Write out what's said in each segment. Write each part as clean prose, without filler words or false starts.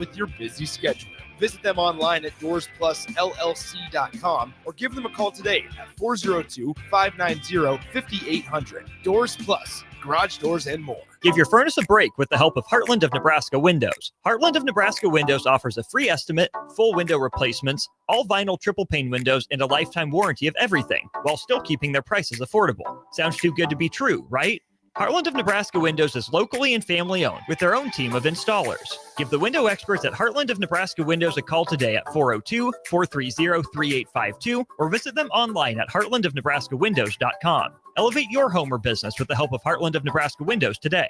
with your busy schedule. Visit them online at DoorsPlusLLC.com or give them a call today at 402-590-5800. Doors Plus, garage doors and more. Give your furnace a break with the help of Heartland of Nebraska Windows. Heartland of Nebraska Windows offers a free estimate, full window replacements, all vinyl triple pane windows, and a lifetime warranty of everything, while still keeping their prices affordable. Sounds too good to be true, right? Heartland of Nebraska Windows is locally and family owned with their own team of installers. Give the window experts at Heartland of Nebraska Windows a call today at 402-430-3852 or visit them online at heartlandofnebraskawindows.com. Elevate your home or business with the help of Heartland of Nebraska Windows today.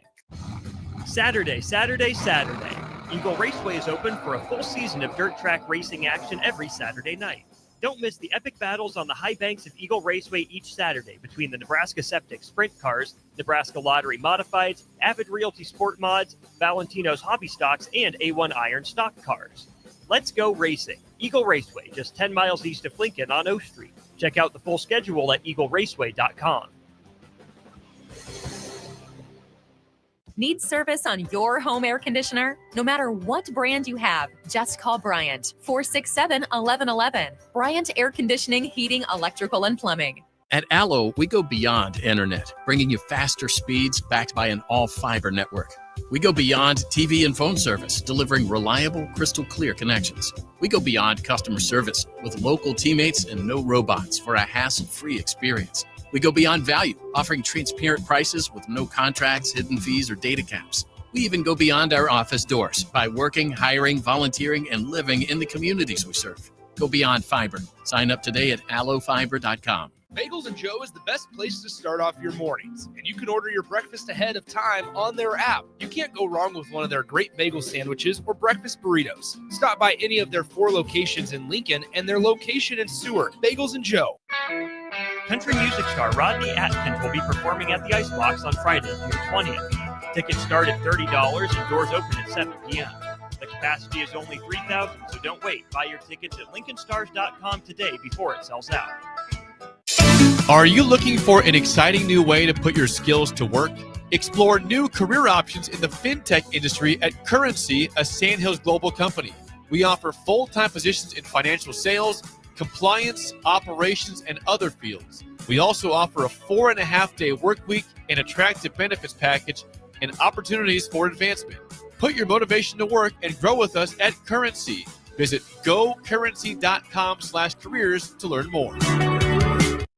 Saturday. Eagle Raceway is open for a full season of dirt track racing action every Saturday night. Don't miss the epic battles on the high banks of Eagle Raceway each Saturday between the Nebraska Septic Sprint Cars, Nebraska Lottery Modifieds, Avid Realty Sport Mods, Valentino's Hobby Stocks, and A1 Iron Stock Cars. Let's go racing. Eagle Raceway, just 10 miles east of Lincoln on O Street. Check out the full schedule at eagleraceway.com. Need service on your home air conditioner? No matter what brand you have, just call Bryant, 467-1111. Bryant Air Conditioning, Heating, Electrical, and Plumbing. At Allo, we go beyond internet, bringing you faster speeds backed by an all-fiber network. We go beyond TV and phone service, delivering reliable, crystal clear connections. We go beyond customer service with local teammates and no robots for a hassle-free experience. We go beyond value, offering transparent prices with no contracts, hidden fees, or data caps. We even go beyond our office doors by working, hiring, volunteering, and living in the communities we serve. Go beyond fiber. Sign up today at allofiber.com. Bagels and Joe is the best place to start off your mornings, and you can order your breakfast ahead of time on their app. You can't go wrong with one of their great bagel sandwiches or breakfast burritos. Stop by any of their 4 locations in Lincoln and their location in Seward. Bagels and Joe. Country music star Rodney Atkins will be performing at the Icebox on Friday, June 20th. Tickets start at $30 and doors open at 7 p.m. The capacity is only 3,000, so don't wait. Buy your tickets at lincolnstars.com today before it sells out. Are you looking for an exciting new way to put your skills to work? Explore new career options in the fintech industry at Currency, a Sandhills global company. We offer full-time positions in financial sales, compliance, operations, and other fields. We also offer a 4.5-day work week, an attractive benefits package, and opportunities for advancement. Put your motivation to work and grow with us at Currency. Visit gocurrency.com/careers to learn more.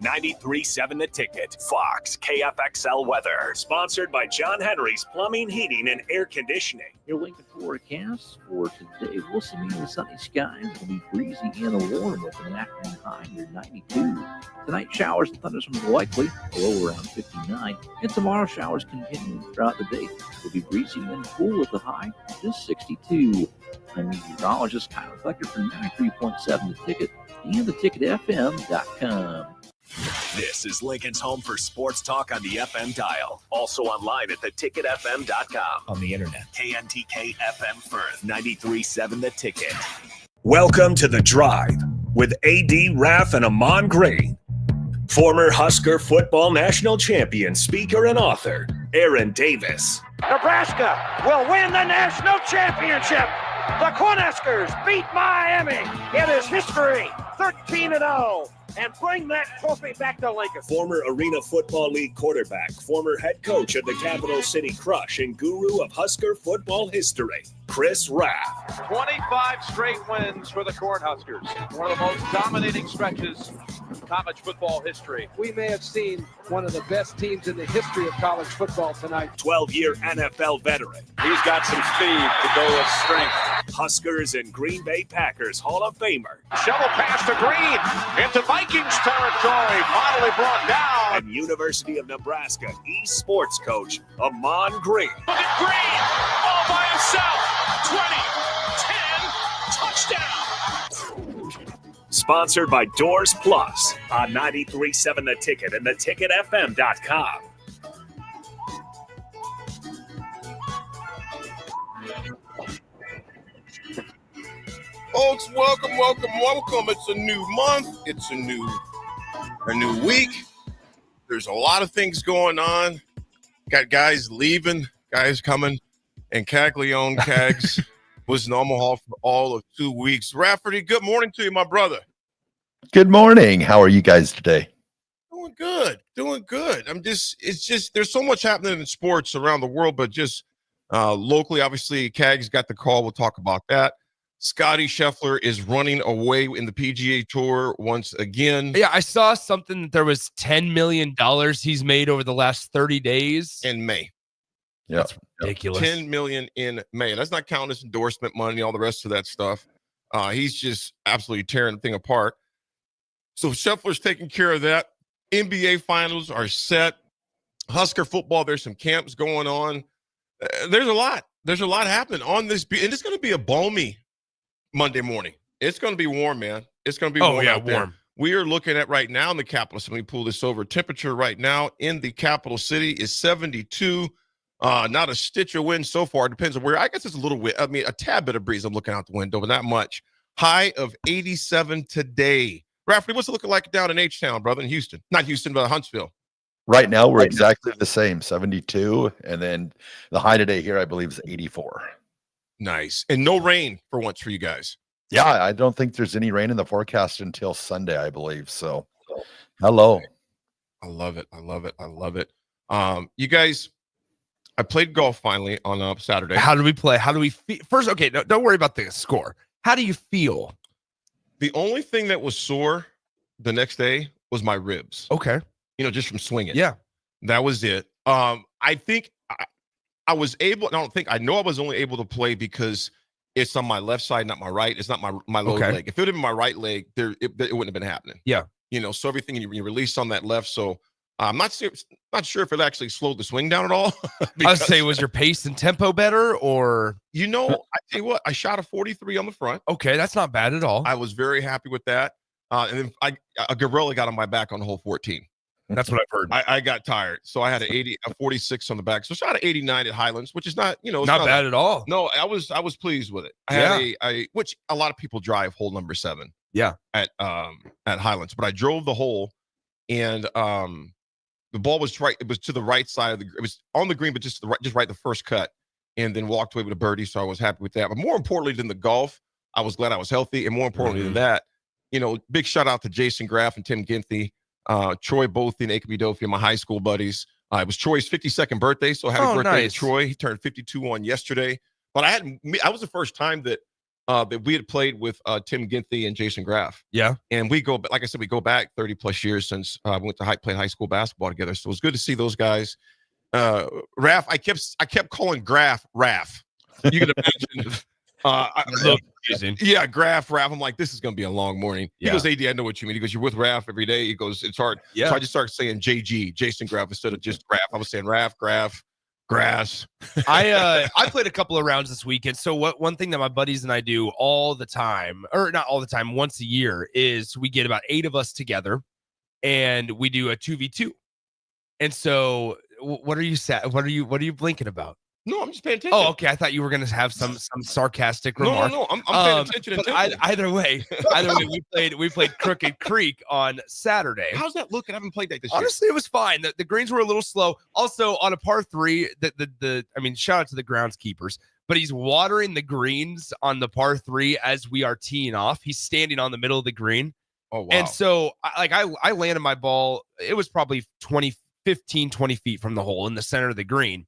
93.7 The Ticket, Fox, KFXL weather. Sponsored by John Henry's Plumbing, Heating, and Air Conditioning. Your Lincoln forecast for today, we'll see mainly sunny skies. It'll be breezy and warm with an afternoon high near 92. Tonight, showers and thunderstorms likely, low around 59. And tomorrow, showers continuing throughout the day. It'll be breezy and cool with a high just 62. I'm meteorologist Kyle Flecker from 93.7 The Ticket and theticketfm.com. This is Lincoln's home for sports talk on the FM dial. Also online at theticketfm.com. On the internet. KNTK FM Firth, 93.7 The Ticket. Welcome to The Drive with A.D. Raff and Ahman Gray. Former Husker football national champion, speaker, and author, Aaron Davis. Nebraska will win the national championship. The Cornhuskers beat Miami. It is history, 13-0. And bring that trophy back to Lincoln. Former Arena Football League quarterback, former head coach of the Capital City Crush, and guru of Husker football history, Chris Raff. 25 straight wins for the Cornhuskers. One of the most dominating stretches in college football history. We may have seen one of the best teams in the history of college football tonight. 12-year NFL veteran. He's got some speed to go with strength. Huskers and Green Bay Packers Hall of Famer. Shovel pass to Green into Vikings territory. Finally brought down. And University of Nebraska eSports coach, Ahman Gray. Look at Green, all by himself. 20, 10, touchdown. Sponsored by Doors Plus on 93.7 The Ticket and theticketfm.com. Folks, welcome. It's a new month. It's a new week. There's a lot of things going on. Got guys leaving, guys coming, and Caglione Cags Was in Omaha for all of 2 weeks. Rafferty, good morning to you, my brother. Good morning. How are you guys today? Doing good. It's just, there's so much happening in sports around the world, but just locally, obviously, CAG's got the call. We'll talk about that. Scotty Scheffler is running away in the PGA Tour once again. Yeah, I saw something that there was $10 million he's made over the last 30 days. In May. Yeah. That's ridiculous. $10 million in May. That's not counting his endorsement money, all the rest of that stuff. He's just absolutely tearing the thing apart. So Scheffler's taking care of that. NBA finals are set. Husker football, there's some camps going on. There's a lot happening on this. And it's going to be a balmy Monday morning. It's going to be warm, man. It's going to be warm out there. Warm. We are looking at right now in the capital. So let me pull this over. Temperature right now in the capital city is 72. Not a stitch of wind so far. It depends on where. I guess it's a little wind. I mean, a tad bit of breeze. I'm looking out the window, but not much. High of 87 today. Rafferty, what's it looking like down in H-Town, brother, in Houston? Not Houston, but Huntsville. Right now, we're exactly the same, 72. And then the high today here, I believe, is 84. Nice. And no rain for once for you guys. Yeah, I don't think there's any rain in the forecast until Sunday, I believe. So, hello. I love it. You guys, I played golf finally on Saturday. How did we play? How do we feel? First, okay, no, don't worry about the score. How do you feel? The only thing that was sore the next day was my ribs. Okay. Just from swinging. Yeah. That was it. I think I was able, I know I was only able to play because it's on my left side, not my right. It's not my lower leg. If it would have been my right leg, it wouldn't have been happening. Yeah. So everything you release on that left. So I'm not sure if it actually slowed the swing down at all. I would say, was your pace and tempo better, or? I tell you what, I shot a 43 on the front. Okay, that's not bad at all. I was very happy with that. And then a gorilla got on my back on hole 14. That's what I've heard. I got tired, so I had a 46 on the back. So shot an 89 at Highlands, which is not, not bad at all. No, I was pleased with it. I had which a lot of people drive hole number 7. Yeah, at Highlands, but I drove the hole, and the ball was right. It was to the right side of it was on the green, but just right the first cut, and then walked away with a birdie. So I was happy with that. But more importantly than the golf, I was glad I was healthy, and more importantly than that, big shout out to Jason Graff and Tim Ginthy. Troy both in Akabi-Dofi, my high school buddies. It was Troy's 52nd birthday, so happy birthday to Troy. He turned 52 on yesterday. But I was the first time that we had played with Tim Ginthy and Jason Graff. Yeah, and we go, like I said, we go back 30 plus years since we went to played high school basketball together. So it was good to see those guys. Raff, I kept calling Graff Raff. You can imagine. Yeah, Raff. I'm like, this is going to be a long morning. He goes, AD, I know what you mean. He goes, you're with Raff every day. He goes, it's hard. Yeah. So I just started saying JG, Jason Graff, instead of just Raff. I was saying Raff, Graff, grass. I played a couple of rounds this weekend. So one thing that my buddies and I do all the time, or not all the time, once a year, is we get about 8 of us together and we do a 2v2. And so what are you blinking about? No, I'm just paying attention. Oh, okay. I thought you were going to have some sarcastic remark. No. I'm paying attention. Either way, we played Crooked Creek on Saturday. How's that looking? I haven't played that this year. Honestly, it was fine. The greens were a little slow. Also, on a par 3, shout out to the groundskeepers, but he's watering the greens on the par 3 as we are teeing off. He's standing on the middle of the green. Oh, wow. And so, I landed my ball. It was probably 15, 20 feet from the hole in the center of the green.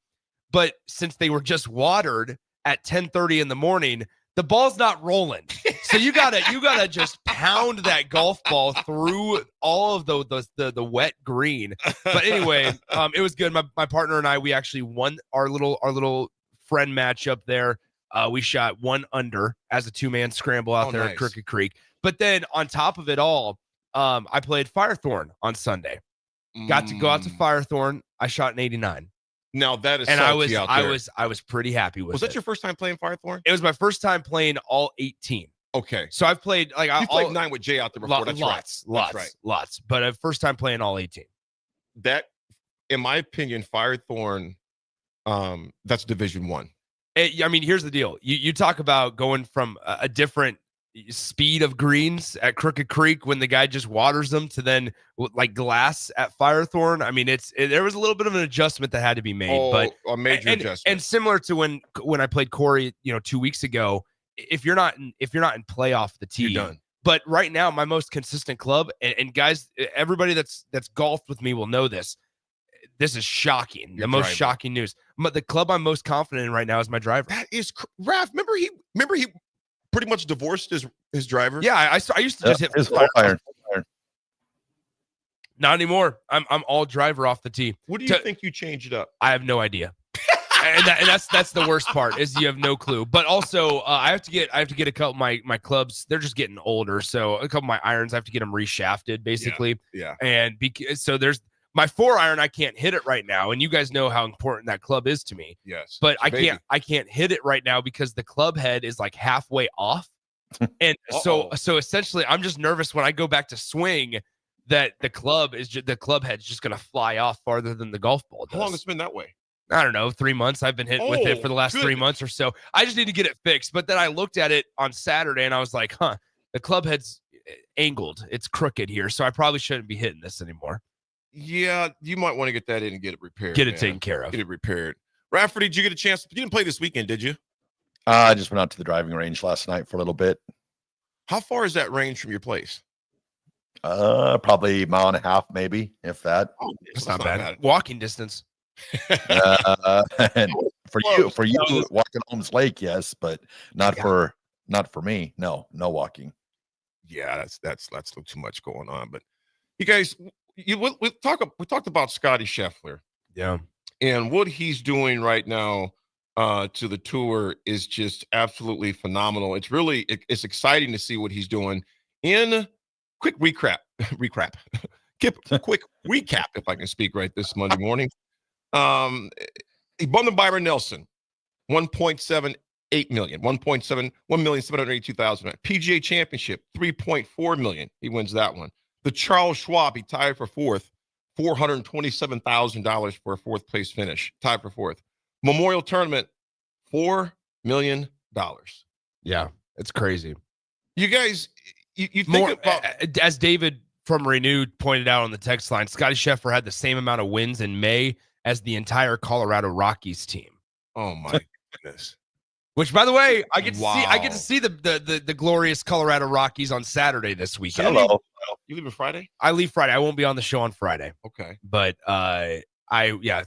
But since they were just watered at 10:30 in the morning, the ball's not rolling. So you gotta just pound that golf ball through all of the wet green. But anyway, it was good. My partner and I, we actually won our little friend matchup there. We shot 1 under as a 2-man scramble out there at Crooked Creek. But then on top of it all, I played Firethorn on Sunday. Got to go out to Firethorn. I shot an 89. Now that is, and I was pretty happy with it. Was that your first time playing Firethorn? It was my first time playing all 18. Okay, so I've played you played 9 with Jay out there before. Lots. But first time playing all 18. That, in my opinion, Firethorn, that's Division 1. Here's the deal. You talk about going from a different speed of greens at Crooked Creek when the guy just waters them to then like glass at Firethorn. There was a little bit of an adjustment that had to be made, but a major adjustment. And similar to when I played Corey, 2 weeks ago, if you're not in playoff the tee, you're done. But right now, my most consistent club, and guys, everybody that's golfed with me will know this. This is shocking. The most shocking news. The club I'm most confident in right now is my driver. That is Raff. Remember he pretty much divorced his driver. Yeah, I used to just hit his 4-iron. Not anymore. I'm all driver off the tee. What do you think you changed up? I have no idea. and that's the worst part is you have no clue. But also, I have to get a couple of my clubs. They're just getting older, so a couple of my irons I have to get them reshafted basically. Yeah. And so there's my 4-iron. I can't hit it right now, and you guys know how important that club is to me. Yes. But I can't hit it right now because the club head is like halfway off, and so essentially I'm just nervous when I go back to swing that the club head's just gonna fly off farther than the golf ball does. How long has it been that way? I don't know, 3 months. I've been hitting with it for the last 3 months or so. I just need to get it fixed. But then I looked at it on Saturday and I was like, the club head's angled. It's crooked here. So I probably shouldn't be hitting this anymore. Yeah, you might want to get that in and get it repaired. Get it taken care of. Get it repaired. Rafferty, did you get a chance? You didn't play this weekend, did you? I just went out to the driving range last night for a little bit. How far is that range from your place? Probably a mile and a half, maybe, if that. Oh, that's not bad. Walking distance. And for you, walking Holmes Lake, yes, but not for me. No walking. Yeah, that's a little too much going on. But you guys, we talked about Scotty Scheffler. Yeah, and what he's doing right now to the tour is just absolutely phenomenal. It's exciting to see what he's doing. In quick recap, quick recap, if I can speak right this Monday morning. He won the Byron Nelson, $1.78 million, $1,782,000. PGA Championship, $3.4 million. He wins that one. The Charles Schwab, he tied for fourth, $427,000 for a fourth place finish, tied for fourth. Memorial Tournament, $4 million. Yeah, it's crazy. You guys, you think about, as David from Renewed pointed out on the text line, Scotty Scheffler had the same amount of wins in May as the entire Colorado Rockies team. Oh my goodness! Which, by the way, I get to see the glorious Colorado Rockies on Saturday this weekend. Hello. You leaving Friday? I leave Friday. I won't be on the show on Friday. Okay. But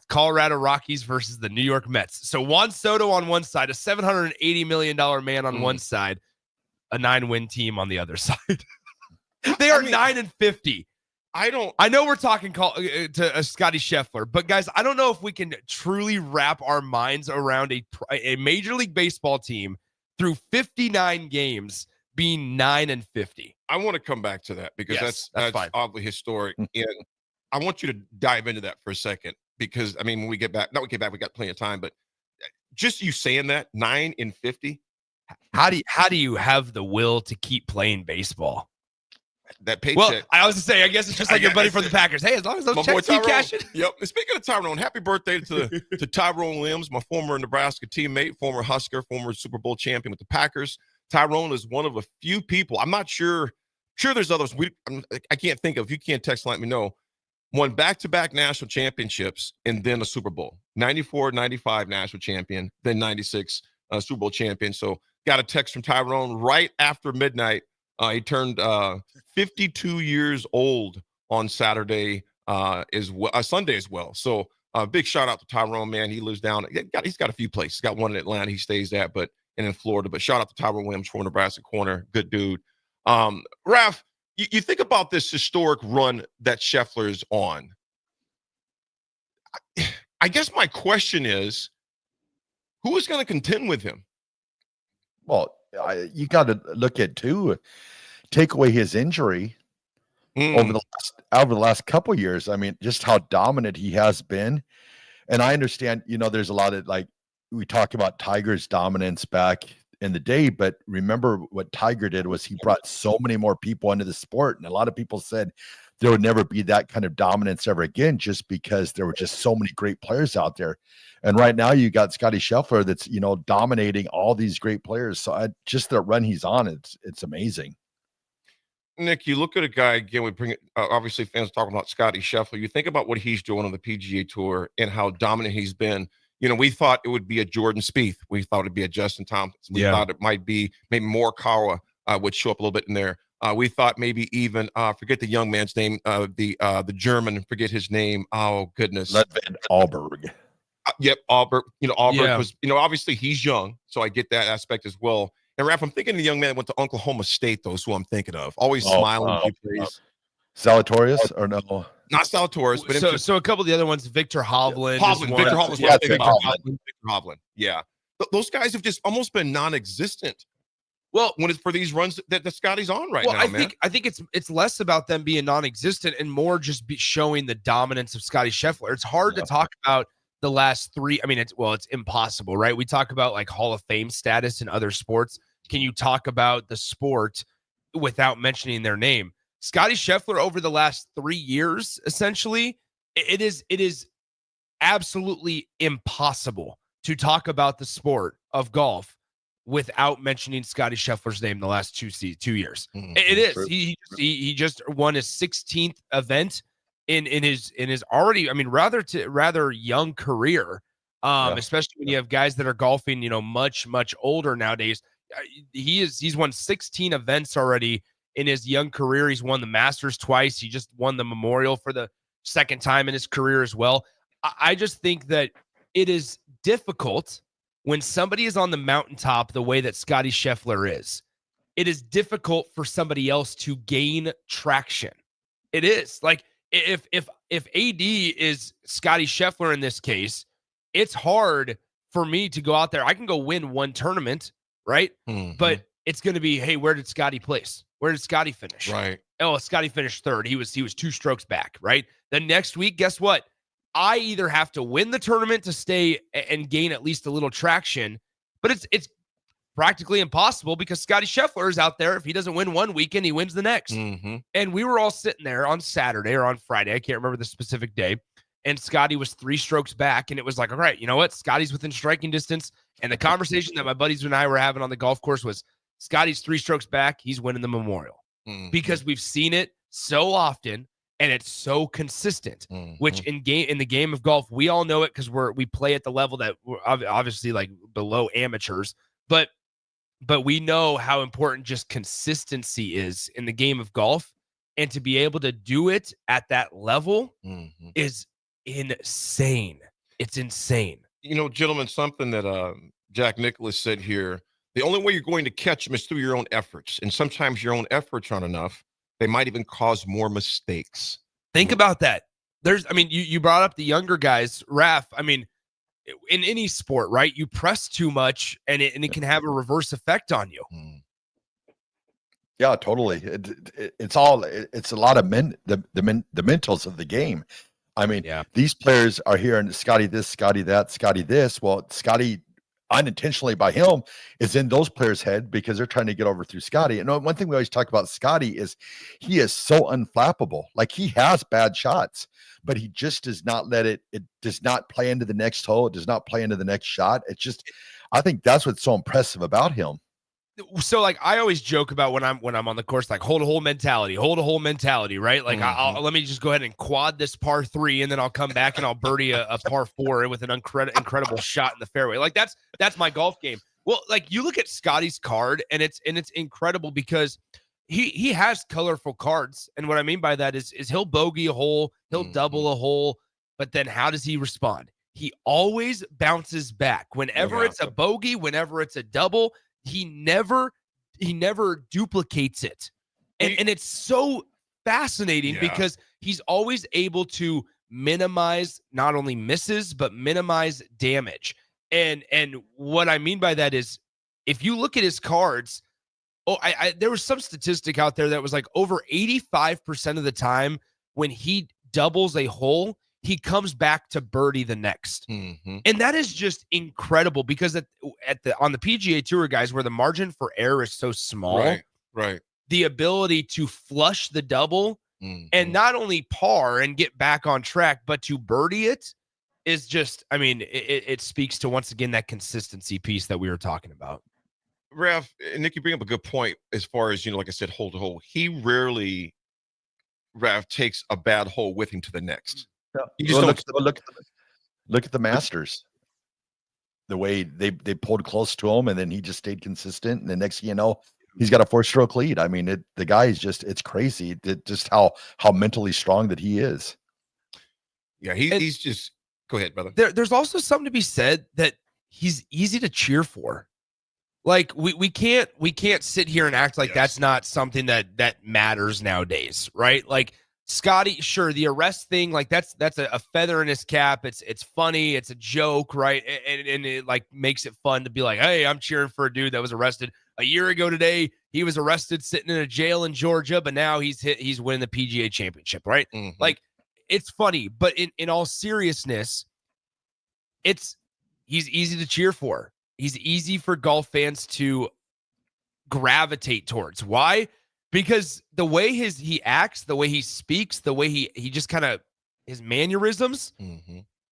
Colorado Rockies versus the New York Mets. So Juan Soto on one side, a $780 million man on one side, a 9-win team on the other side. They are 9-50. I know we're talking to Scotty Scheffler, but guys, I don't know if we can truly wrap our minds around a Major League Baseball team through 59 games being 9-50. I want to come back to that because that's oddly historic. And I want you to dive into that for a second because, I mean, when we get back, we got plenty of time, but just you saying that, 9-50. How do you have the will to keep playing baseball? That paycheck. Well, I was to say, I guess it's just like your buddy from the Packers. Hey, as long as those checks keep cashing. Yep. And speaking of Tyrone, happy birthday to Tyrone Williams, my former Nebraska teammate, former Husker, former Super Bowl champion with the Packers. Tyrone is one of a few people. I'm not sure there's others. I can't think of. If you can't text, let me know. Won back-to-back national championships and then a Super Bowl. 94, 95 national champion, then 96 Super Bowl champion. So got a text from Tyrone right after midnight. He turned 52 years old on Saturday Sunday as well. So big shout out to Tyrone, man. He lives down. He's got a few places. He's got one in Atlanta he stays at, and in Florida. But shout out to Tyrone Williams from Nebraska corner. Good dude. Raff, you think about this historic run that Scheffler's on. I guess my question is, who is going to contend with him? Well, you got to look at take away his injury over the last couple of years. I mean, just how dominant he has been. And I understand, there's a lot of we talk about Tiger's dominance back in the day, but remember what Tiger did was he brought so many more people into the sport. And a lot of people said there would never be that kind of dominance ever again, just because there were just so many great players out there. And right now you got Scotty Scheffler that's, dominating all these great players. So just the run he's on, it's amazing. Nick, you look at a guy, again, we bring it, obviously fans talking about Scotty Scheffler. You think about what he's doing on the PGA Tour and how dominant he's been. we thought it would be a Jordan Spieth. We thought it'd be a Justin Thompson. We thought it might be maybe Morikawa would show up a little bit in there. We thought maybe even forget the young man's name, the German, forget his name. Oh goodness, Ludwig Alberg. Yep, Alberg. Alberg was, obviously he's young, so I get that aspect as well. And Raff, I'm thinking the young man that went to Oklahoma State, though, is who I'm thinking of. Always smiling. Zalatoris or no? Not Zalatoris, but so a couple of the other ones, Victor Hovland. Victor Hovland. Hovland. Yeah. Those guys have just almost been non-existent. Well, when it's for these runs that Scotty's on right now, I think it's less about them being non-existent and more just showing the dominance of Scotty Scheffler. It's hard to talk about the last three. I mean, it's impossible, right? We talk about like Hall of Fame status in other sports. Can you talk about the sport without mentioning their name? Scotty Scheffler over the last 3 years, essentially, it is absolutely impossible to talk about the sport of golf without mentioning Scotty Scheffler's name the last 2 years. It is. He just won his 16th event in his already, rather young career. Especially when you have guys that are golfing, much older nowadays. He's won 16 events already in his young career. He's won the Masters twice. He just won the Memorial for the second time in his career as well. I just think that it is difficult when somebody is on the mountaintop the way that Scotty Scheffler is. It is difficult for somebody else to gain traction. It is. Like if AD is Scotty Scheffler in this case, it's hard for me to go out there. I can go win one tournament, right? But it's going to be, hey, where did Scotty place? Where did Scotty finish? Right. Oh, Scotty finished third. He was 2 strokes back, right? The next week, guess what? I either have to win the tournament to stay and gain at least a little traction, but it's practically impossible because Scotty Scheffler is out there. If he doesn't win one weekend, he wins the next. And we were all sitting there on Saturday or on Friday. I can't remember the specific day. And Scotty was 3 strokes back. And it was like, all right, you know what? Scotty's within striking distance. And the conversation that my buddies and I were having on the golf course was Scotty's 3 strokes back. He's winning the Memorial because we've seen it so often. And it's so consistent, which in the game of golf, we all know it because we play at the level that we're obviously like below amateurs, but we know how important just consistency is in the game of golf, and to be able to do it at that level is insane. It's insane. Gentlemen, something that Jack Nicklaus said here: the only way you're going to catch them is through your own efforts, and sometimes your own efforts aren't enough. They might even cause more mistakes. Think about that. You brought up the younger guys, Raff. In any sport, right? You press too much and it can have a reverse effect on you. Yeah, totally. It's a lot of the mentals of the game. These players are hearing Scotty this, Scotty that, Scotty this. Well, Scotty unintentionally by him is in those players' head because they're trying to get over through Scotty. And one thing we always talk about Scotty is he is so unflappable. Like he has bad shots, but he just does not let it does not play into the next hole. It does not play into the next shot. It's just, I think that's what's so impressive about him. So like I always joke about when I'm on the course, like hold a hole mentality, right? Like I'll let me just go ahead and quad this par 3, and then I'll come back and I'll birdie a par 4 with an incredible shot in the fairway. Like that's my golf game. Well, like you look at Scotty's card, and it's incredible because he has colorful cards, and what I mean by that is he'll bogey a hole, he'll double a hole, but then how does he respond? He always bounces back. Whenever it's a bogey, whenever it's a double, he never duplicates it. And it's so fascinating because he's always able to minimize not only misses, but minimize damage. And what I mean by that is if you look at his cards, there was some statistic out there that was like over 85% of the time when he doubles a hole, he comes back to birdie the next. And that is just incredible because on the PGA Tour, guys, where the margin for error is so small, right. The ability to flush the double and not only par and get back on track, but to birdie it is just, it speaks to, once again, that consistency piece that we were talking about. Raff, Nick, you bring up a good point as far as, like I said, hole to hole. He rarely, Raff, takes a bad hole with him to the next. You just look at the Masters. the way they pulled close to him, and then he just stayed consistent. And the next thing you know, he's got a 4-stroke lead. I mean, the guy is it's crazy just how mentally strong that he is. Yeah, he's just. Go ahead, brother. There's also something to be said that he's easy to cheer for. Like we can't sit here and act like that's not something that matters nowadays, right? Like Scotty, sure, the arrest thing, like that's a feather in his cap. It's funny, it's a joke, right? And it like makes it fun to be like, hey, I'm cheering for a dude that was arrested a year ago today. He was arrested sitting in a jail in Georgia, but now he's winning the PGA championship, right? Mm-hmm. Like it's funny, but in all seriousness, he's easy to cheer for. He's easy for golf fans to gravitate towards. Why? Because the way he acts, the way he speaks, the way he just kind of his mannerisms,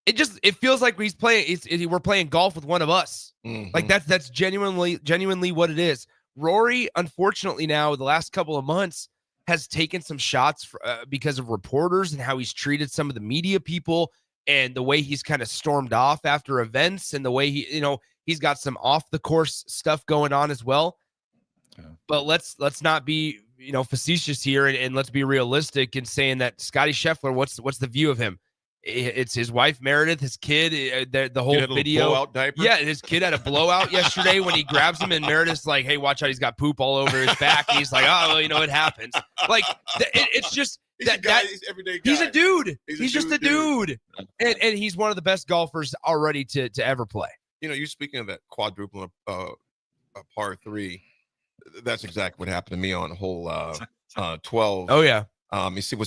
it feels like we're playing golf with one of us. Like that's genuinely what it is. Rory, unfortunately, now the last couple of months has taken some shots because of reporters and how he's treated some of the media people and the way he's kind of stormed off after events and the way he's got some off the course stuff going on as well. Yeah. But let's not be facetious here and let's be realistic in saying that Scotty Scheffler, what's the view of him? It's his wife Meredith, his kid, the whole video. Blowout diaper. Yeah, his kid had a blowout yesterday when he grabs him, and Meredith's like, "Hey, watch out, he's got poop all over his back." And he's like, "Oh, well, it happens." Like it's just he's a guy, he's everyday guy. He's a dude. He's just a dude, and he's one of the best golfers already to ever play. You speaking of that quadruple a par 3, that's exactly what happened to me on hole 12. Oh yeah. Let me see,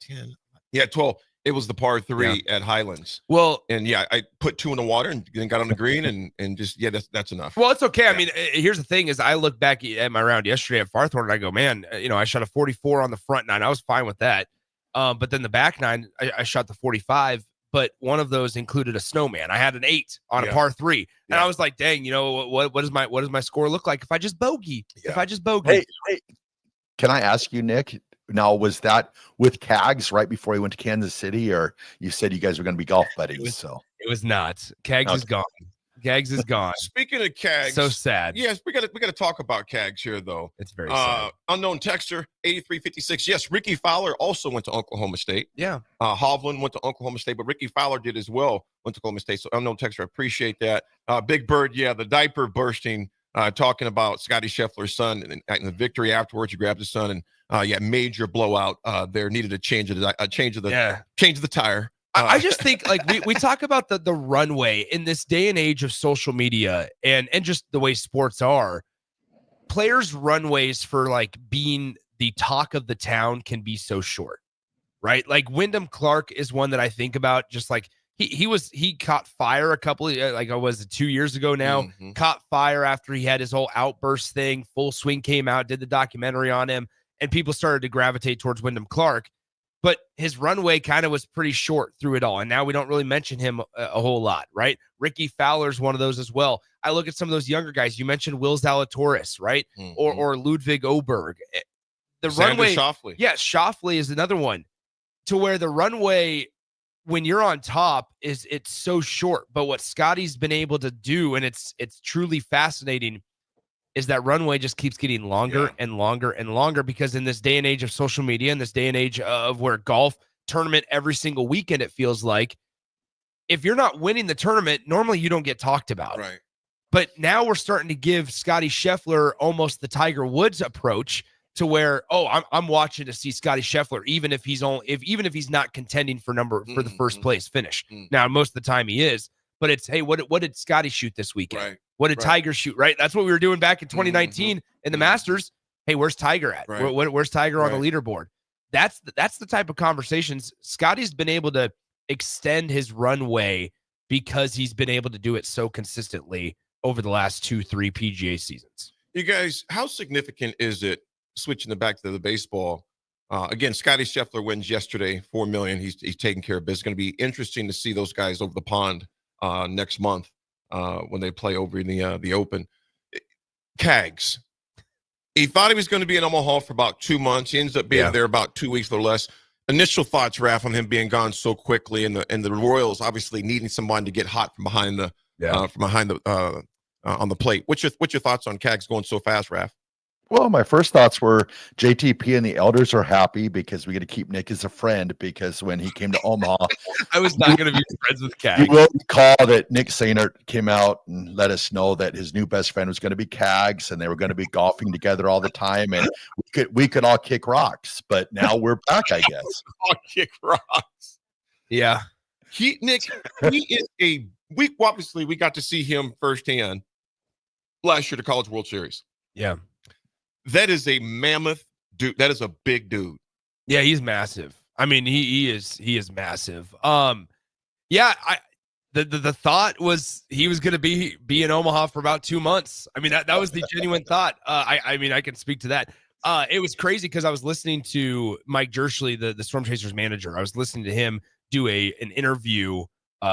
10? Yeah, 12. It was the par 3 at Highlands. Well, and yeah, I put 2 in the water and then got on the green and just that's enough. Well, it's okay. Yeah. I mean, here's the thing: is I look back at my round yesterday at Farthorn and I go, man, I shot a 44 on the front 9. I was fine with that. But then the back 9, I shot the 45. But one of those included a snowman. I had an 8 on a par 3, and I was like, dang, what does my score look like if I just bogey? Yeah. If I just bogey? Hey, can I ask you, Nick? Now, was that with Cags right before he went to Kansas City, or you said you guys were going to be golf buddies? It was not. Cags is gone. Cags is gone. Speaking of Cags, so sad. Yes, we got to talk about Cags here, though. It's very sad. Unknown texter 8356. Yes, Ricky Fowler also went to Oklahoma State. Yeah. Hovland went to Oklahoma State, but Ricky Fowler did as well. Went to Oklahoma State. So unknown texter, I appreciate that. Big Bird, the diaper bursting. Talking about Scotty Scheffler's son and the victory afterwards. He grabbed his son and major blowout. There needed a change of the tire. I just think like we talk about the runway in this day and age of social media and just the way sports are. Players' runways for like being the talk of the town can be so short, right? Like Wyndham Clark is one that I think about. Just like he caught fire a couple of, like I was 2 years ago now. Caught fire after he had his whole outburst thing. Full Swing came out, did the documentary on him, and people started to gravitate towards Wyndham Clark. But his runway kind of was pretty short through it all. And now we don't really mention him a whole lot, right? Ricky Fowler's one of those as well. I look at some of those younger guys. You mentioned Will Zalatoris, right? Or Ludwig Oberg. The runway. Schauffele. Yeah, Schauffele is another one. To where the runway, when you're on top, it's so short. But what Scotty's been able to do, and it's truly fascinating, is that runway just keeps getting longer and longer and longer, because in this day and age of social media, in this day and age of where golf tournament every single weekend, it feels like, if you're not winning the tournament, normally you don't get talked about. Right. But now we're starting to give Scotty Scheffler almost the Tiger Woods approach, to where, I'm watching to see Scotty Scheffler, even if he's not contending for the first place finish. Now, most of the time he is, but it's, hey, what did Scotty shoot this weekend? Right. What did Tiger shoot? Right. That's what we were doing back in 2019 in the Masters. Hey, where's Tiger at? Right. Where's Tiger on the leaderboard? That's the type of conversations Scotty's been able to extend his runway, because he's been able to do it so consistently over the last 2-3 PGA seasons. You guys, how significant is it, switching it back to the baseball? Again, Scotty Scheffler wins yesterday, $4 million. He's taking care of business. It's going to be interesting to see those guys over the pond next month when they play over in the Open. Cags, he thought he was going to be in Omaha for about 2 months. He ends up being there about 2 weeks or less. Initial thoughts, Raff, on him being gone so quickly, and the Royals obviously needing someone to get hot from behind from behind the on the plate. What's your thoughts on Cags going so fast, Raff? Well, my first thoughts were JTP and the elders are happy because we get to keep Nick as a friend, because when he came to Omaha, I was not going to be friends with you Cags. will recall that Nick Sainert came out and let us know that his new best friend was going to be Cags, and they were going to be golfing together all the time, and we could all kick rocks. But now we're back, I guess. All kick rocks. Yeah. Nick is obviously we got to see him firsthand last year at the College World Series. Yeah. That is a mammoth dude. That is a big dude. Yeah, he's massive. I mean, he is massive. Yeah, the thought was he was going to be in Omaha for about 2 months. I mean, that was the genuine thought. I mean, I can speak to that. It was crazy because I was listening to Mike Jerschley, the Storm Chasers manager. I was listening to him do an interview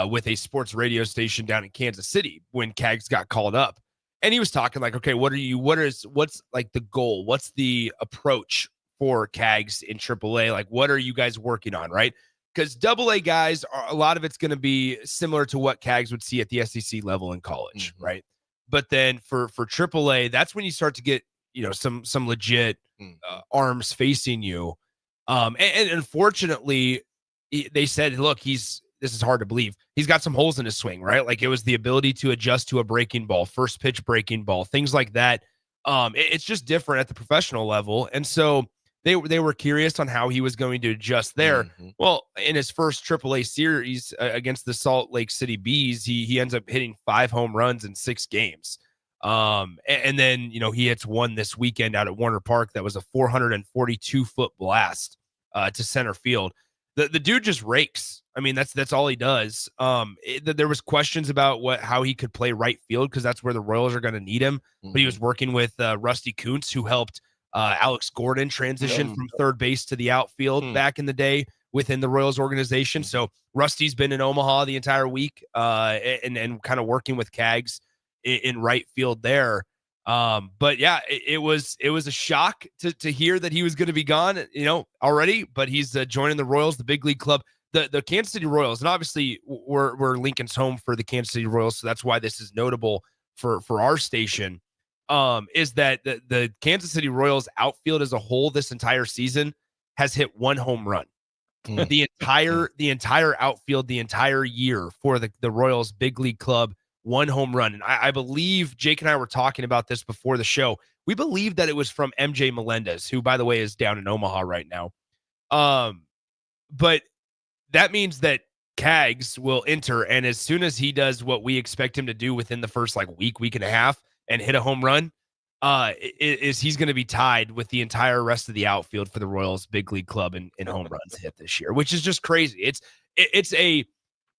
with a sports radio station down in Kansas City when Cags got called up. And he was talking like, okay, what's like the goal? What's the approach for Cags in AAA? Like, what are you guys working on, right? Because AA guys, a lot of it's going to be similar to what Cags would see at the SEC level in college, right? But then for AAA, that's when you start to get, some legit arms facing you. And unfortunately, they said, look, this is hard to believe. He's got some holes in his swing, right? Like it was the ability to adjust to a breaking ball, first pitch breaking ball, things like that. It's just different at the professional level. And so they were curious on how he was going to adjust there. Well, in his first AAA series against the Salt Lake City Bees, he ends up hitting 5 home runs in 6 games. And then, he hits one this weekend out at Warner Park. That was a 442-foot blast to center field. The dude just rakes. I mean, that's all he does. There was questions about how he could play right field because that's where the Royals are going to need him. But he was working with Rusty Kuntz, who helped Alex Gordon transition from third base to the outfield back in the day within the Royals organization. So Rusty's been in Omaha the entire week and kind of working with Cags in right field there. But yeah, it was a shock to hear that he was going to be gone, already, but he's joining the Royals, the big league club, the Kansas City Royals. And obviously we're Lincoln's home for the Kansas City Royals. So that's why this is notable for our station, is that the Kansas City Royals outfield as a whole this entire season has hit 1 home run. The entire outfield, the entire year for the Royals big league club, 1 home run. And I believe Jake and I were talking about this before the show. We believe that it was from MJ Melendez, who, by the way, is down in Omaha right now. But that means that Cags will enter, and as soon as he does what we expect him to do within the first week and a half and hit a home run, he's going to be tied with the entire rest of the outfield for the Royals big league club in home runs hit this year, which is just crazy.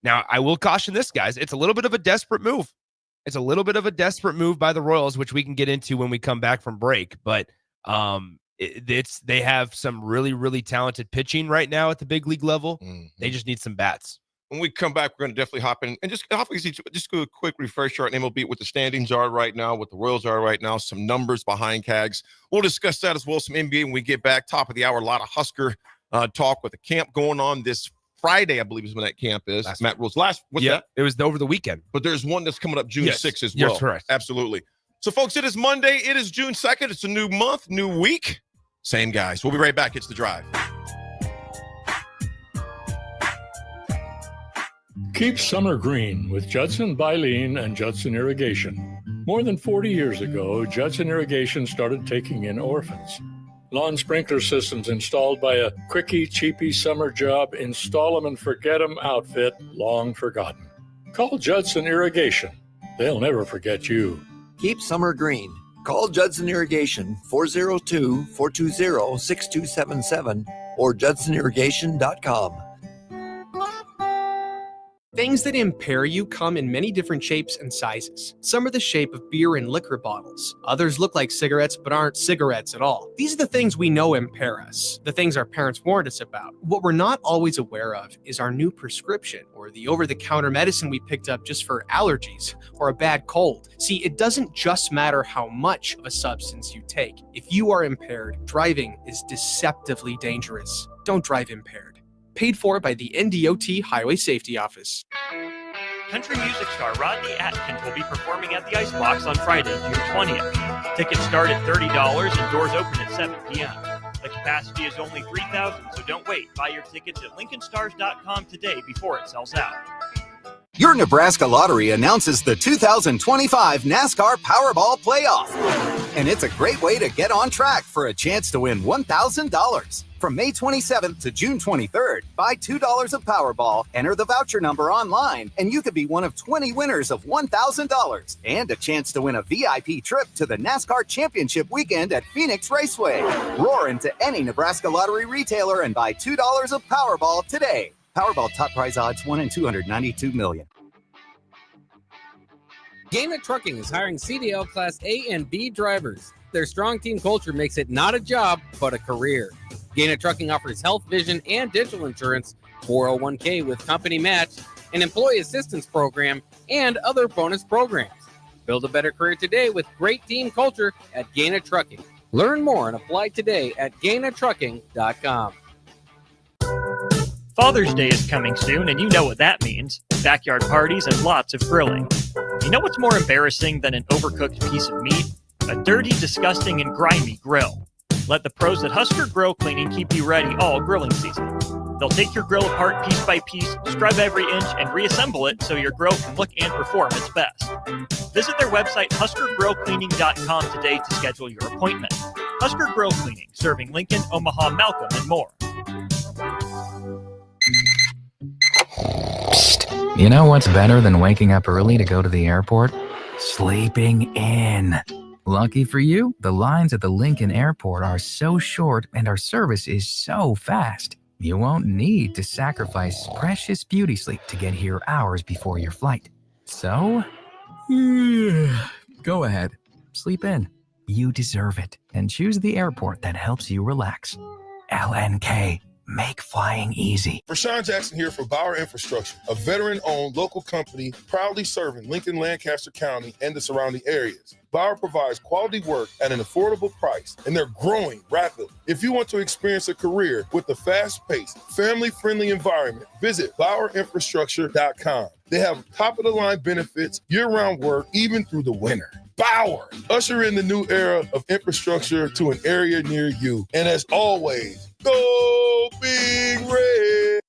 Now, I will caution this, guys. It's a little bit of a desperate move. It's a little bit of a desperate move by the Royals, which we can get into when we come back from break. But they have some really, really talented pitching right now at the big league level. They just need some bats. When we come back, we're going to definitely hop in and just do a quick refresher on MLB, what the standings are right now, what the Royals are right now, some numbers behind Cags. We'll discuss that as well, some NBA when we get back. Top of the hour, a lot of Husker talk with the camp going on this Friday, I believe is when that camp is. Matt Rule's that? It was over the weekend. But there's one that's coming up June 6th as well. Yes, correct. Absolutely. So, folks, it is Monday. It is June 2nd. It's a new month, new week. Same guys. We'll be right back. It's The Drive. Keep summer green with Judson Baleen and Judson Irrigation. More than 40 years ago, Judson Irrigation started taking in orphans. Lawn sprinkler systems installed by a quickie, cheapy summer job, install them and forget them outfit long forgotten. Call Judson Irrigation. They'll never forget you. Keep summer green. Call Judson Irrigation 402-420-6277 or judsonirrigation.com. Things that impair you come in many different shapes and sizes. Some are the shape of beer and liquor bottles. Others look like cigarettes but aren't cigarettes at all. These are the things we know impair us, the things our parents warned us about. What we're not always aware of is our new prescription or the over-the-counter medicine we picked up just for allergies or a bad cold. See, it doesn't just matter how much of a substance you take. If you are impaired, driving is deceptively dangerous. Don't drive impaired. Paid for by the NDOT Highway Safety Office. Country music star Rodney Atkins will be performing at the Icebox on Friday, June 20th. Tickets start at $30 and doors open at 7 p.m. The capacity is only 3,000, so don't wait. Buy your tickets at LincolnStars.com today before it sells out. Your Nebraska Lottery announces the 2025 NASCAR Powerball Playoff. And it's a great way to get on track for a chance to win $1,000. From May 27th to June 23rd, buy $2 of Powerball, enter the voucher number online, and you could be one of 20 winners of $1,000 and a chance to win a VIP trip to the NASCAR Championship weekend at Phoenix Raceway. Roar into any Nebraska Lottery retailer and buy $2 of Powerball today. Powerball top prize odds 1 in 292 million. Gaina Trucking is hiring CDL Class A and B drivers. Their strong team culture makes it not a job, but a career. Gaina Trucking offers health, vision, and dental insurance, 401k with company match, an employee assistance program, and other bonus programs. Build a better career today with great team culture at Gaina Trucking. Learn more and apply today at GainaTrucking.com. Father's Day is coming soon, and you know what that means. Backyard parties and lots of grilling. You know what's more embarrassing than an overcooked piece of meat? A dirty, disgusting, and grimy grill. Let the pros at Husker Grill Cleaning keep you ready all grilling season. They'll take your grill apart piece by piece, scrub every inch, and reassemble it so your grill can look and perform its best. Visit their website, HuskerGrillCleaning.com today to schedule your appointment. Husker Grill Cleaning, serving Lincoln, Omaha, Malcolm, and more. Psst. You know what's better than waking up early to go to the airport? Sleeping in. Lucky for you, the lines at the Lincoln Airport are so short and our service is so fast. You won't need to sacrifice precious beauty sleep to get here hours before your flight. So, go ahead, sleep in. You deserve it, and choose the airport that helps you relax. LNK. Make flying easy. Rashawn Jackson here for Bauer Infrastructure, a veteran-owned local company proudly serving Lincoln, Lancaster County, and the surrounding areas. Bauer provides quality work at an affordable price, and they're growing rapidly. If you want to experience a career with a fast-paced, family-friendly environment, visit BauerInfrastructure.com. They have top-of-the-line benefits, year-round work, even through the winter. Bauer, usher in the new era of infrastructure to an area near you. And as always, go Big Red!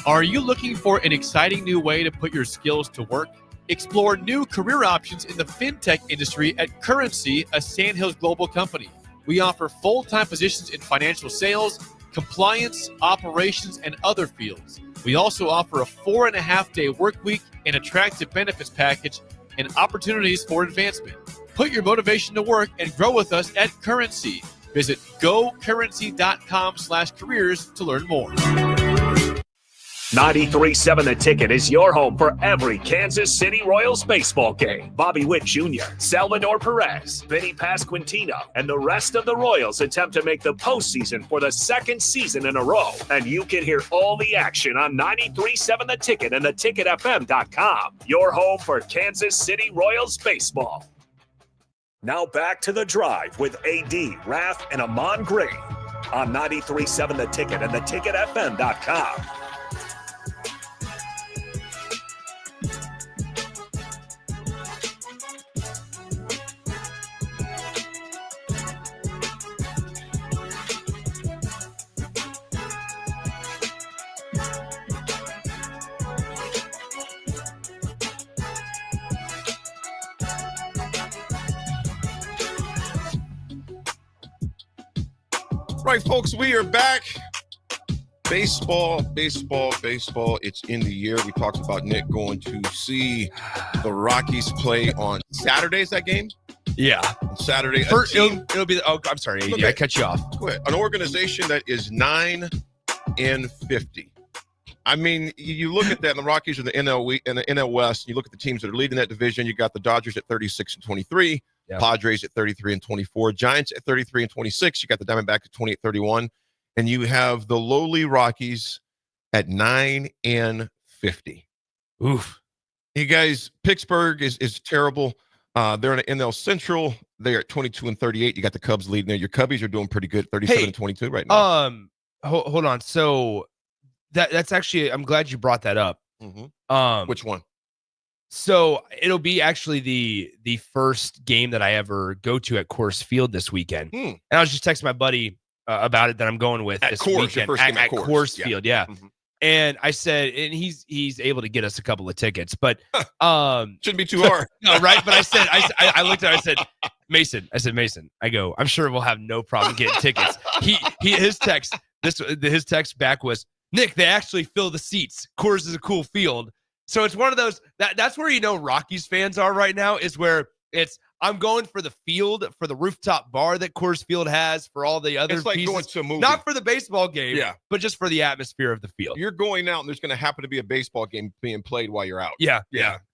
Are you looking for an exciting new way to put your skills to work? Explore new career options in the fintech industry at Currency, a Sandhills global company. We offer full-time positions in financial sales, compliance, operations, and other fields. We also offer a 4.5-day work week, an attractive benefits package, and opportunities for advancement. Put your motivation to work and grow with us at Currency. Visit gocurrency.com/careers to learn more. 93.7 The Ticket is your home for every Kansas City Royals baseball game. Bobby Witt Jr., Salvador Perez, Vinny Pasquantino, and the rest of the Royals attempt to make the postseason for the second season in a row. And you can hear all the action on 93.7 The Ticket and theticketfm.com. Your home for Kansas City Royals baseball. Now back to The Drive with AD, Raff, and Ahman Gray on 93.7 The Ticket and theticketfm.com. Right, folks, we are back. Baseball. It's in the year. We talked about Nick going to see the Rockies play on Saturday. Is that game? Yeah. On Saturday. It'll be. Oh, I'm sorry, AD. Okay. I cut you off. Go ahead. An organization that is 9-50. I mean, you look at that, and the Rockies are the NL West. You look at the teams that are leading that division. You got the Dodgers at 36-23. Yep. Padres at 33-24, Giants at 33-26. You got the Diamondbacks at 28-31, and you have the lowly Rockies at 9-50. Oof. You guys, Pittsburgh is terrible. They're in the NL Central. They're at 22-38. You got the Cubs leading there. Your Cubbies are doing pretty good, 37-22 right now. Hold on. So that's actually, I'm glad you brought that up. Mm-hmm. Which one? So it'll be actually the first game that I ever go to at Coors Field this weekend. And I was just texting my buddy about it that I'm going with this weekend your first game at Coors Field. Yeah. And I said, and he's able to get us a couple of tickets, but shouldn't be too hard. No, right? But I looked at it, I said, Mason, I go, I'm sure we'll have no problem getting tickets. His text back was, Nick, they actually fill the seats. Coors is a cool field. So it's one of those that's where Rockies fans are right now, is where I'm going for the field, for the rooftop bar that Coors Field has, for all the other it's like pieces. going to a movie. Not for the baseball game, but just for the atmosphere of the field. You're going out and there's going to happen to be a baseball game being played while you're out. Yeah.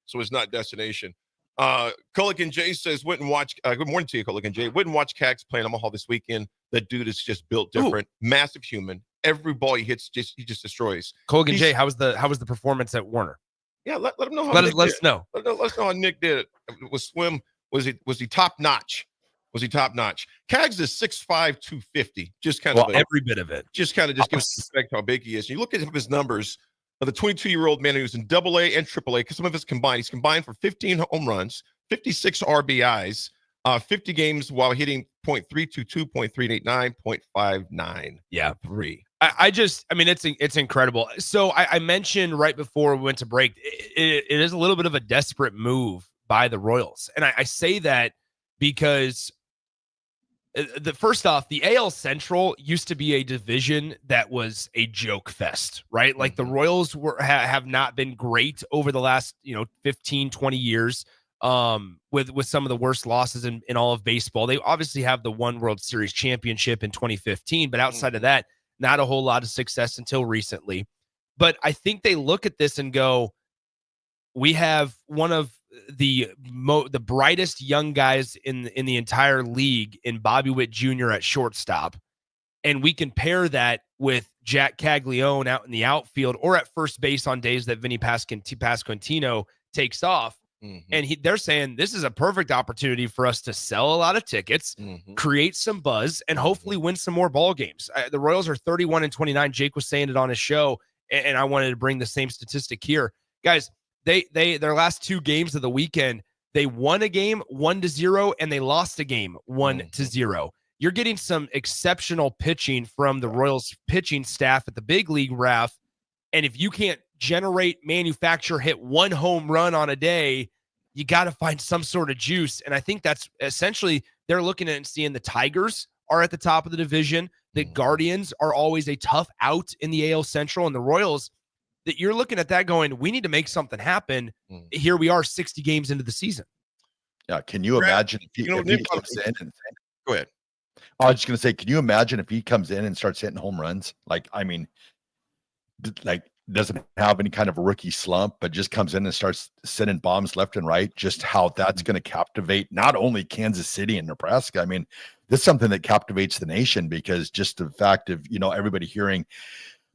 So it's not destination. Culligan J says, went and watch. Good morning to you, Culligan J. Went and watch Cags play in Omaha this weekend. That dude is just built different. Massive human. Every ball he hits, he just destroys. Culligan J, how was the performance at Warner? Yeah, let him know how let us know. Let us know how Nick did it. Was swim? Was he top notch? Was he top notch? Cags is 6'5", 250. Just kind of every bit of it. Just kind of gives respect how big he is. And you look at his numbers. The 22-year-old man who's in AA and AAA, because some of it's combined. He's combined for 15 home runs, 56 RBIs, 50 games while hitting .322, .389, .59. Yeah, 3. I mean, it's incredible. So I mentioned right before we went to break, it is a little bit of a desperate move by the Royals. And I say that because first off, the AL Central used to be a division that was a joke fest, right? Like the Royals have not been great over the last 15, 20 years. With some of the worst losses in all of baseball. They obviously have the one World Series championship in 2015, but outside of that, not a whole lot of success until recently. But I think they look at this and go, we have one of the brightest young guys in the entire league in Bobby Witt Jr. at shortstop. And we can pair that with Jack Caglione out in the outfield or at first base on days that Vinny Pasquantino takes off. And they're saying this is a perfect opportunity for us to sell a lot of tickets, create some buzz, and hopefully win some more ball games. The Royals are 31-29. Jake was saying it on his show, and I wanted to bring the same statistic here. Guys, their last 2 games of the weekend, they won a game 1-0, and they lost a game 1-0. You're getting some exceptional pitching from the Royals pitching staff at the big league, Raff. And if you can't manufacture, hit 1 home run on a day, you got to find some sort of juice. And I think that's essentially they're looking at it and seeing the Tigers are at the top of the division. The Guardians are always a tough out in the AL Central, and the Royals, that you're looking at that going, we need to make something happen. Here we are 60 games into the season. Yeah. Can you imagine if he comes in and go ahead. I was just going to say, can you imagine if he comes in and starts hitting home runs? Doesn't have any kind of a rookie slump, but just comes in and starts sending bombs left and right, just how that's going to captivate not only Kansas City and Nebraska. I mean, this is something that captivates the nation, because just the fact of, everybody hearing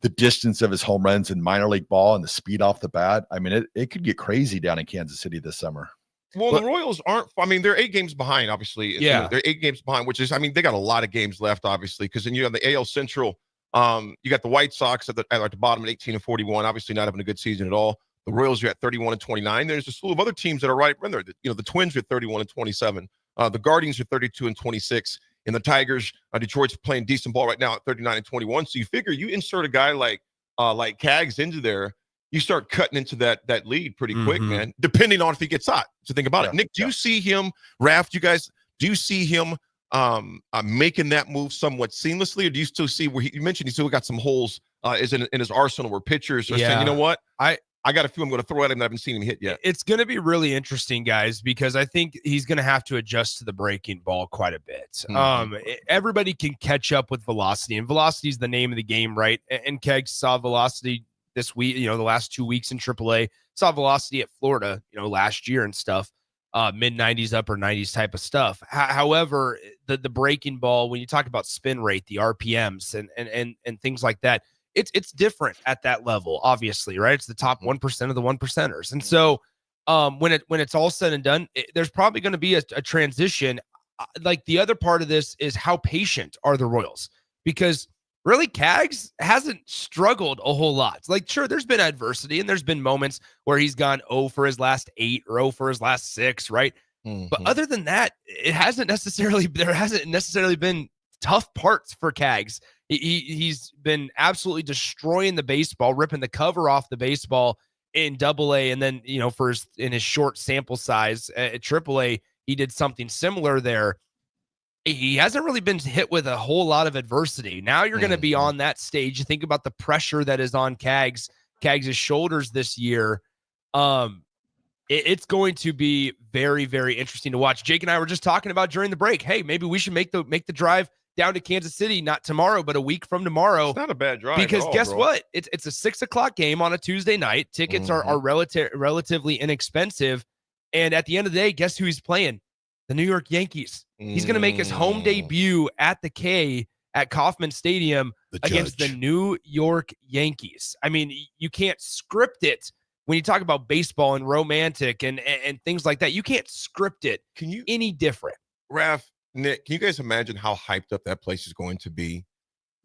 the distance of his home runs in minor league ball and the speed off the bat. I mean, it could get crazy down in Kansas City this summer. Well, the Royals aren't, they're 8 games behind, obviously. Yeah. They're 8 games behind, which is, they got a lot of games left, obviously, because then you have the AL Central. You got the White Sox at the bottom at 18-41, obviously not having a good season at all. The Royals are at 31-29. There's a slew of other teams that are right in there. The Twins are at 31-27. The Guardians are 32-26. And the Tigers, Detroit's playing decent ball right now at 39-21. So you figure you insert a guy like Cags into there, you start cutting into that lead pretty quick, man, depending on if he gets hot. So think about it. Nick, do you see him, Raff, do you see him making that move somewhat seamlessly, or do you still see where you mentioned he still got some holes in his arsenal where pitchers are saying, you know what, I got a few I'm going to throw at him that I haven't seen him hit yet. It's going to be really interesting, guys, because I think he's going to have to adjust to the breaking ball quite a bit. Everybody can catch up with velocity, and velocity is the name of the game, right? And Keg saw velocity this week, the last 2 weeks in AAA, saw velocity at Florida, last year and stuff. Mid 90s, upper 90s type of stuff. However, the breaking ball, when you talk about spin rate, the RPMs and things like that, it's different at that level, obviously, right? It's the top 1% of the 1%ers. And so when it's all said and done, there's probably going to be a transition. Like the other part of this is how patient are the Royals? Because really Cags hasn't struggled a whole lot. Like, sure, there's been adversity and there's been moments where he's gone 0 for his last 8 or 0 for his last 6, right? But other than that, there hasn't necessarily been tough parts for Cags. He's been absolutely destroying the baseball, ripping the cover off the baseball in AA, and then in his short sample size at AAA, he did something similar there. He hasn't really been hit with a whole lot of adversity. Now you're going to be on that stage. You think about the pressure that is on Cags' shoulders this year. It's going to be very, very interesting to watch. Jake and I were just talking about during the break. Hey, maybe we should make the drive down to Kansas City, not tomorrow, but a week from tomorrow. It's not a bad drive. Because guess what? It's a 6:00 game on a Tuesday night. Tickets are relatively inexpensive. And at the end of the day, guess who he's playing? The New York Yankees. He's going to make his home debut at the K at Kauffman Stadium against the New York Yankees. I mean, you can't script it when you talk about baseball and romantic and things like that. You can't script it any different. Raff, Nick, can you guys imagine how hyped up that place is going to be?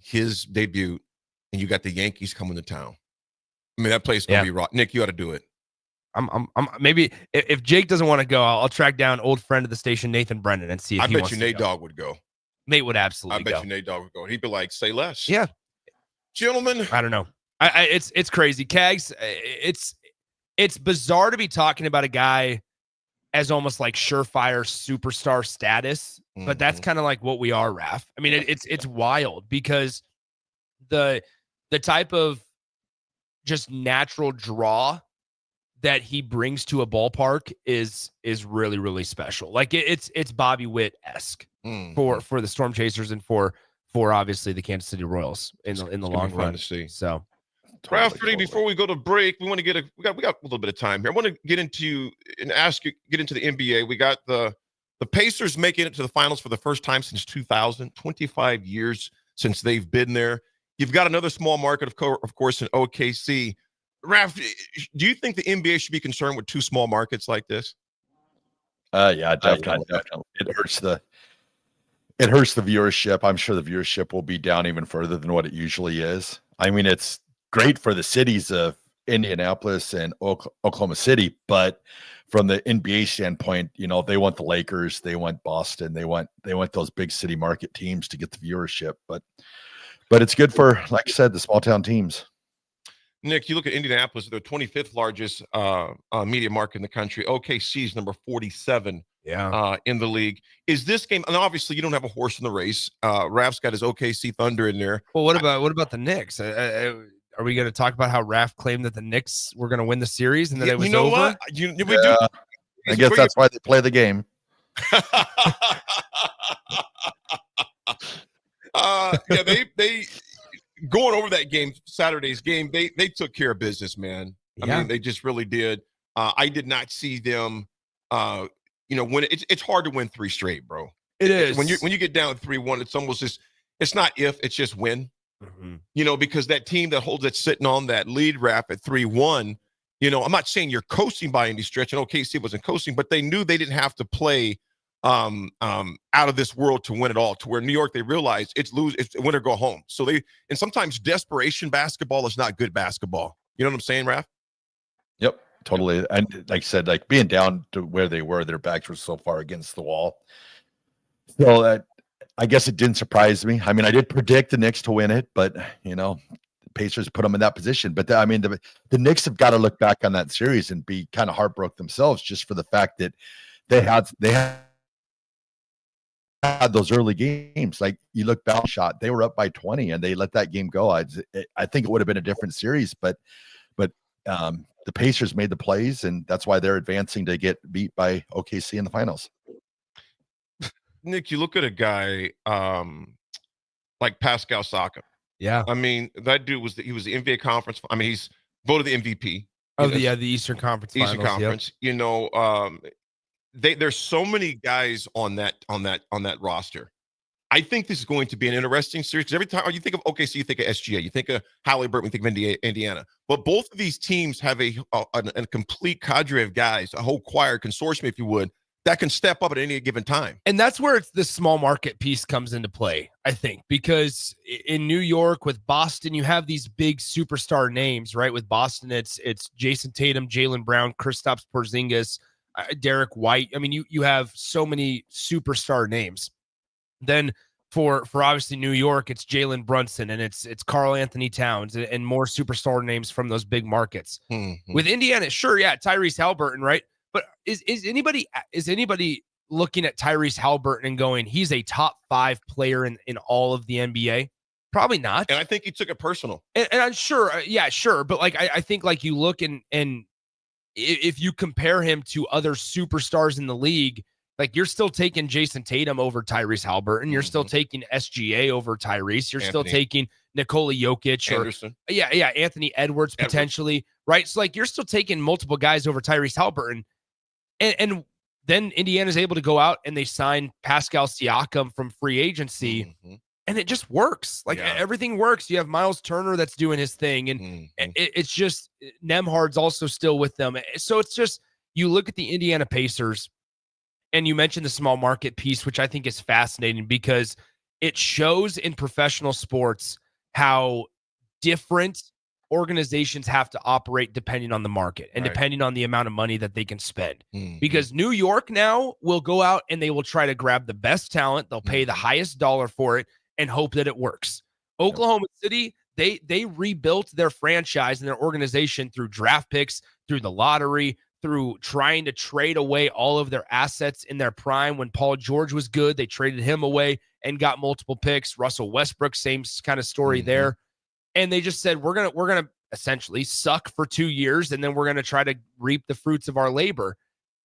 His debut, and you got the Yankees coming to town. I mean, that place is going to be raw. Nick, you ought to do it. I'm maybe if Jake doesn't want to go, I'll track down old friend of the station, Nathan Brennan, and see if I he bet wants you to Nate go. Dogg would go. Nate would absolutely go. I bet you Nate Dogg would go. He'd be like, say less. Yeah. Gentlemen. I don't know. It's crazy. Cags, it's bizarre to be talking about a guy as almost like surefire superstar status, but that's kind of like what we are, Raff. I mean, it's wild because the type of just natural draw that he brings to a ballpark is really, really special. Like it's Bobby Witt-esque for the Storm Chasers and for obviously the Kansas City Royals in the long run. To see. So, Ralph, before we go to break, we got a little bit of time here. I want to get into the NBA. We got the Pacers making it to the finals for the first time since 2000, 25 years since they've been there. You've got another small market, of course, in OKC. Raff, do you think the NBA should be concerned with two small markets like this? Yeah, definitely. It hurts the viewership. I'm sure the viewership will be down even further than what it usually is. I mean, it's great for the cities of Indianapolis and Oklahoma City, but from the NBA standpoint, they want the Lakers, they want Boston, they want those big city market teams to get the viewership. But it's good for, like I said, the small town teams. Nick, you look at Indianapolis, they're 25th largest media market in the country. OKC is number 47 in the league. Is this game, and obviously you don't have a horse in the race. Raff's got his OKC Thunder in there. Well, what about the Knicks? Are we going to talk about how Raff claimed that the Knicks were going to win the series and that it was over? What? We do. I guess that's why they play the game. They going over that game, Saturday's game, they took care of business, man. I mean, they just really did. I did not see them, when it's hard to win 3 straight, bro. It is. When you get down 3-1, it's almost just, it's not if, it's just when. Because that team that's sitting on that lead wrap at 3-1, I'm not saying you're coasting by any stretch, and OKC wasn't coasting, but they knew they didn't have to play out of this world to win it all, to where New York, they realized it's win or go home. So and sometimes desperation basketball is not good basketball. You know what I'm saying, Raff? Yep, totally. And like I said, like being down to where they were, their backs were so far against the wall. So I guess it didn't surprise me. I mean, I did predict the Knicks to win it, but the Pacers put them in that position. But the Knicks have got to look back on that series and be kind of heartbroken themselves, just for the fact that they had those early games. Like, you look back shot, they were up by 20 and they let that game go. I think it would have been a different series, but the Pacers made the plays, and that's why they're advancing to get beat by OKC in the finals. Nick, you look at a guy like Pascal Siakam. Yeah. I mean, that dude was the NBA conference. I mean, he's voted the MVP. The Eastern Conference Finals. Eastern Conference. Yep. There's so many guys on that roster. I think this is going to be an interesting series, because every time you think of OKC, you think of SGA, you think of Halliburton, you think of Indiana. But both of these teams have a complete cadre of guys, a whole choir, consortium, if you would, that can step up at any given time. And that's where it's the small market piece comes into play, I think, because in New York with Boston, you have these big superstar names, right? With Boston, it's Jason Tatum, Jaylen Brown, Kristaps Porzingis, Derek White. I mean, you have so many superstar names. Then for obviously New York, it's Jalen Brunson and it's Karl Anthony Towns and more superstar names from those big markets. Mm-hmm. With Indiana, sure, yeah, Tyrese Halliburton, right? But is anybody looking at Tyrese Halliburton and going, he's a top 5 player in all of the NBA? Probably not. And I think he took it personal. And I'm sure, yeah, sure. But like I think like you look and if you compare him to other superstars in the league, like you're still taking Jason Tatum over Tyrese Halliburton. You're still taking SGA over Tyrese. You're still taking Nikola Jokic Anderson. Anthony Edwards potentially, right? So like you're still taking multiple guys over Tyrese Halliburton. And then Indiana's able to go out and they sign Pascal Siakam from free agency, and it just works. Like everything works. You have Miles Turner that's doing his thing, and it's just Nembhard's also still with them. So it's just you look at the Indiana Pacers, and you mentioned the small market piece, which I think is fascinating because it shows in professional sports how different organizations have to operate depending on the market and depending on the amount of money that they can spend. Because New York now will go out and they will try to grab the best talent. They'll pay the highest dollar for it and hope that it works. Oklahoma City, they rebuilt their franchise and their organization through draft picks, through the lottery, through trying to trade away all of their assets in their prime. When Paul George was good, they traded him away and got multiple picks. Russell Westbrook, same kind of story there. And they just said, we're gonna essentially suck for 2 years, and then we're gonna try to reap the fruits of our labor.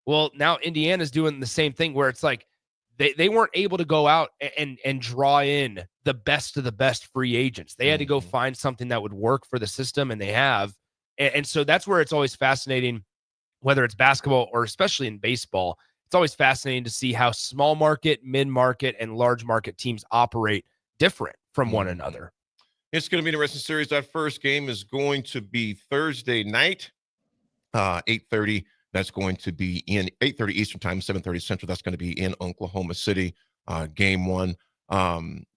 Well, now Indiana's doing the same thing where it's like they weren't able to go out and draw in the best of the best free agents. They had to go find something that would work for the system, and they have. And so that's where it's always fascinating, whether it's basketball or especially in baseball. It's always fascinating to see how small market, mid market, and large market teams operate different from one another. It's going to be an interesting series. That first game is going to be Thursday night, 8:30. That's going to be in 8:30 Eastern time, 7:30 Central. That's going to be in Oklahoma City, game one.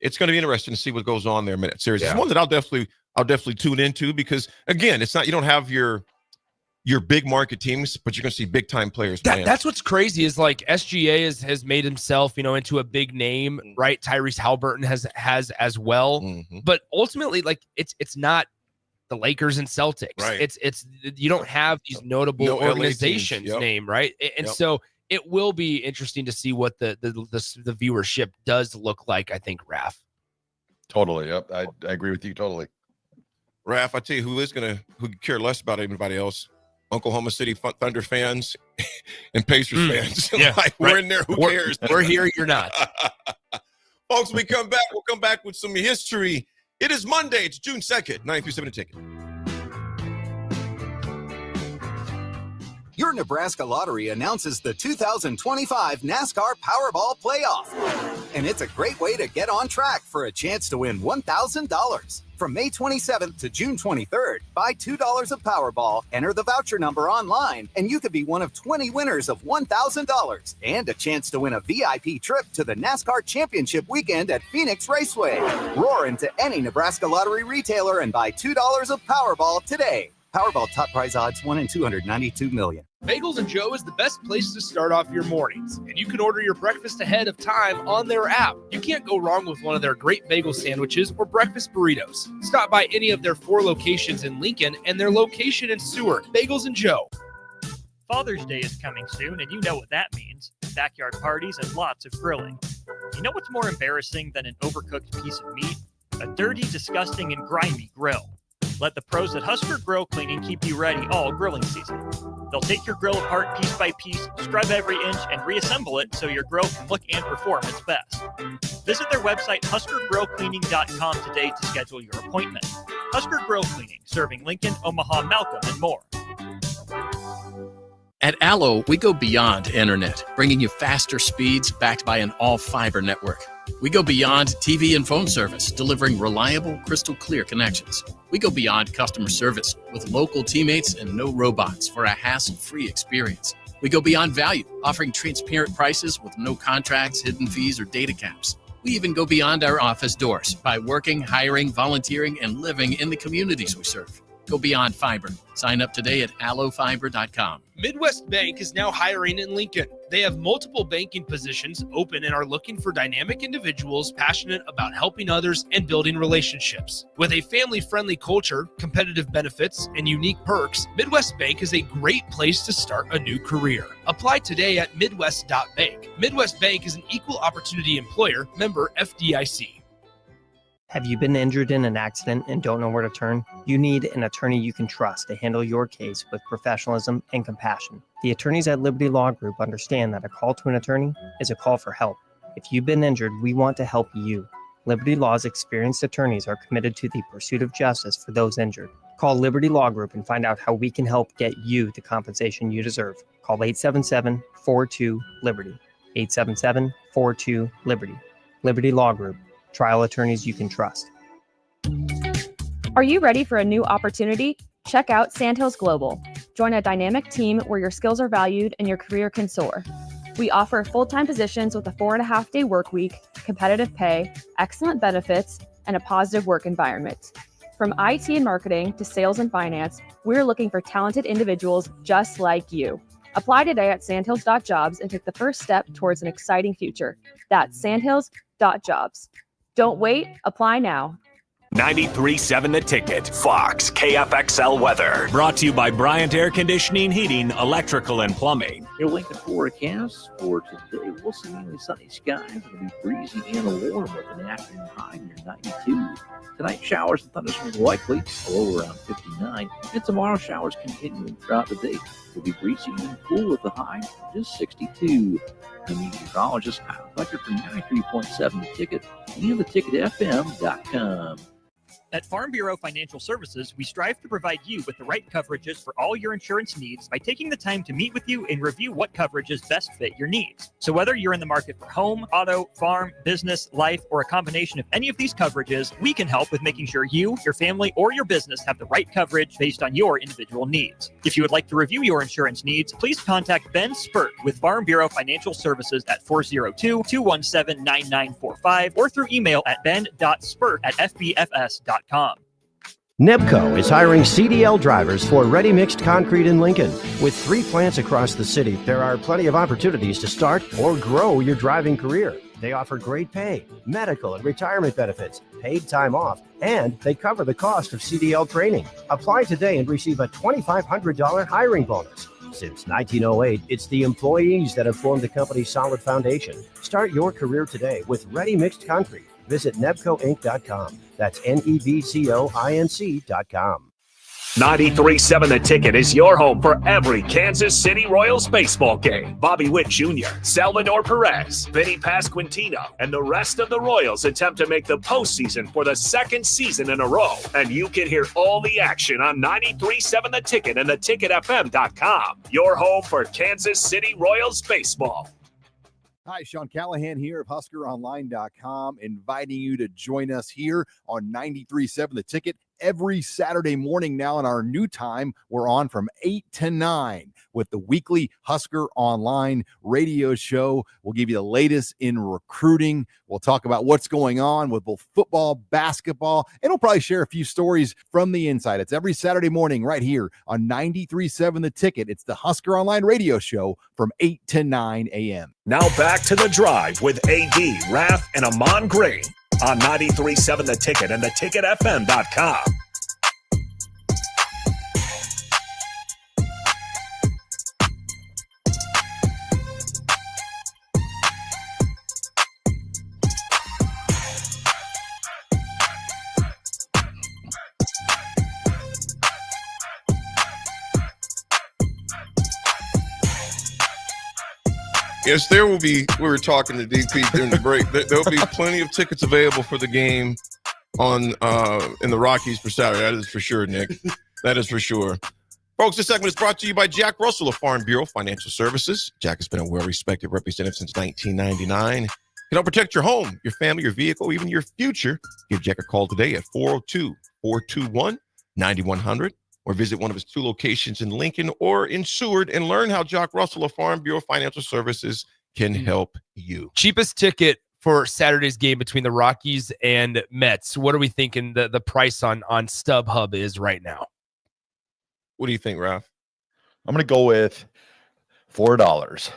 It's going to be interesting to see what goes on there in that series. It's one that I'll definitely tune into because, again, it's not, you don't have your big market teams, but you're going to see big time players. That's what's crazy is like SGA has made himself, into a big name, right? Tyrese Halliburton has as well. But ultimately, like it's not the Lakers and Celtics. Right. It's you don't have these notable organizations name, right? And so it will be interesting to see what the viewership does look like, I think, Raff. Totally. Yep. I agree with you totally. Raff, I tell you who could care less about anybody else. Oklahoma City Thunder fans and Pacers fans. We're in there. Who cares? We're here. You're not. Folks, when we come back, we'll come back with some history. It is Monday. It's June 2nd, 937 Ticket. Your Nebraska Lottery announces the 2025 NASCAR Powerball Playoff. And it's a great way to get on track for a chance to win $1,000. From May 27th to June 23rd, buy $2 of Powerball, enter the voucher number online, and you could be one of 20 winners of $1,000 and a chance to win a VIP trip to the NASCAR Championship weekend at Phoenix Raceway. Roar into any Nebraska Lottery retailer and buy $2 of Powerball today. Powerball top prize odds 1 in 292 million. Bagels and Joe is the best place to start off your mornings, and you can order your breakfast ahead of time on their app. You can't go wrong with one of their great bagel sandwiches or breakfast burritos. Stop by any of their 4 locations in Lincoln and their location in Seward. Bagels and Joe. Father's Day is coming soon, and you know what that means. Backyard parties and lots of grilling. You know what's more embarrassing than an overcooked piece of meat? A dirty, disgusting, and grimy grill. Let the pros at Husker Grill Cleaning keep you ready all grilling season. They'll take your grill apart piece by piece, scrub every inch, and reassemble it so your grill can look and perform its best. Visit their website, huskergrillcleaning.com today to schedule your appointment. Husker Grill Cleaning, serving Lincoln, Omaha, Malcolm, and more. At Allo, we go beyond internet, bringing you faster speeds backed by an all-fiber network. We go beyond TV and phone service, delivering reliable, crystal clear connections. We go beyond customer service with local teammates and no robots for a hassle-free experience. We go beyond value, offering transparent prices with no contracts, hidden fees, or data caps. We even go beyond our office doors by working, hiring, volunteering, and living in the communities we serve. Go beyond fiber. Sign up today at allofiber.com. Midwest Bank is now hiring in Lincoln. They have multiple banking positions open and are looking for dynamic individuals passionate about helping others and building relationships. With a family-friendly culture, competitive benefits, and unique perks, Midwest Bank is a great place to start a new career. Apply today at midwest.bank. Midwest Bank is an equal opportunity employer, member FDIC. Have you been injured in an accident and don't know where to turn? You need an attorney you can trust to handle your case with professionalism and compassion. The attorneys at Liberty Law Group understand that a call to an attorney is a call for help. If you've been injured, we want to help you. Liberty Law's experienced attorneys are committed to the pursuit of justice for those injured. Call Liberty Law Group and find out how we can help get you the compensation you deserve. Call 877-42-LIBERTY. 877-42-LIBERTY. Liberty Law Group. Trial attorneys you can trust. Are you ready for a new opportunity? Check out Sandhills Global. Join a dynamic team where your skills are valued and your career can soar. We offer full-time positions with a 4.5-day work week, competitive pay, excellent benefits, and a positive work environment. From IT and marketing to sales and finance, we're looking for talented individuals just like you. Apply today at sandhills.jobs and take the first step towards an exciting future. That's sandhills.jobs. Don't wait, apply now. 93.7 The Ticket, Fox, KFXL weather. Brought to you by Bryant Air Conditioning, Heating, Electrical, and Plumbing. Your Lincoln forecast for today, we'll see mainly sunny skies. It'll be breezy and warm with an afternoon high near 92. Tonight, showers and thunderstorms likely, a low around 59. And tomorrow, showers continuing throughout the day. It'll be breezy and cool with a high just 62. The meteorologist, Kyle Fletcher from 93.7 The Ticket and theticketfm.com. At Farm Bureau Financial Services, we strive to provide you with the right coverages for all your insurance needs by taking the time to meet with you and review what coverages best fit your needs. So whether you're in the market for home, auto, farm, business, life, or a combination of any of these coverages, we can help with making sure you, your family, or your business have the right coverage based on your individual needs. If you would like to review your insurance needs, please contact Ben Spurt with Farm Bureau Financial Services at 402-217-9945 or through email at ben.spurt@fbfs.com. Nebco is hiring CDL drivers for Ready Mixed Concrete in Lincoln. With 3 plants across the city, there are plenty of opportunities to start or grow your driving career. They offer great pay, medical and retirement benefits, paid time off, and they cover the cost of CDL training. Apply today and receive a $2,500 hiring bonus. Since 1908, it's the employees that have formed the company's solid foundation. Start your career today with Ready Mixed Concrete. Visit nebcoinc.com. That's nebcoinc.com. 93.7 The Ticket is your home for every Kansas City Royals baseball game. Bobby Witt Jr., Salvador Perez, Vinny Pasquantino, and the rest of the Royals attempt to make the postseason for the 2nd season in a row. And you can hear all the action on 93.7 The Ticket and theticketfm.com. Your home for Kansas City Royals baseball. Hi, Sean Callahan here of HuskerOnline.com, inviting you to join us here on 93.7 The Ticket every Saturday morning now in our new time. We're on from 8 to 9 with the weekly Husker Online radio show. We'll give you the latest in recruiting. We'll talk about what's going on with both football, basketball, and we'll probably share a few stories from the inside. It's every Saturday morning right here on 93.7 The Ticket. It's the Husker Online radio show from 8 to 9 a.m. Now back to The Drive with AD, Raff, and Ahman Green on 93.7 The Ticket and theticketfm.com. Yes, there will be. We were talking to DP during the break. There'll be plenty of tickets available for the game on in the Rockies for Saturday. That is for sure, Nick. That is for sure. Folks, this segment is brought to you by Jack Russell of Farm Bureau Financial Services. Jack has been a well-respected representative since 1999. You know, protect your home, your family, your vehicle, even your future. Give Jack a call today at 402-421-9100 or visit one of his 2 locations in Lincoln or in Seward and learn how Jock Russell of Farm Bureau Financial Services can help you. Cheapest ticket for Saturday's game between the Rockies and Mets. What are we thinking the price on StubHub is right now? What do you think, Raff? I'm going to go with $4.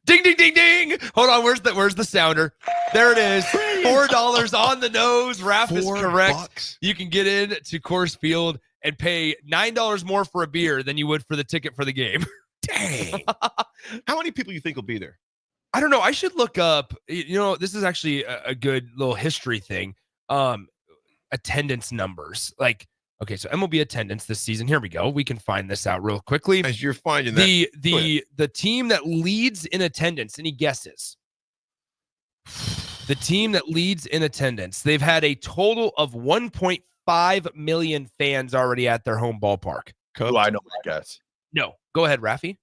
Ding, ding, ding, ding. Hold on. Where's the sounder? There it is. $4 on the nose. Raff is correct. $4. You can get in to Coors Field and pay $9 more for a beer than you would for the ticket for the game. Dang. How many people you think will be there? I don't know. I should look up, this is actually a good little history thing. Attendance numbers. Like, okay, so MLB attendance this season. Here we go. We can find this out real quickly. As you're finding that. The team that leads in attendance, any guesses? The team that leads in attendance, they've had a total of 1.5 million fans already at their home ballpark. Oh, I know my guess. No. Go ahead, Raffy.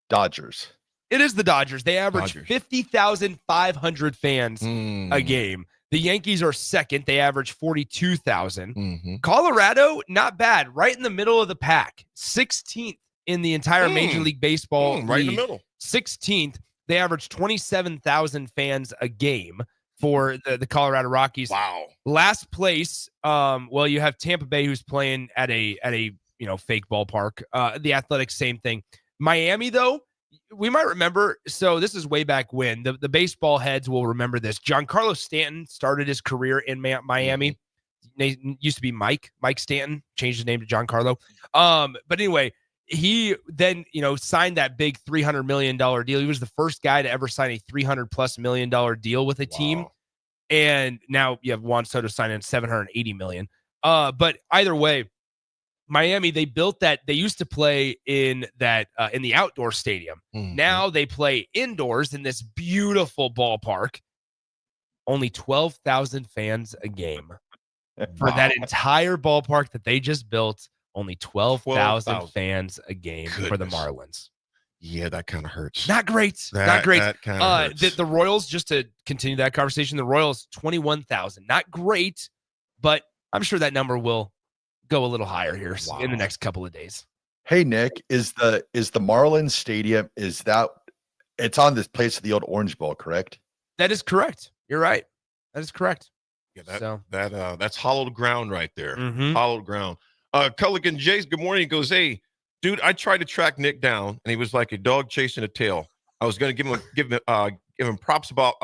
Dodgers. It is the Dodgers. They average 50,500 fans a game. The Yankees are second. They average 42,000. Colorado, not bad. Right in the middle of the pack. 16th in the entire Major League Baseball right in the league. middle. 16th. They average 27,000 fans a game for the Colorado Rockies. Wow. Last place, you have Tampa Bay, who's playing at a fake ballpark. The Athletics, same thing. Miami, though, we might remember. So this is way back when. The baseball heads will remember this. Giancarlo Stanton started his career in Miami. He used to be Mike Stanton, changed his name to Giancarlo. But anyway, he then signed that big $300 million deal. He was the first guy to ever sign a $300+ million deal with a team. And now you have Juan Soto signing $780 million. But either way, Miami, they built that. They used to play in that in the outdoor stadium. Now they play indoors in this beautiful ballpark. Only 12,000 fans a game for that entire ballpark that they just built. Only 12,000 fans a game for the Marlins. Yeah, that kind of hurts. Not great. Not great. That kind of hurts. The Royals, just to continue that conversation, the Royals, 21,000. Not great, but I'm sure that number will go a little higher here in the next couple of days. Hey, Nick, is the Marlins Stadium, it's on this place of the old Orange Bowl, correct? That is correct. You're right. That is correct. Yeah, that's hollowed ground right there. Hollowed ground. Culligan Jace, good morning. He goes, hey, dude, I tried to track Nick down, and he was like a dog chasing a tail. I was going to give him props about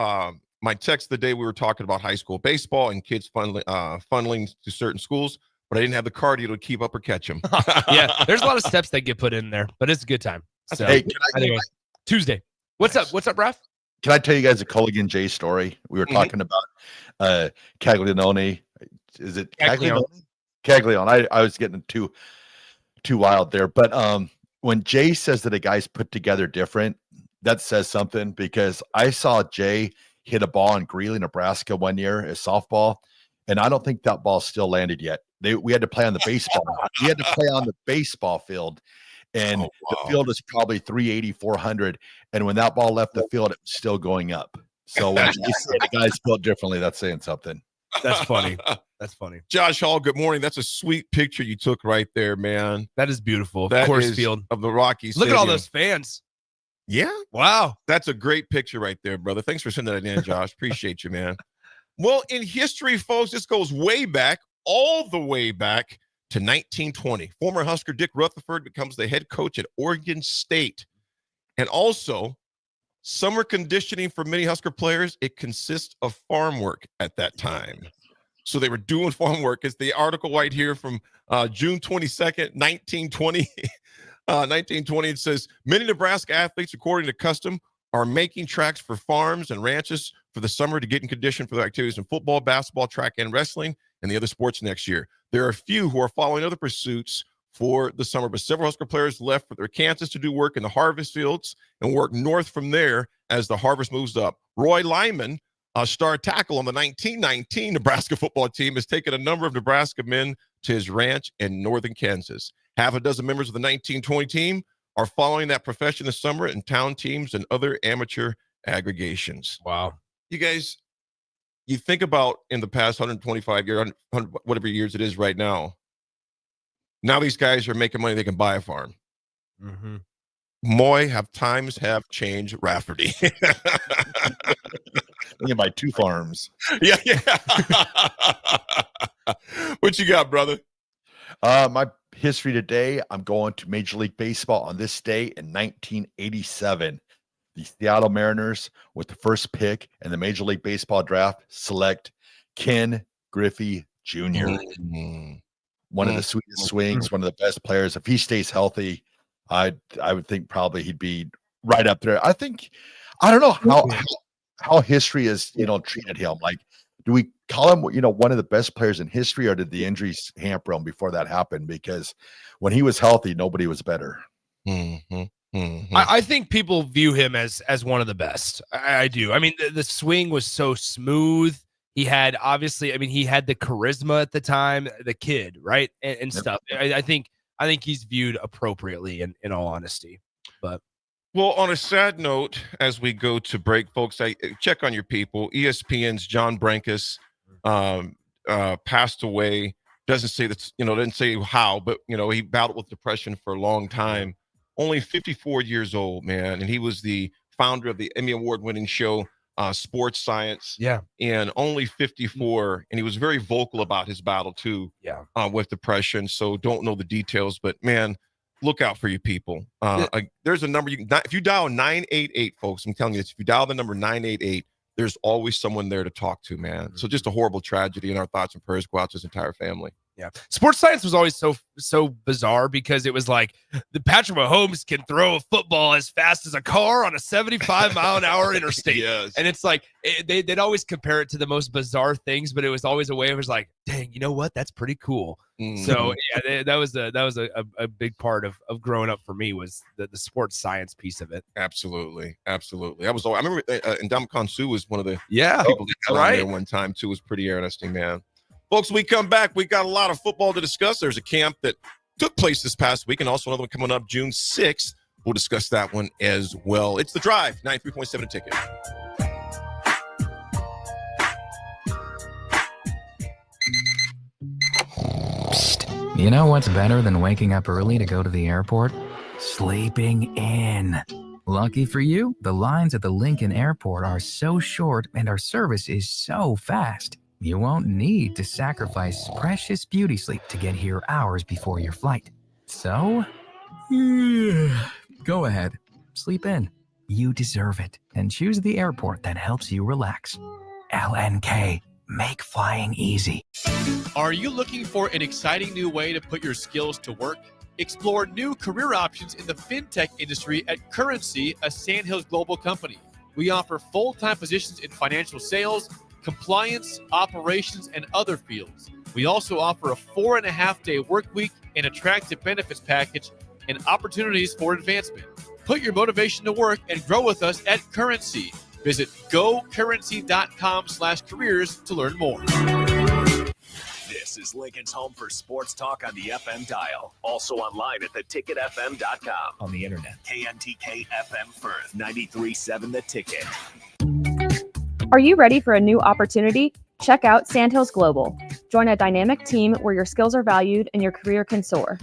my text the day we were talking about high school baseball and kids funneling to certain schools, but I didn't have the cardio to keep up or catch him. Yeah, there's a lot of steps that get put in there, but it's a good time. So, hey, anyway, Tuesday. What's up? What's up, Raff? Can I tell you guys a Culligan J story? We were talking about Caglianone. Is it Caglianone? Caglianone. I was getting too wild there. But when Jay says that a guy's put together different, that says something, because I saw Jay hit a ball in Greeley, Nebraska one year as softball, and I don't think that ball still landed yet. We had to play on the baseball. We had to play on the baseball field, and the field is probably 380, 400. And when that ball left the field, it was still going up. So when you say the guy's built differently, that's saying something. That's funny. That's funny. Josh Hall, good morning. That's a sweet picture you took right there, man. That is beautiful. That Coors is Field of the Rockies. Look at all those fans. Yeah. Wow. That's a great picture right there, brother. Thanks for sending that in, Josh. Appreciate you, man. Well, in history, folks, this goes way back, all the way back to 1920. Former Husker Dick Rutherford becomes the head coach at Oregon State. And also, summer conditioning for many Husker players, it consists of farm work at that time. So they were doing farm work. It's the article right here from June 22nd, 1920. 1920, it says, many Nebraska athletes, according to custom, are making tracks for farms and ranches for the summer to get in condition for their activities in football, basketball, track, and wrestling, and the other sports next year. There are a few who are following other pursuits for the summer, but several Husker players left for their Kansas to do work in the harvest fields and work north from there as the harvest moves up. Roy Lyman, a star tackle on the 1919 Nebraska football team, has taken a number of Nebraska men to his ranch in northern Kansas. Half a dozen members of the 1920 team are following that profession this summer in town teams and other amateur aggregations. Wow. You guys, you think about in the past 125 years, whatever years it is right now, Now these guys are making money. They can buy a farm. Mm-hmm. Moy, times have changed Rafferty. You can buy 2 farms. Yeah. What you got, brother? My history today, I'm going to Major League Baseball on this day in 1987. The Seattle Mariners, with the first pick in the Major League Baseball draft, select Ken Griffey Jr. One of the sweetest swings, one of the best players. If he stays healthy, I would think probably he'd be right up there. I don't know how history has, treated him. Like, do we call him, one of the best players in history, or did the injuries hamper him before that happened? Because when he was healthy, nobody was better. I think people view him as one of the best. I do. I mean, the swing was so smooth. He had, obviously, he had the charisma at the time, the kid, right? And stuff. I think he's viewed appropriately, in all honesty. But well, on a sad note, as we go to break, folks, I check on your people. ESPN's John Brankus passed away. Doesn't say that, didn't say how, but he battled with depression for a long time. Only 54 years old, man, and he was the founder of the Emmy Award-winning show Sports Science. Yeah, and only 54, and he was very vocal about his battle too. Yeah, with depression. So don't know the details, but man, look out for you people. There's a number if you dial 988, folks. I'm telling you this. If you dial the number 988, there's always someone there to talk to, man. So just a horrible tragedy, and our thoughts and prayers go out to his entire family. Yeah, Sports Science was always so bizarre because it was like the Patrick Mahomes can throw a football as fast as a car on a 75-mile-an-hour interstate. Yes. And it's like they'd always compare it to the most bizarre things, but it was always a way. It was like, dang, you know what? That's pretty cool. So yeah, that was a big part of growing up for me, was the sports science piece of it. Absolutely. I remember Ndamukong Suh was one of the people that got on there one time too. Was pretty interesting, man. Folks, we come back. We got a lot of football to discuss. There's a camp that took place this past week, and also another one coming up June 6th. We'll discuss that one as well. It's The Drive, 93.7 Ticket. Psst. You know what's better than waking up early to go to the airport? Sleeping in. Lucky for you, the lines at the Lincoln Airport are so short and our service is so fast. You won't need to sacrifice precious beauty sleep to get here hours before your flight. So, go ahead, sleep in. You deserve it, and choose the airport that helps you relax. LNK, make flying easy. Are you looking for an exciting new way to put your skills to work? Explore new career options in the fintech industry at Currency, a Sandhills global company. We offer full-time positions in financial sales, compliance, operations, and other fields. We also offer a 4.5-day work week, an attractive benefits package, and opportunities for advancement. Put your motivation to work and grow with us at Currency. Visit gocurrency.com/careers to learn more. This is Lincoln's home for sports talk on the FM dial. Also online at theticketfm.com. On the internet. KNTK FM Firth, 93.7 The Ticket. Are you ready for a new opportunity? Check out Sandhills Global. Join a dynamic team where your skills are valued and your career can soar.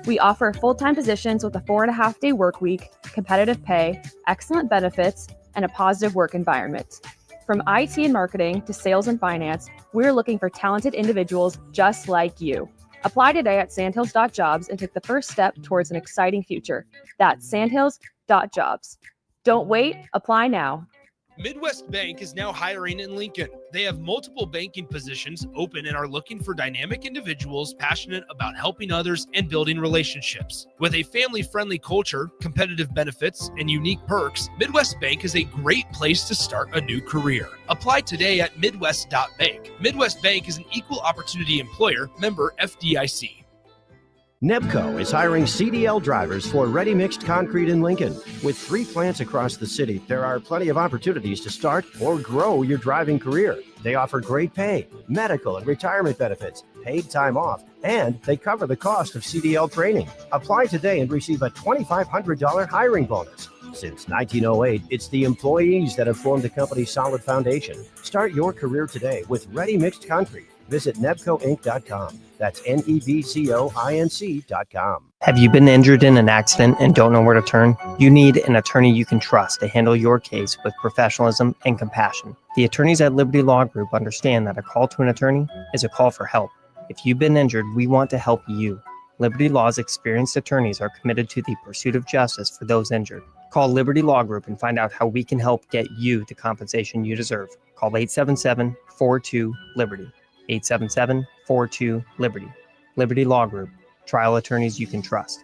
We offer full-time positions with a 4.5-day work week, competitive pay, excellent benefits, and a positive work environment. From IT and marketing to sales and finance, we're looking for talented individuals just like you. Apply today at sandhills.jobs and take the first step towards an exciting future. That's sandhills.jobs. Don't wait, apply now. Midwest Bank is now hiring in Lincoln. They have multiple banking positions open and are looking for dynamic individuals passionate about helping others and building relationships. With a family-friendly culture, competitive benefits, and unique perks, Midwest Bank is a great place to start a new career. Apply today at midwest.bank. Midwest Bank is an equal opportunity employer, member FDIC. Nebco is hiring CDL drivers for ready-mixed concrete in Lincoln. With 3 plants across the city, there are plenty of opportunities to start or grow your driving career. They offer great pay, medical and retirement benefits, paid time off, and they cover the cost of CDL training. Apply today and receive a $2,500 hiring bonus. Since 1908, it's the employees that have formed the company's solid foundation. Start your career today with ready-mixed concrete. Visit nebcoinc.com. That's NEBCOINC.com. Have you been injured in an accident and don't know where to turn? You need an attorney you can trust to handle your case with professionalism and compassion. The attorneys at Liberty Law Group understand that a call to an attorney is a call for help. If you've been injured, we want to help you. Liberty Law's experienced attorneys are committed to the pursuit of justice for those injured. Call Liberty Law Group and find out how we can help get you the compensation you deserve. Call 877-42-LIBERTY. 877-42-LIBERTY. Liberty Law Group. Trial attorneys you can trust.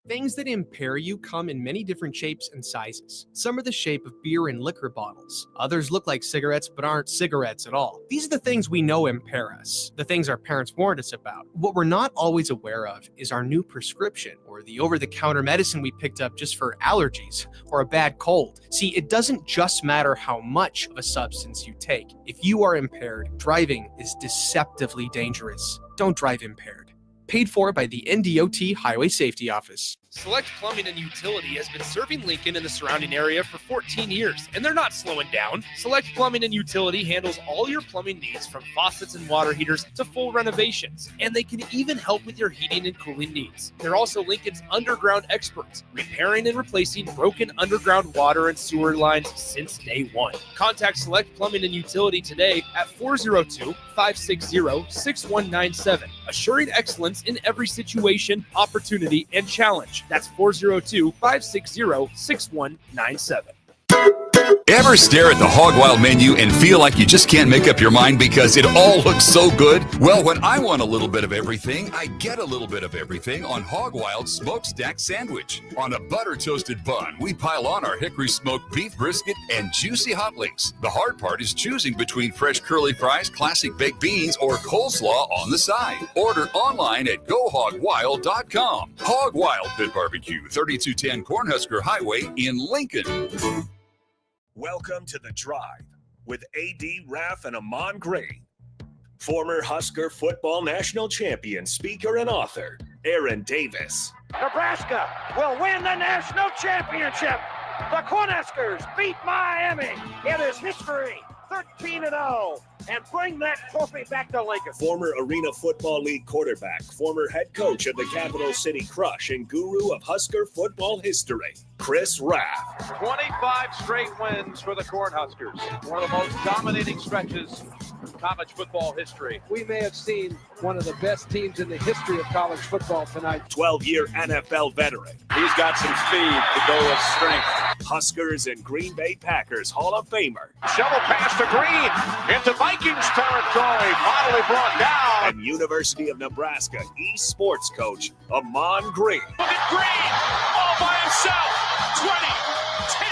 Things that impair you come in many different shapes and sizes. Some are the shape of beer and liquor bottles. Others look like cigarettes but aren't cigarettes at all. These are the things we know impair us, the things our parents warned us about. What we're not always aware of is our new prescription or the over-the-counter medicine we picked up just for allergies or a bad cold. See, it doesn't just matter how much of a substance you take. If you are impaired, driving is deceptively dangerous. Don't drive impaired. Paid for by the NDOT Highway Safety Office. Select Plumbing and Utility has been serving Lincoln and the surrounding area for 14 years, and they're not slowing down. Select Plumbing and Utility handles all your plumbing needs from faucets and water heaters to full renovations, and they can even help with your heating and cooling needs. They're also Lincoln's underground experts, repairing and replacing broken underground water and sewer lines since day one. Contact Select Plumbing and Utility today at 402-560-6197, assuring excellence in every situation, opportunity, and challenge. That's 402-560-6197. Ever stare at the Hog Wild menu and feel like you just can't make up your mind because it all looks so good? Well, when I want a little bit of everything, I get a little bit of everything on Hog Wild's Smokestack Sandwich. On a butter-toasted bun, we pile on our hickory smoked beef brisket and juicy hot links. The hard part is choosing between fresh curly fries, classic baked beans, or coleslaw on the side. Order online at GoHogWild.com. Hog Wild Pit Barbecue, 3210 Cornhusker Highway in Lincoln. Welcome to The Drive with A.D. Raff and Ahman Gray. Former Husker football national champion, speaker, and author, Aaron Davis. Nebraska will win the national championship. The Cornhuskers beat Miami. It is history, 13-0, and bring that trophy back to Lincoln. Former Arena Football League quarterback, former head coach of the Capital City Crush, and guru of Husker football history, Chris Raff. 25 straight wins for the Cornhuskers. One of the most dominating stretches in college football history. We may have seen one of the best teams in the history of college football tonight. 12-year NFL veteran. He's got some speed to go with strength. Huskers and Green Bay Packers Hall of Famer. Shovel pass to Green into Vikings territory. Finally brought down. And University of Nebraska eSports coach, Ahman Green. Look at Green all by himself. 20, 10,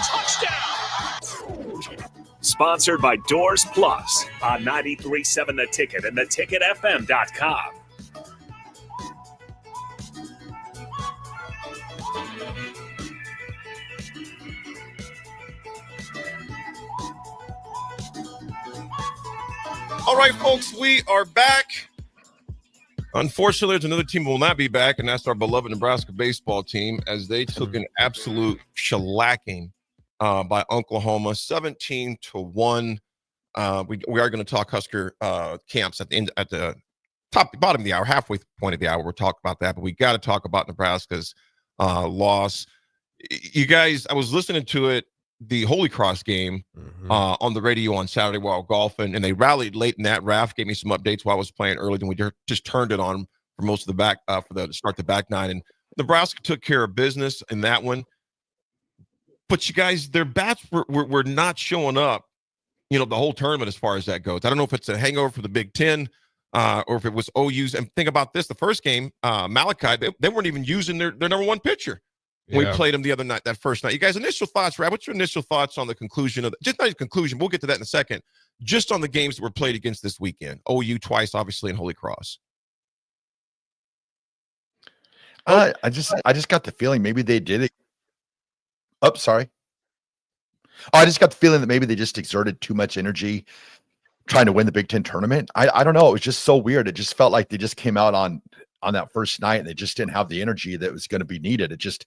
touchdown. Sponsored by Doors Plus on 93.7 The Ticket and theticketfm.com. All right, folks, we are back. Unfortunately, there's another team who will not be back, and that's our beloved Nebraska baseball team, as they took an absolute shellacking by Oklahoma, 17-1. We are going to talk Husker camps at the end, at the bottom of the hour, halfway point of the hour. We'll talk about that, but we got to talk about Nebraska's loss. You guys, I was listening to it, the Holy Cross game on the radio on Saturday while golfing, and they rallied late in that. Raff gave me some updates while I was playing early, and we just turned it on for most of the back to start the back nine. And Nebraska took care of business in that one. But you guys, their bats were not showing up, the whole tournament as far as that goes. I don't know if it's a hangover for the Big Ten or if it was OU's. And think about this: the first game, Malachi, they weren't even using their number one pitcher. We played them the other night, that first night. You guys, initial thoughts, Rav? What's your initial thoughts on the conclusion of just not a conclusion? We'll get to that in a second. Just on the games that were played against this weekend. OU twice, obviously, and Holy Cross. I just got the feeling maybe they did it. Oh, sorry. I just got the feeling that maybe they just exerted too much energy trying to win the Big Ten tournament. I don't know. It was just so weird. It just felt like they just came out on that first night and they just didn't have the energy that was going to be needed. I just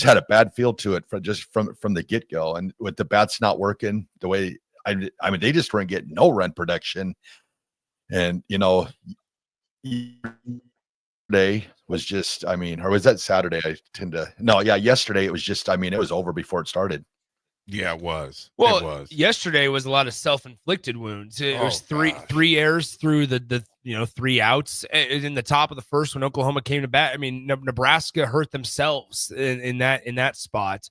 had a bad feel to it from the get-go. And with the bats not working the way, they just weren't getting no run production. And yesterday was just, or was that Saturday? Yesterday it was just, it was over before it started. Yeah, it was. Well, yesterday was a lot of self-inflicted wounds. It was three errors through the 3 outs. And in the top of the first, when Oklahoma came to bat, Nebraska hurt themselves in that spot.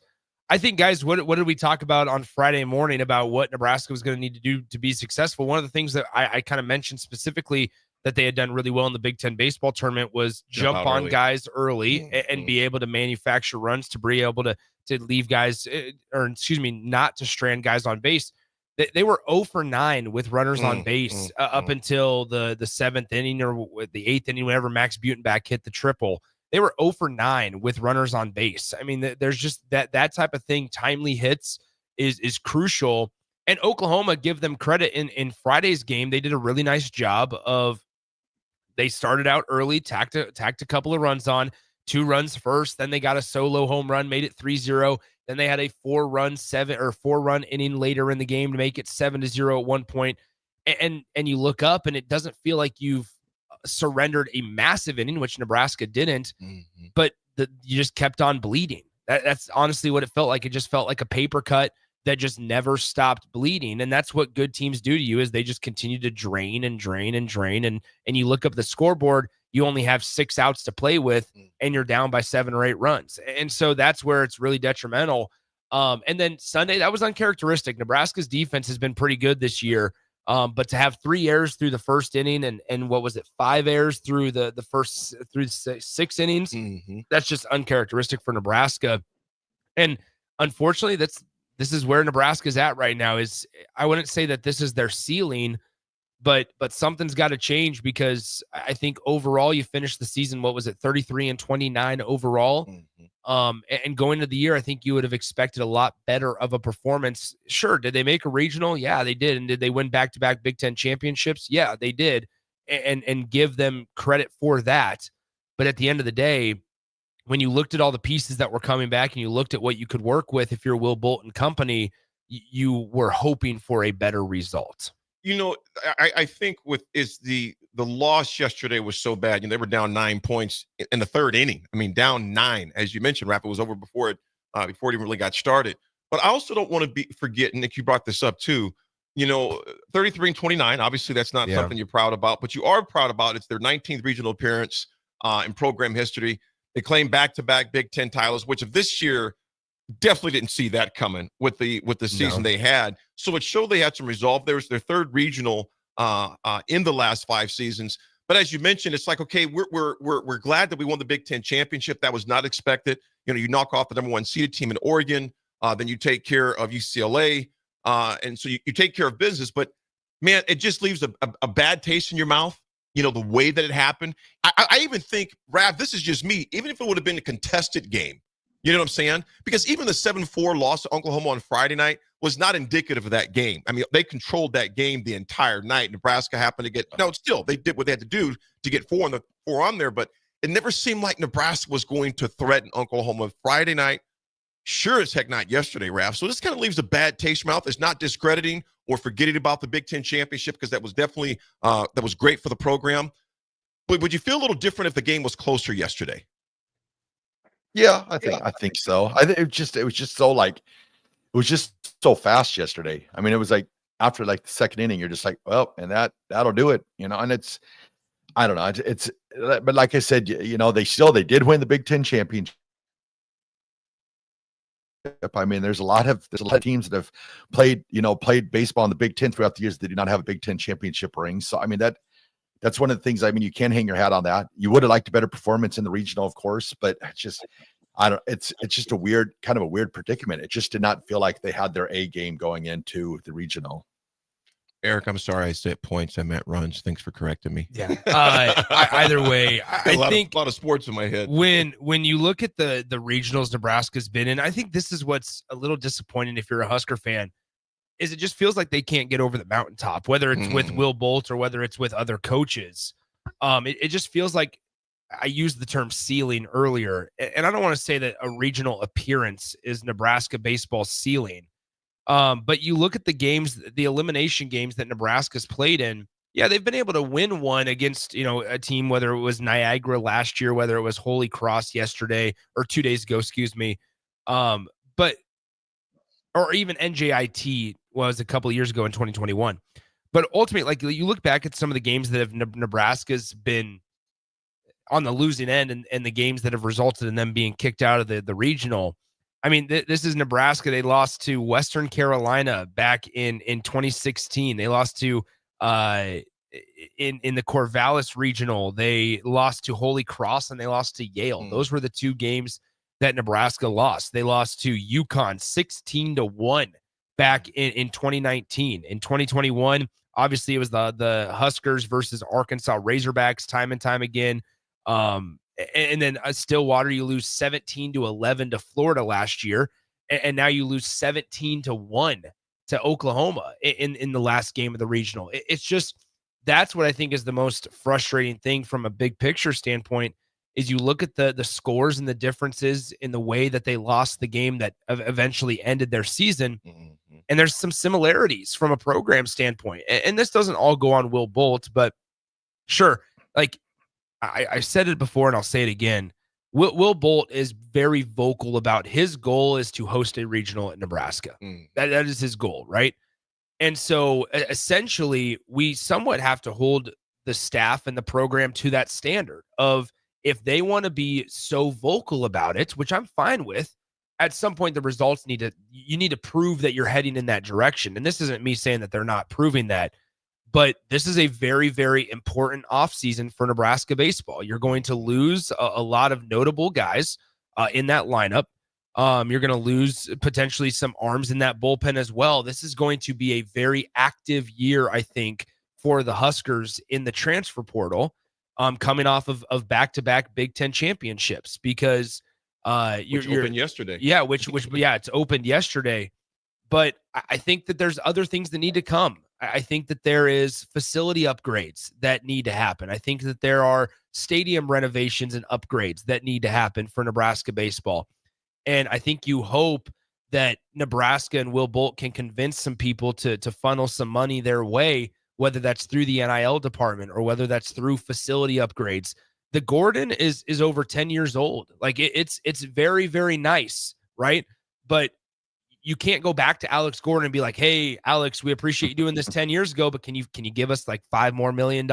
I think, guys, what did we talk about on Friday morning about what Nebraska was going to need to do to be successful? One of the things that I kind of mentioned specifically that they had done really well in the Big Ten baseball tournament was jump on guys early and be able to manufacture runs to be able to leave guys, not to strand guys on base. They were 0 for 9 with runners on base up until the 7th inning or the 8th inning, whenever Max Butenbach hit the triple. They were 0 for 9 with runners on base. There's just that type of thing. Timely hits is crucial. And Oklahoma, give them credit, in Friday's game, they did a really nice job of, they started out early, tacked a couple of runs on, 2 runs first. Then they got a solo home run, made it 3-0. Then they had a 4-run inning later in the game to make it 7-0 at one point. And you look up and it doesn't feel like you've surrendered a massive inning, which Nebraska didn't, but you just kept on bleeding. That's honestly what it felt like. It just felt like a paper cut that just never stopped bleeding. And that's what good teams do to you, is they just continue to drain and drain and drain. And you look up the scoreboard, you only have 6 outs to play with and you're down by 7 or 8 runs. And so that's where it's really detrimental. And then Sunday, that was uncharacteristic. Nebraska's defense has been pretty good this year. But to have 3 errors through the first inning and what was it, 5 errors through the first 6 innings, that's just uncharacteristic for Nebraska. And unfortunately, this is where Nebraska's at right now. Is, I wouldn't say that this is their ceiling, but something's got to change, because I think overall you finished the season, what was it, 33-29 overall. And going into the year, I think you would have expected a lot better of a performance. Sure, did they make a regional? Yeah, they did. And did they win back-to-back Big Ten championships? Yeah, they did. And give them credit for that. But at the end of the day, when you looked at all the pieces that were coming back and you looked at what you could work with, if you're Will Bolton company, you were hoping for a better result. I think the loss yesterday was so bad. They were down 9 points in the 3rd inning. Down 9, as you mentioned, Raff. It was over before it even really got started. But I also don't want to forget, and Nick, you brought this up too. 33-29. Obviously, that's not something you're proud about, but you are proud about. It's their 19th regional appearance in program history. They claim back-to-back Big Ten titles, which of this year definitely didn't see that coming with the season they had. So it showed they had some resolve. There was their 3rd regional in the last 5 seasons. But as you mentioned, it's like, okay, we're glad that we won the Big Ten championship. That was not expected. You knock off the number 1 seeded team in Oregon, then you take care of UCLA, and so you take care of business. But man, it just leaves a bad taste in your mouth. The way that it happened. I even think, Rav, this is just me, even if it would have been a contested game, you know what I'm saying? Because even the 7-4 loss to Oklahoma on Friday night was not indicative of that game. They controlled that game the entire night. Nebraska happened to get, they did what they had to do to get 4 on there, but it never seemed like Nebraska was going to threaten Oklahoma Friday night. Sure as heck not yesterday, Raff. So this kind of leaves a bad taste in your mouth. It's not discrediting or forgetting about the Big Ten championship, because that was definitely that was great for the program. But would you feel a little different if the game was closer yesterday? Yeah, I think so. It was just so fast yesterday. It was like after like the 2nd inning, you're just like, well, and that'll do it, and it's, I don't know. But like I said, they did win the Big Ten championship. There's a lot of teams that have played baseball in the Big Ten throughout the years that do not have a Big Ten championship ring. So that's one of the things. You can hang your hat on that. You would have liked a better performance in the regional, of course, but it's just, it's just a weird predicament. It just did not feel like they had their A game going into the regional. Eric, I'm sorry I said points. I meant runs. Thanks for correcting me. Yeah. Either way, I think a lot of sports in my head. When you look at the regionals Nebraska's been in, I think this is what's a little disappointing if you're a Husker fan, is it just feels like they can't get over the mountaintop, whether it's with Will Bolt or whether it's with other coaches. It just feels like, I used the term ceiling earlier, and I don't want to say that a regional appearance is Nebraska baseball ceiling. But you look at the games, the elimination games that Nebraska's played in, Yeah, they've been able to win one against, a team, whether it was Niagara last year, whether it was Holy Cross yesterday or 2 days ago, excuse me. But or even NJIT was a couple of years ago in 2021. But ultimately, like you look back at some of the games that have Nebraska's been on the losing end and the games that have resulted in them being kicked out of the regional. I mean, this is Nebraska. They lost to Western Carolina back in 2016. They lost to in the Corvallis regional. They lost to Holy Cross and they lost to Yale. Those were the two games that Nebraska lost. They lost to UConn 16-1 back in 2019. In 2021, obviously it was the Huskers versus Arkansas Razorbacks time and time again. And then Stillwater, you lose 17-11 to Florida last year, and now you lose 17-1 to Oklahoma in the last game of the regional. It's just, that's what I think is the most frustrating thing from a big picture standpoint. Is you look at the scores and the differences in the way that they lost the game that eventually ended their season. And there's some similarities from a program standpoint. And this doesn't all go on Will Bolt, but sure, like I said it before and I'll say it again. Will Bolt is very vocal about his goal is to host a regional at Nebraska. That is his goal, right? And so essentially, we somewhat have to hold the staff and the program to that standard of, if they want to be so vocal about it, which I'm fine with, at some point the results you need to prove that you're heading in that direction. And this isn't me saying that they're not proving that, but this is a very, very important offseason for Nebraska baseball. You're going to lose a lot of notable guys in that lineup. You're going to lose potentially some arms in that bullpen as well. This is going to be a very active year, I think, for the Huskers in the transfer portal. Coming off of back-to-back Big Ten championships, because which opened yesterday. Yeah, it's opened yesterday. But I think that there's other things that need to come. I think that there is facility upgrades that need to happen. I think that there are stadium renovations and upgrades that need to happen for Nebraska baseball. And I think you hope that Nebraska and Will Bolt can convince some people to funnel some money their way, whether that's through the NIL department or whether that's through facility upgrades. The Gordon is over 10 years old. Like it's very, very nice, right? But you can't go back to Alex Gordon and be like, hey, Alex, we appreciate you doing this 10 years ago, but can you give us like $5 more million?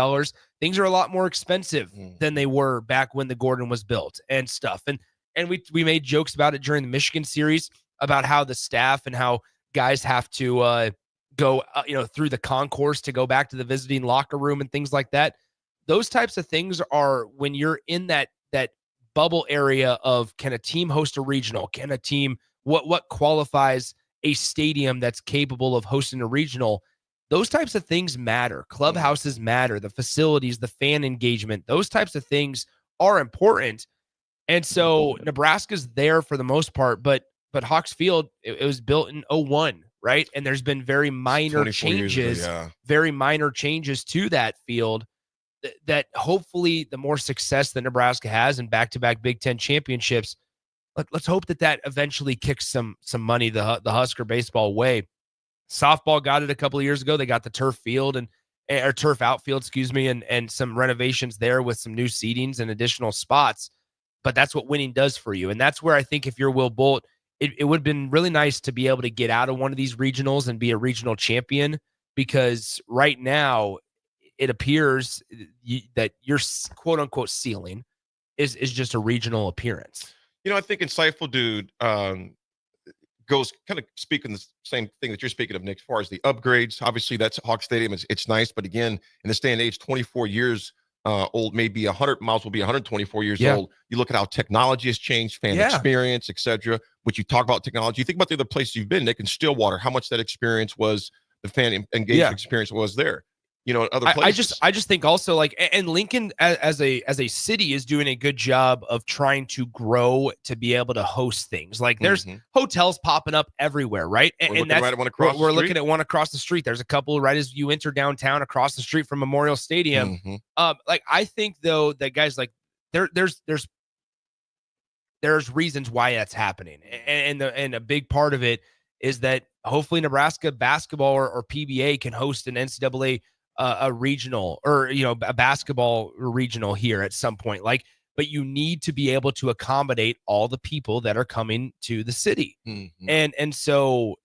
Things are a lot more expensive than they were back when the Gordon was built and stuff. And we made jokes about it during the Michigan series about how the staff and how guys have to go through the concourse to go back to the visiting locker room and things like that. Those types of things are when you're in that bubble area of, can a team host a regional? Can a team, what qualifies a stadium that's capable of hosting a regional? Those types of things matter. Clubhouses matter, the facilities, the fan engagement, those types of things are important. And so Nebraska's there for the most part, but Hawks Field, it was built in 2001. Right. And there's been very minor changes to that field that hopefully the more success that Nebraska has in back-to-back Big Ten championships, let's hope that eventually kicks some money the Husker baseball way. Softball got it a couple of years ago. They got the turf field or turf outfield, and some renovations there with some new seatings and additional spots. But that's what winning does for you. And that's where I think if you're Will Bolt, it would have been really nice to be able to get out of one of these regionals and be a regional champion, because right now it appears that your quote unquote ceiling is just a regional appearance. I think Insightful Dude goes kind of speaking the same thing that you're speaking of, Nick, as far as the upgrades. Obviously, that's Hawk Stadium. It's nice. But again, in this day and age, 24 years old, maybe 100 miles will be 124 years old. You look at how technology has changed, fan experience, etc. Which you talk about technology, you think about the other places you've been, Nick, in Stillwater, how much that experience was, the fan engagement experience was there. Other places. I just think also, like, and Lincoln as a city is doing a good job of trying to grow to be able to host things. Like there's hotels popping up everywhere, right? And that's we're looking at one across the street. There's a couple right as you enter downtown across the street from Memorial Stadium. Like I think though that guys, like there's reasons why that's happening, and a big part of it is that hopefully Nebraska basketball or PBA can host an NCAA a regional or, a basketball regional here at some point. But you need to be able to accommodate all the people that are coming to the city. Mm-hmm. And so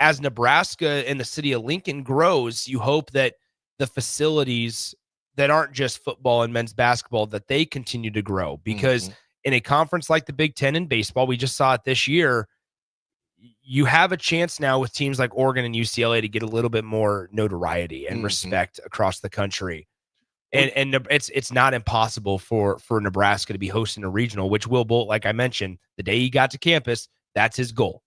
as Nebraska and the city of Lincoln grows, you hope that the facilities that aren't just football and men's basketball, that they continue to grow, because in a conference like the Big Ten in baseball, we just saw it this year, you have a chance now with teams like Oregon and UCLA to get a little bit more notoriety and respect across the country. And it's not impossible for Nebraska to be hosting a regional, which Will Bolt, like I mentioned, the day he got to campus, that's his goal.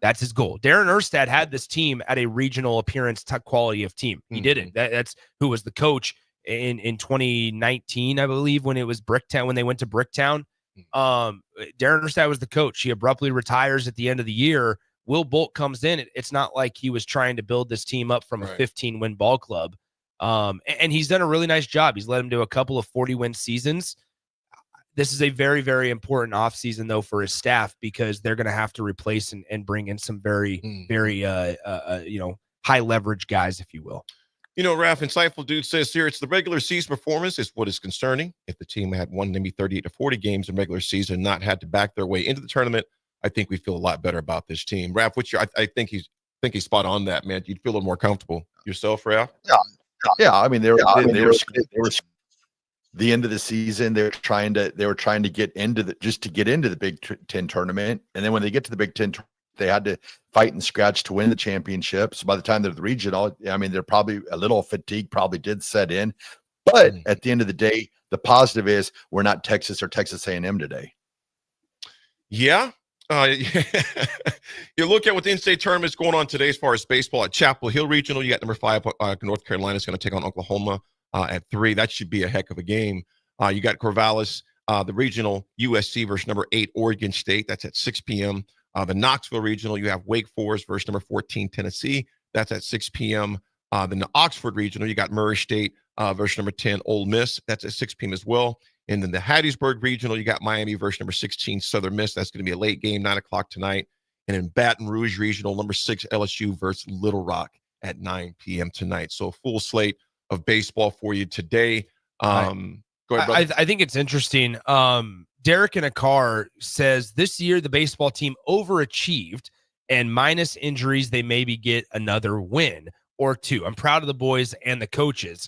That's his goal. Darren Erstad had this team at a regional appearance quality of team. He did it. That's who was the coach in 2019, I believe, when it was Bricktown, when they went to Bricktown. Darren Erstad was the coach. He abruptly retires at the end of the year. Will Bolt comes in. It's not like he was trying to build this team up from a 15-win ball club. And he's done a really nice job. He's led him to a couple of 40-win seasons. This is a very, very important offseason, though, for his staff, because they're going to have to replace and bring in some very, very, high leverage guys, if you will. Raff, insightful dude says here, it's the regular season performance is what is concerning. If the team had won maybe 38 to 40 games in regular season, not had to back their way into the tournament, I think we feel a lot better about this team. Raff, I think he's spot on that, man. You'd feel a little more comfortable yourself, Raff? Yeah. I mean, they were the end of the season. They were trying to get into the Big Ten tournament, and then when they get to the Big Ten, they had to fight and scratch to win the championship. So by the time they're the regional, I mean, they're probably a little fatigue probably did set in. But at the end of the day, the positive is we're not Texas or Texas A&M today. Yeah. You look at what the in-state tournament is going on today as far as baseball at Chapel Hill Regional. You got number 5, North Carolina is going to take on Oklahoma at 3. That should be a heck of a game. You got Corvallis, the regional, USC versus number 8, Oregon State. That's at 6 p.m. The Knoxville Regional, you have Wake Forest versus number 14, Tennessee. That's at 6 p.m. Then the Oxford Regional, you got Murray State versus number 10, Ole Miss. That's at 6 p.m. as well. And then the Hattiesburg Regional, you got Miami versus number 16, Southern Miss. That's going to be a late game, 9 o'clock tonight. And in Baton Rouge Regional, number 6, LSU versus Little Rock at 9 p.m. tonight. So a full slate of baseball for you today. Go ahead, brother. I think it's interesting. Derek in a car says this year the baseball team overachieved, and minus injuries, they maybe get another win or 2. I'm proud of the boys and the coaches.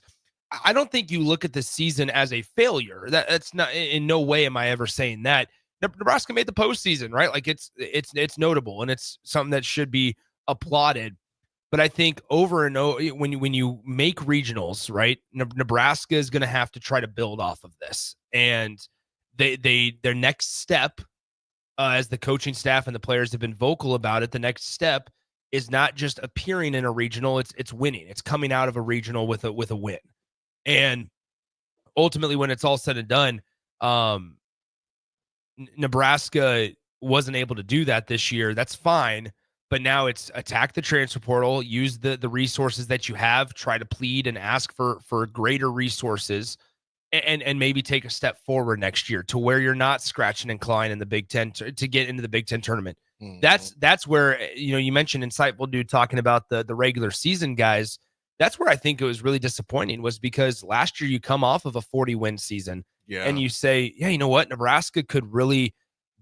I don't think you look at the season as a failure. That's not, in no way am I ever saying that. Nebraska made the postseason, right? Like it's notable, and it's something that should be applauded. But I think over and over, when you make regionals, right, Nebraska is going to have to try to build off of this, and their next step, as the coaching staff and the players have been vocal about it, the next step is not just appearing in a regional; it's winning. It's coming out of a regional with a win, and ultimately, when it's all said and done, Nebraska wasn't able to do that this year. That's fine. But now it's attack the transfer portal, use the resources that you have, try to plead and ask for greater resources, and maybe take a step forward next year to where you're not scratching and clawing in the Big Ten to get into the Big Ten tournament. That's where, you mentioned insightful dude talking about the regular season guys. That's where I think it was really disappointing, was because last year you come off of a 40-win season and you say, yeah, you know what? Nebraska could really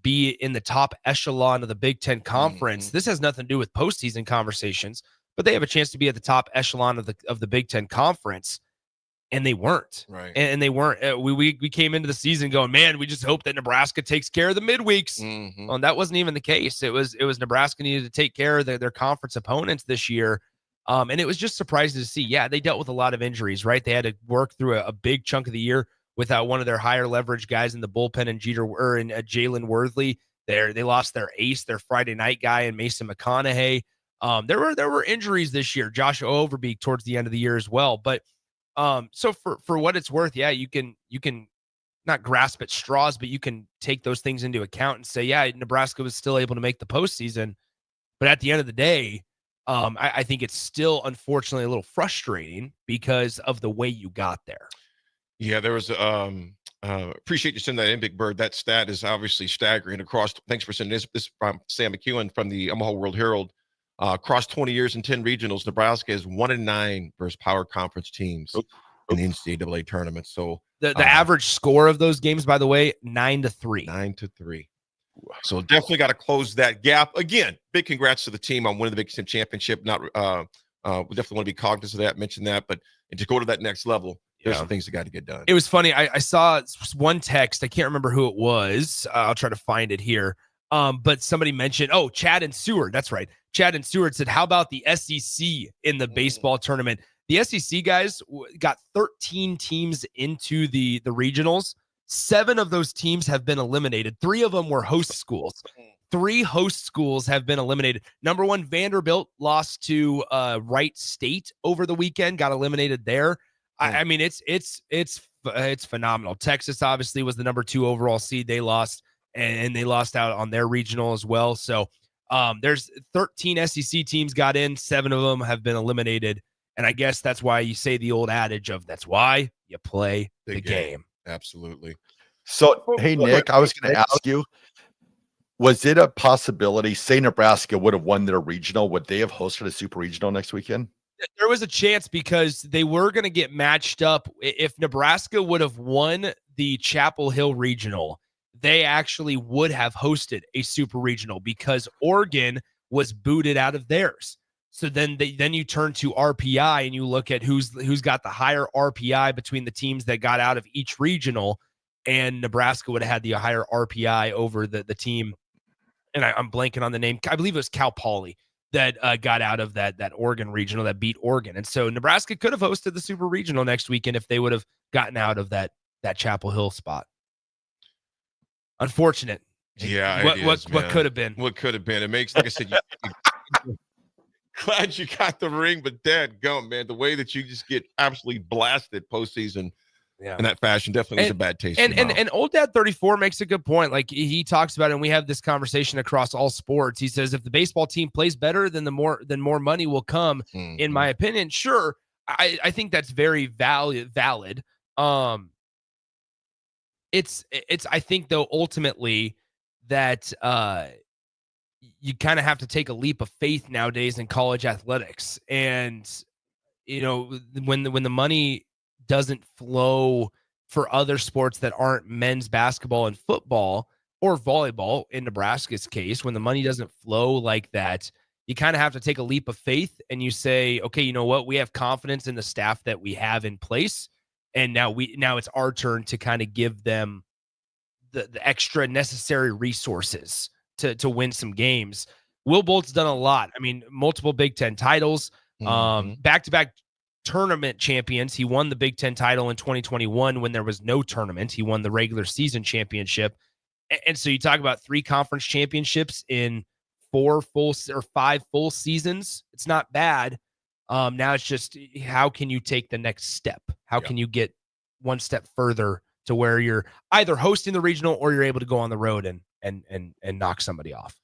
be in the top echelon of the Big Ten Conference. This has nothing to do with postseason conversations, but they have a chance to be at the top echelon of the Big Ten Conference, and they weren't. Right. And they weren't. We came into the season going, man, we just hope that Nebraska takes care of the midweeks. Well, and that wasn't even the case. It was Nebraska needed to take care of their conference opponents this year. And it was just surprising to see. Yeah, they dealt with a lot of injuries, right? They had to work through a big chunk of the year without one of their higher leverage guys in the bullpen, and Jalen Worthley. They lost their ace, their Friday night guy, and Mason McConaughey. There were injuries this year. Josh Overbeek towards the end of the year as well. But so for what it's worth, yeah, you can not grasp at straws, but you can take those things into account and say, yeah, Nebraska was still able to make the postseason. But at the end of the day, I think it's still unfortunately a little frustrating because of the way you got there. Yeah, there was appreciate you sending that in, Big Bird. That stat is obviously staggering across. Thanks for sending this from Sam McEwen from the Omaha World Herald. Across 20 years and 10 regionals, Nebraska is 1-9 versus power conference teams in the NCAA tournament. So the average score of those games, by the way, 9-3. 9-3. So definitely got to close that gap. Again, big congrats to the team on winning the Big Ten championship. Not we definitely want to be cognizant of that, mention that, but to go to that next level, there's some things that got to get done. It was funny. I saw one text. I can't remember who it was. I'll try to find it here. But somebody mentioned, Chad and Seward. That's right. Chad and Seward said, how about the SEC in the baseball tournament? The SEC guys got 13 teams into the regionals. 7 of those teams have been eliminated. 3 of them were host schools. 3 host schools have been eliminated. Number 1, Vanderbilt lost to Wright State over the weekend, got eliminated there. I mean, it's phenomenal. Texas obviously was the number 2 overall seed. They lost, and they lost out on their regional as well. So there's 13 SEC teams got in. 7 of them have been eliminated. And I guess that's why you say the old adage of that's why you play the game. Absolutely. So, hey, Nick, I was going to ask you, was it a possibility, say Nebraska would have won their regional, would they have hosted a super regional next weekend? There was a chance because they were going to get matched up. If Nebraska would have won the Chapel Hill regional, they actually would have hosted a super regional because Oregon was booted out of theirs. So then you turn to RPI and you look at who's got the higher RPI between the teams that got out of each regional, and Nebraska would have had the higher RPI over the team. And I'm blanking on the name. I believe it was Cal Poly that got out of that Oregon regional that beat Oregon. And so Nebraska could have hosted the super regional next weekend if they would have gotten out of that Chapel Hill spot. Unfortunate. Yeah. What could have been? What could have been. It makes, like I said, glad you got the ring, but dadgum, man, the way that you just get absolutely blasted postseason in that fashion definitely is a bad taste. And old dad 34 makes a good point. Like he talks about it, and we have this conversation across all sports. He says if the baseball team plays better, then more money will come. In my opinion, sure, I think that's very valid. It's I think though ultimately that you kind of have to take a leap of faith nowadays in college athletics. And, you know, when the money doesn't flow for other sports that aren't men's basketball and football or volleyball, in Nebraska's case, when the money doesn't flow like that, you kind of have to take a leap of faith and you say, okay, you know what? We have confidence in the staff that we have in place. And now it's our turn to kind of give them the extra necessary resources to win some games. Will Bolt's done a lot. I mean, multiple Big Ten titles, back-to-back tournament champions. He won the Big Ten title in 2021 when there was no tournament. He won the regular season championship. And so you talk about 3 conference championships in 5 full seasons. It's not bad. Now it's just, how can you take the next step? How can you get one step further to where you're either hosting the regional or you're able to go on the road and knock somebody off?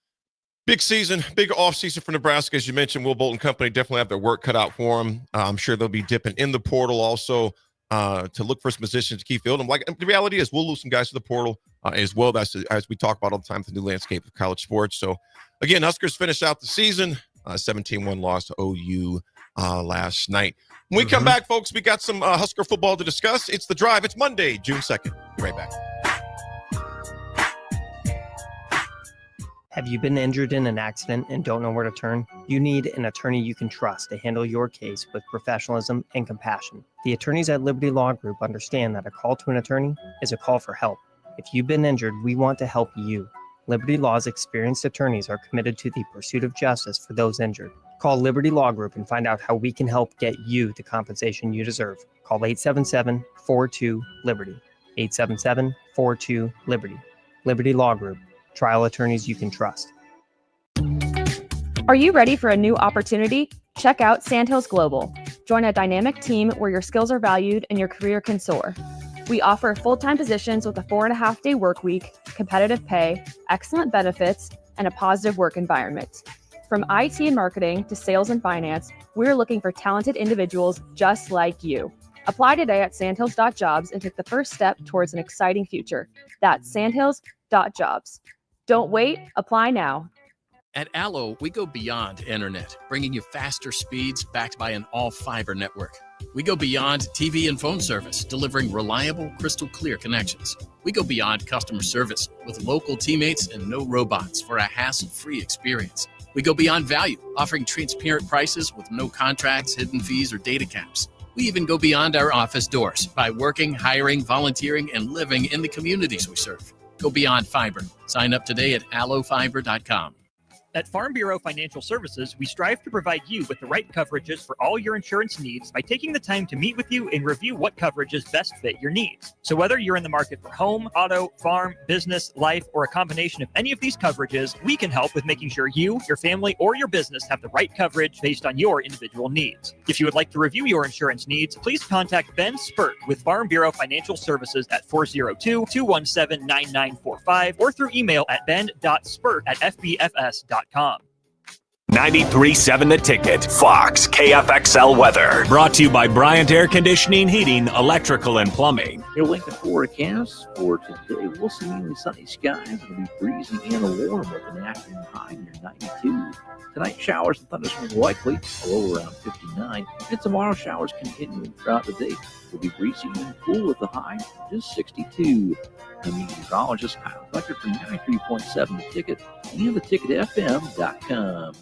Big season, big off season for Nebraska. As you mentioned, Will Bolton Company definitely have their work cut out for them. I'm sure they'll be dipping in the portal also to look for some positions to keep filling them. Like, the reality is we'll lose some guys to the portal as well. That's as we talk about all the time, the new landscape of college sports. So again, Huskers finish out the season, 17-1 loss to OU last night. When we come back, folks, we got some Husker football to discuss. It's The Drive. It's Monday, June 2nd. Be right back. Have you been injured in an accident and don't know where to turn? You need an attorney you can trust to handle your case with professionalism and compassion. The attorneys at Liberty Law Group understand that a call to an attorney is a call for help. If you've been injured, we want to help you. Liberty Law's experienced attorneys are committed to the pursuit of justice for those injured. Call Liberty Law Group and find out how we can help get you the compensation you deserve. Call 877-42-LIBERTY. 877-42-LIBERTY. Liberty Law Group. Trial attorneys you can trust. Are you ready for a new opportunity? Check out Sandhills Global. Join a dynamic team where your skills are valued and your career can soar. We offer full-time positions with a 4.5-day work week, competitive pay, excellent benefits, and a positive work environment. From IT and marketing to sales and finance, we're looking for talented individuals just like you. Apply today at sandhills.jobs and take the first step towards an exciting future. That's sandhills.jobs. Don't wait, apply now. At Allo, we go beyond internet, bringing you faster speeds backed by an all-fiber network. We go beyond TV and phone service, delivering reliable, crystal clear connections. We go beyond customer service with local teammates and no robots for a hassle-free experience. We go beyond value, offering transparent prices with no contracts, hidden fees, or data caps. We even go beyond our office doors by working, hiring, volunteering, and living in the communities we serve. Go beyond fiber. Sign up today at allofiber.com. At Farm Bureau Financial Services, we strive to provide you with the right coverages for all your insurance needs by taking the time to meet with you and review what coverages best fit your needs. So whether you're in the market for home, auto, farm, business, life, or a combination of any of these coverages, we can help with making sure you, your family, or your business have the right coverage based on your individual needs. If you would like to review your insurance needs, please contact Ben Spurt with Farm Bureau Financial Services at 402-217-9945 or through email at ben.spurt@fbfs.com. 93.7 The Ticket, Fox, KFXL weather. Brought to you by Bryant Air Conditioning, Heating, Electrical, and Plumbing. Your Lincoln forecast for today, we'll see mainly sunny skies. It'll be breezy and warm with an afternoon high near 92. Tonight, showers and thunderstorms likely, a low around 59. And tomorrow, showers continuing throughout the day. It'll be breezy and cool with a high just 62. The meteorologist Kyle Fletcher from 93.7 The Ticket and theticketfm.com.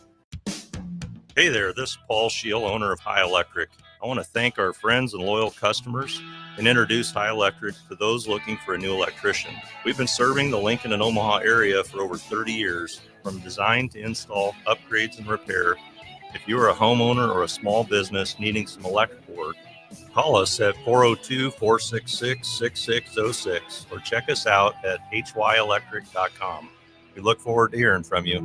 Hey there, this is Paul Scheel, owner of High Electric. I want to thank our friends and loyal customers and introduce High Electric to those looking for a new electrician. We've been serving the Lincoln and Omaha area for over 30 years, from design to install, upgrades, and repair. If you are a homeowner or a small business needing some electrical work, call us at 402-466-6606 or check us out at hyelectric.com. We look forward to hearing from you.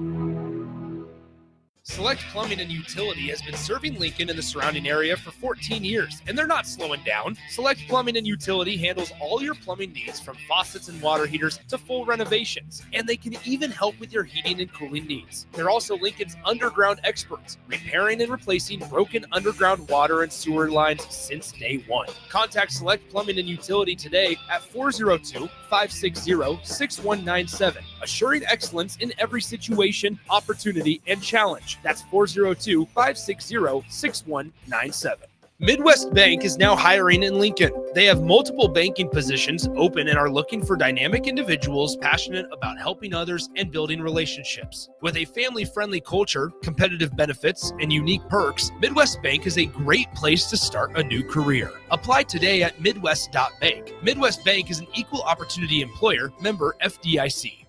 Select Plumbing and Utility has been serving Lincoln and the surrounding area for 14 years, and they're not slowing down. Select Plumbing and Utility handles all your plumbing needs, from faucets and water heaters to full renovations, and they can even help with your heating and cooling needs. They're also Lincoln's underground experts, repairing and replacing broken underground water and sewer lines since day one. Contact Select Plumbing and Utility today at 402-560-6197, assuring excellence in every situation, opportunity, and challenge. That's 402-560-6197. Midwest Bank is now hiring in Lincoln. They have multiple banking positions open and are looking for dynamic individuals passionate about helping others and building relationships. With a family-friendly culture, competitive benefits, and unique perks, Midwest Bank is a great place to start a new career. Apply today at midwest.bank. Midwest Bank is an equal opportunity employer, member FDIC.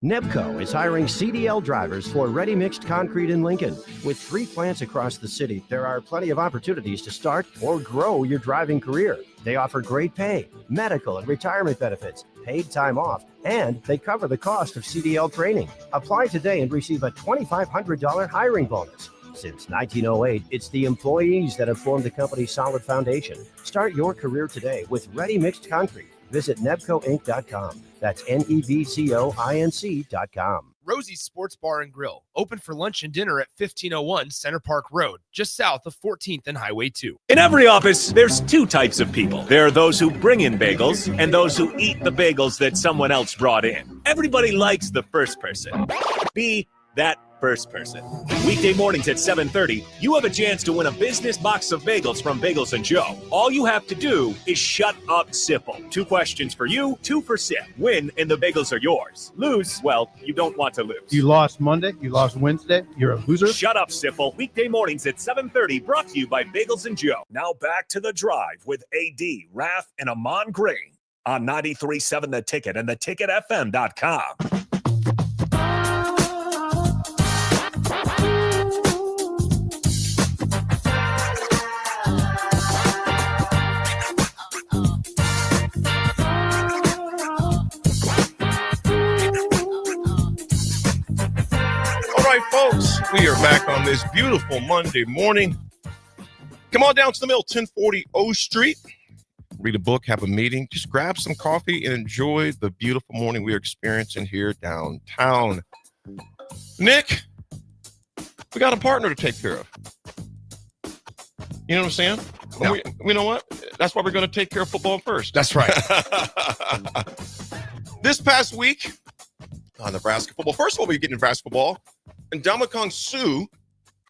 Nebco is hiring CDL drivers for ready-mixed concrete in Lincoln. With 3 plants across the city, there are plenty of opportunities to start or grow your driving career. They offer great pay, medical and retirement benefits, paid time off, and they cover the cost of CDL training. Apply today and receive a $2,500 hiring bonus. Since 1908, it's the employees that have formed the company's solid foundation. Start your career today with ready-mixed concrete. Visit nebcoinc.com. That's nebcoinc.com. Rosie's Sports Bar and Grill, open for lunch and dinner at 1501 Center Park Road, just south of 14th and Highway 2. In every office, there's 2 types of people. There are those who bring in bagels and those who eat the bagels that someone else brought in. Everybody likes the first person. Be that first person. Weekday mornings at 7:30, you have a chance to win a business box of bagels from Bagels & Joe. All you have to do is shut up, Sipple. 2 questions for you, 2 for Sip. Win, and the bagels are yours. Lose, well, you don't want to lose. You lost Monday, you lost Wednesday, you're a loser. Shut up, Sipple. Weekday mornings at 7:30, brought to you by Bagels & Joe. Now back to The Drive with AD, Raff, and Ahman Green on 93.7 The Ticket and theticketfm.com. Folks, we are back on this beautiful Monday morning. Come on down to the mill, 1040 O Street. Read a book, have a meeting. Just grab some coffee and enjoy the beautiful morning we are experiencing here downtown. Nick, we got a partner to take care of. You know what I'm saying? Yeah. We know what? That's why we're going to take care of football first. That's right. This past week, Nebraska football. First of all, we get Nebraska football, and Ndamukong Suh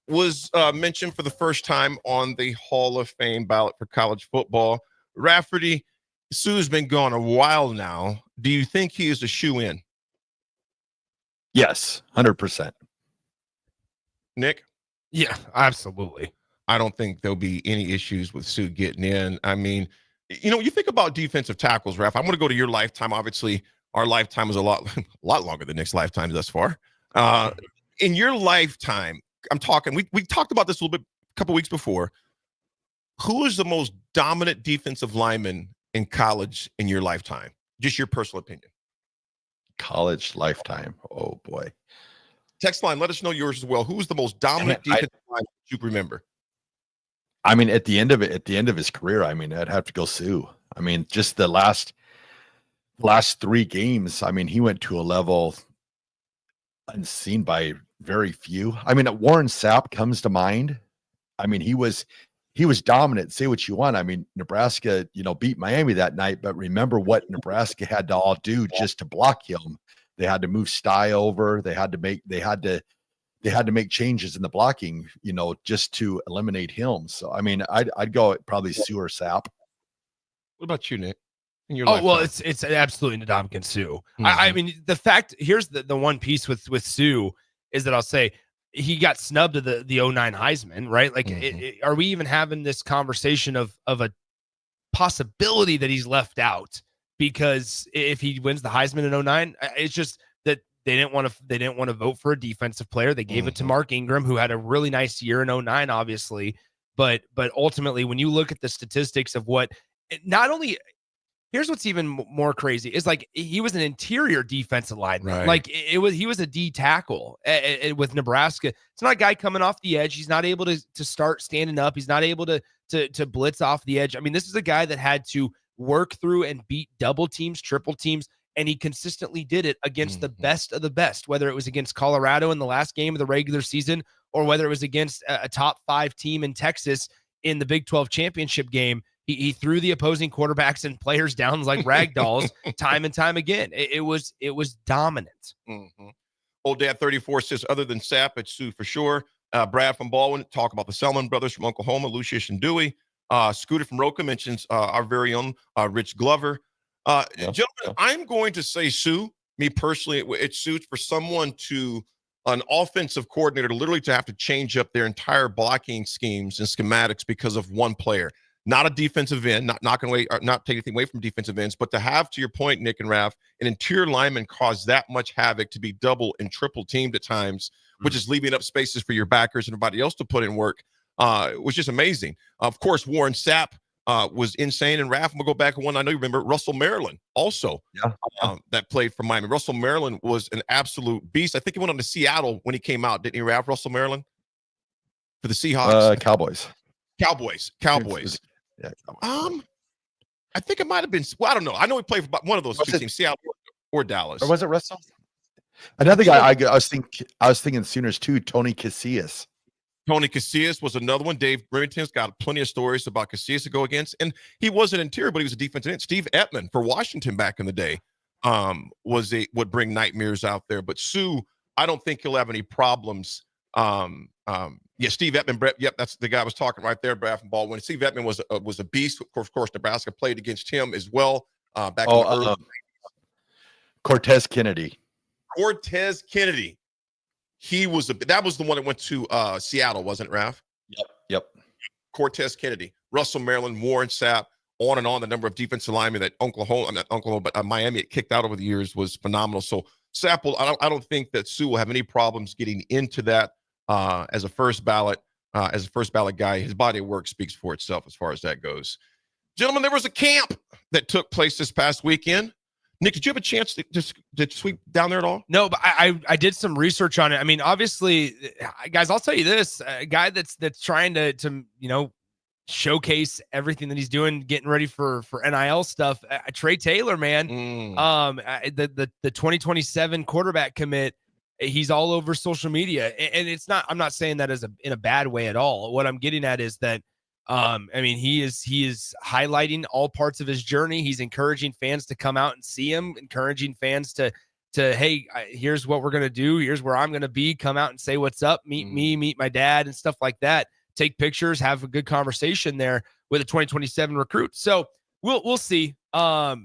was mentioned for the first time on the Hall of Fame ballot for college football. Rafferty, Suh's been gone a while now. Do you think he is a shoe-in? Yes, 100%. Nick? Yeah, absolutely. I don't think there'll be any issues with Suh getting in. I mean, you think about defensive tackles, Raff. I'm going to go to your lifetime. Obviously, our lifetime is a lot longer than Nick's lifetime thus far. In your lifetime, I'm talking, we talked about this a little bit a couple weeks before. Who is the most dominant defensive lineman in college in your lifetime? Just your personal opinion. College lifetime. Oh, boy. Text line, let us know yours as well. Who is the most dominant defensive lineman you remember? I mean, at the end of his career, I mean, I'd have to go Suh. I mean, just the last 3 games, I mean, he went to a level unseen by very few. I mean, Warren Sapp comes to mind. I mean, he was dominant. Say what you want. I mean, Nebraska, beat Miami that night, but remember what Nebraska had to all do just to block him. They had to move Sty over. They had to make changes in the blocking, just to eliminate him. So, I mean, I'd go probably Suh or Sapp. What about you, Nick? Well, it's absolutely Ndamukong Suh. Mm-hmm. I mean, the fact, here's the one piece with Suh is that I'll say he got snubbed to the 09 Heisman, right? Like, are we even having this conversation of a possibility that he's left out? Because if he wins the Heisman in 09, it's just that they didn't want to vote for a defensive player. They gave it to Mark Ingram, who had a really nice year in 09, obviously. But ultimately, when you look at the statistics of what, not only, here's what's even more crazy is, like, he was an interior defensive lineman. Right. Like, he was a D tackle with Nebraska. It's not a guy coming off the edge. He's not able to start standing up. He's not able to blitz off the edge. I mean, this is a guy that had to work through and beat double teams, triple teams, and he consistently did it against the best of the best, whether it was against Colorado in the last game of the regular season or whether it was against a top 5 team in Texas in the Big 12 championship game. He threw the opposing quarterbacks and players down like rag dolls time and time again. It was dominant. Old Dad 34 says, other than Sapp, it's Suh for sure. Brad from Baldwin, talk about the Selman brothers from Oklahoma, Lucius and Dewey. Scooter from Roca mentions our very own Rich Glover. Gentlemen, I'm going to say Suh. Me personally, it suits for someone an offensive coordinator literally to have to change up their entire blocking schemes and schematics because of one player. Not a defensive end, not taking anything away from defensive ends, but to have, to your point, Nick and Raff, an interior lineman cause that much havoc, to be double and triple teamed at times, which is leaving up spaces for your backers and everybody else to put in work, was just amazing. Of course, Warren Sapp was insane. And Raff, we'll go back one I know you remember, Russell Maryland also, that played for Miami. Russell Maryland was an absolute beast. I think he went on to Seattle when he came out, didn't he, Raff? Russell Maryland for the Seahawks? Cowboys. Yeah. I think it might have been. Well, I don't know. I know he played for one of those two teams, Seattle or Dallas. Or was it Russell? Another guy I was thinking Sooners too. Tony Casillas. Tony Casillas was another one. Dave Remington's got plenty of stories about Casillas to go against, and he was an interior, but he was a defensive end. Steve Ettman for Washington back in the day would bring nightmares out there. But Suh, I don't think he'll have any problems. Steve Ettman, Brett. Yep, that's the guy I was talking right there, Brad from Baldwin. Steve Ettman was a beast. Of course, Nebraska played against him as well. Cortez Kennedy. He was that was the one that went to Seattle, wasn't it, Raff? Yep. Cortez Kennedy, Russell Maryland, Warren Sapp, on and on. The number of defensive linemen that Miami had kicked out over the years was phenomenal. So Sapp, I don't think that Suh will have any problems getting into that as a first ballot guy. His body of work speaks for itself as far as that goes. Gentlemen, there was a camp that took place this past weekend. Nick, did you have a chance to sweep down there at all? No, but I did some research on it. I mean, obviously, guys, I'll tell you this: a guy that's trying to showcase everything that he's doing, getting ready for NIL stuff. Trey Taylor, man, the 2027 quarterback commit. He's all over social media, and it's not. I'm not saying that in a bad way at all. What I'm getting at is that. I mean, he is highlighting all parts of his journey. He's encouraging fans to come out and see him, encouraging fans to hey, here's what we're going to do. Here's where I'm going to be. Come out and say what's up. Meet me, meet my dad and stuff like that. Take pictures, have a good conversation there with a 2027 recruit. So we'll see. What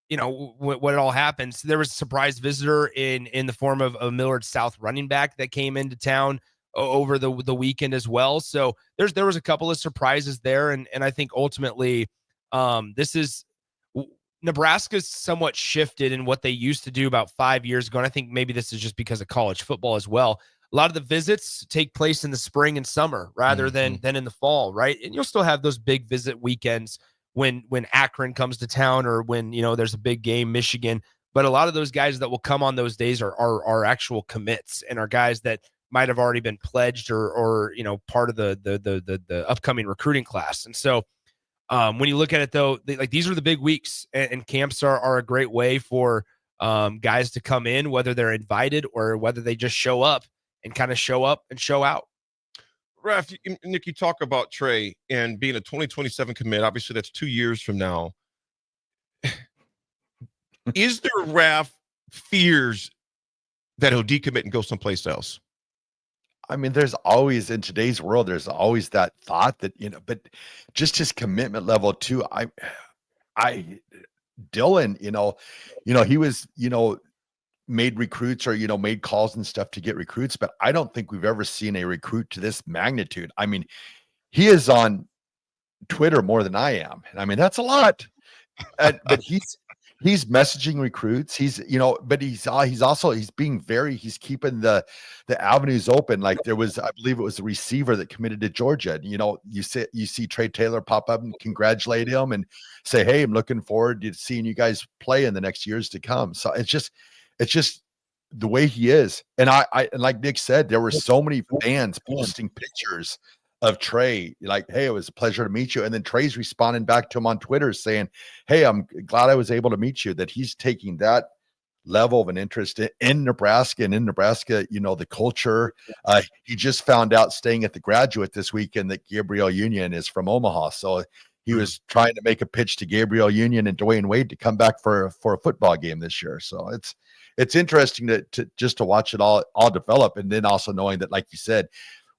it all happens. There was a surprise visitor in the form of a Millard South running back that came into town over the weekend as well. So there was a couple of surprises there, and I think ultimately Nebraska's somewhat shifted in what they used to do about 5 years ago, and I think maybe this is just because of college football as well. A lot of the visits take place in the spring and summer rather than in the fall, right? And you'll still have those big visit weekends when Akron comes to town or when there's a big game, Michigan. But a lot of those guys that will come on those days are actual commits and are guys that might have already been pledged or part of the upcoming recruiting class. And so when you look at it though, these are the big weeks, and camps are a great way for guys to come in, whether they're invited or whether they just show up and kind of show up and show out. Raff, Nick, you talk about Trey and being a 2027 commit. Obviously, that's 2 years from now. Is there, Raff, fears that he'll decommit and go someplace else? I mean, there's always, in today's world, there's always that thought that, but just his commitment level too. Dylan, he was, made recruits or, made calls and stuff to get recruits, but I don't think we've ever seen a recruit to this magnitude. I mean, he is on Twitter more than I am. I mean, that's a lot. But he's messaging recruits. He's keeping the avenues open. Like there was, I believe it was a receiver that committed to Georgia. You see Trey Taylor pop up and congratulate him and say, "Hey, I'm looking forward to seeing you guys play in the next years to come." So it's just the way he is. And I like Nick said, there were so many fans posting pictures of Trey, like, "Hey, it was a pleasure to meet you." And then Trey's responding back to him on Twitter saying, "Hey, I'm glad I was able to meet you," that he's taking that level of an interest in Nebraska and in Nebraska, the culture. He just found out staying at the Graduate this weekend that Gabriel Union is from Omaha. So he was trying to make a pitch to Gabriel Union and Dwayne Wade to come back for a football game this year. So it's interesting to watch it all develop. And then also knowing that, like you said,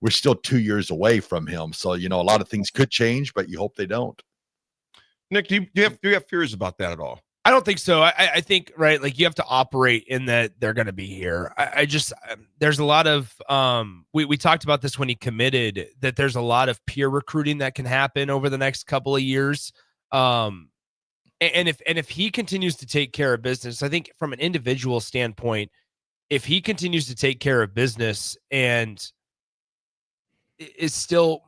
we're still 2 years away from him. So, a lot of things could change, but you hope they don't. Nick, do you have fears about that at all? I don't think so. I think, right, like you have to operate in that they're going to be here. There's a lot of, we talked about this when he committed, that there's a lot of peer recruiting that can happen over the next couple of years. And if he continues to take care of business, I think from an individual standpoint, if he continues to take care of business and is still,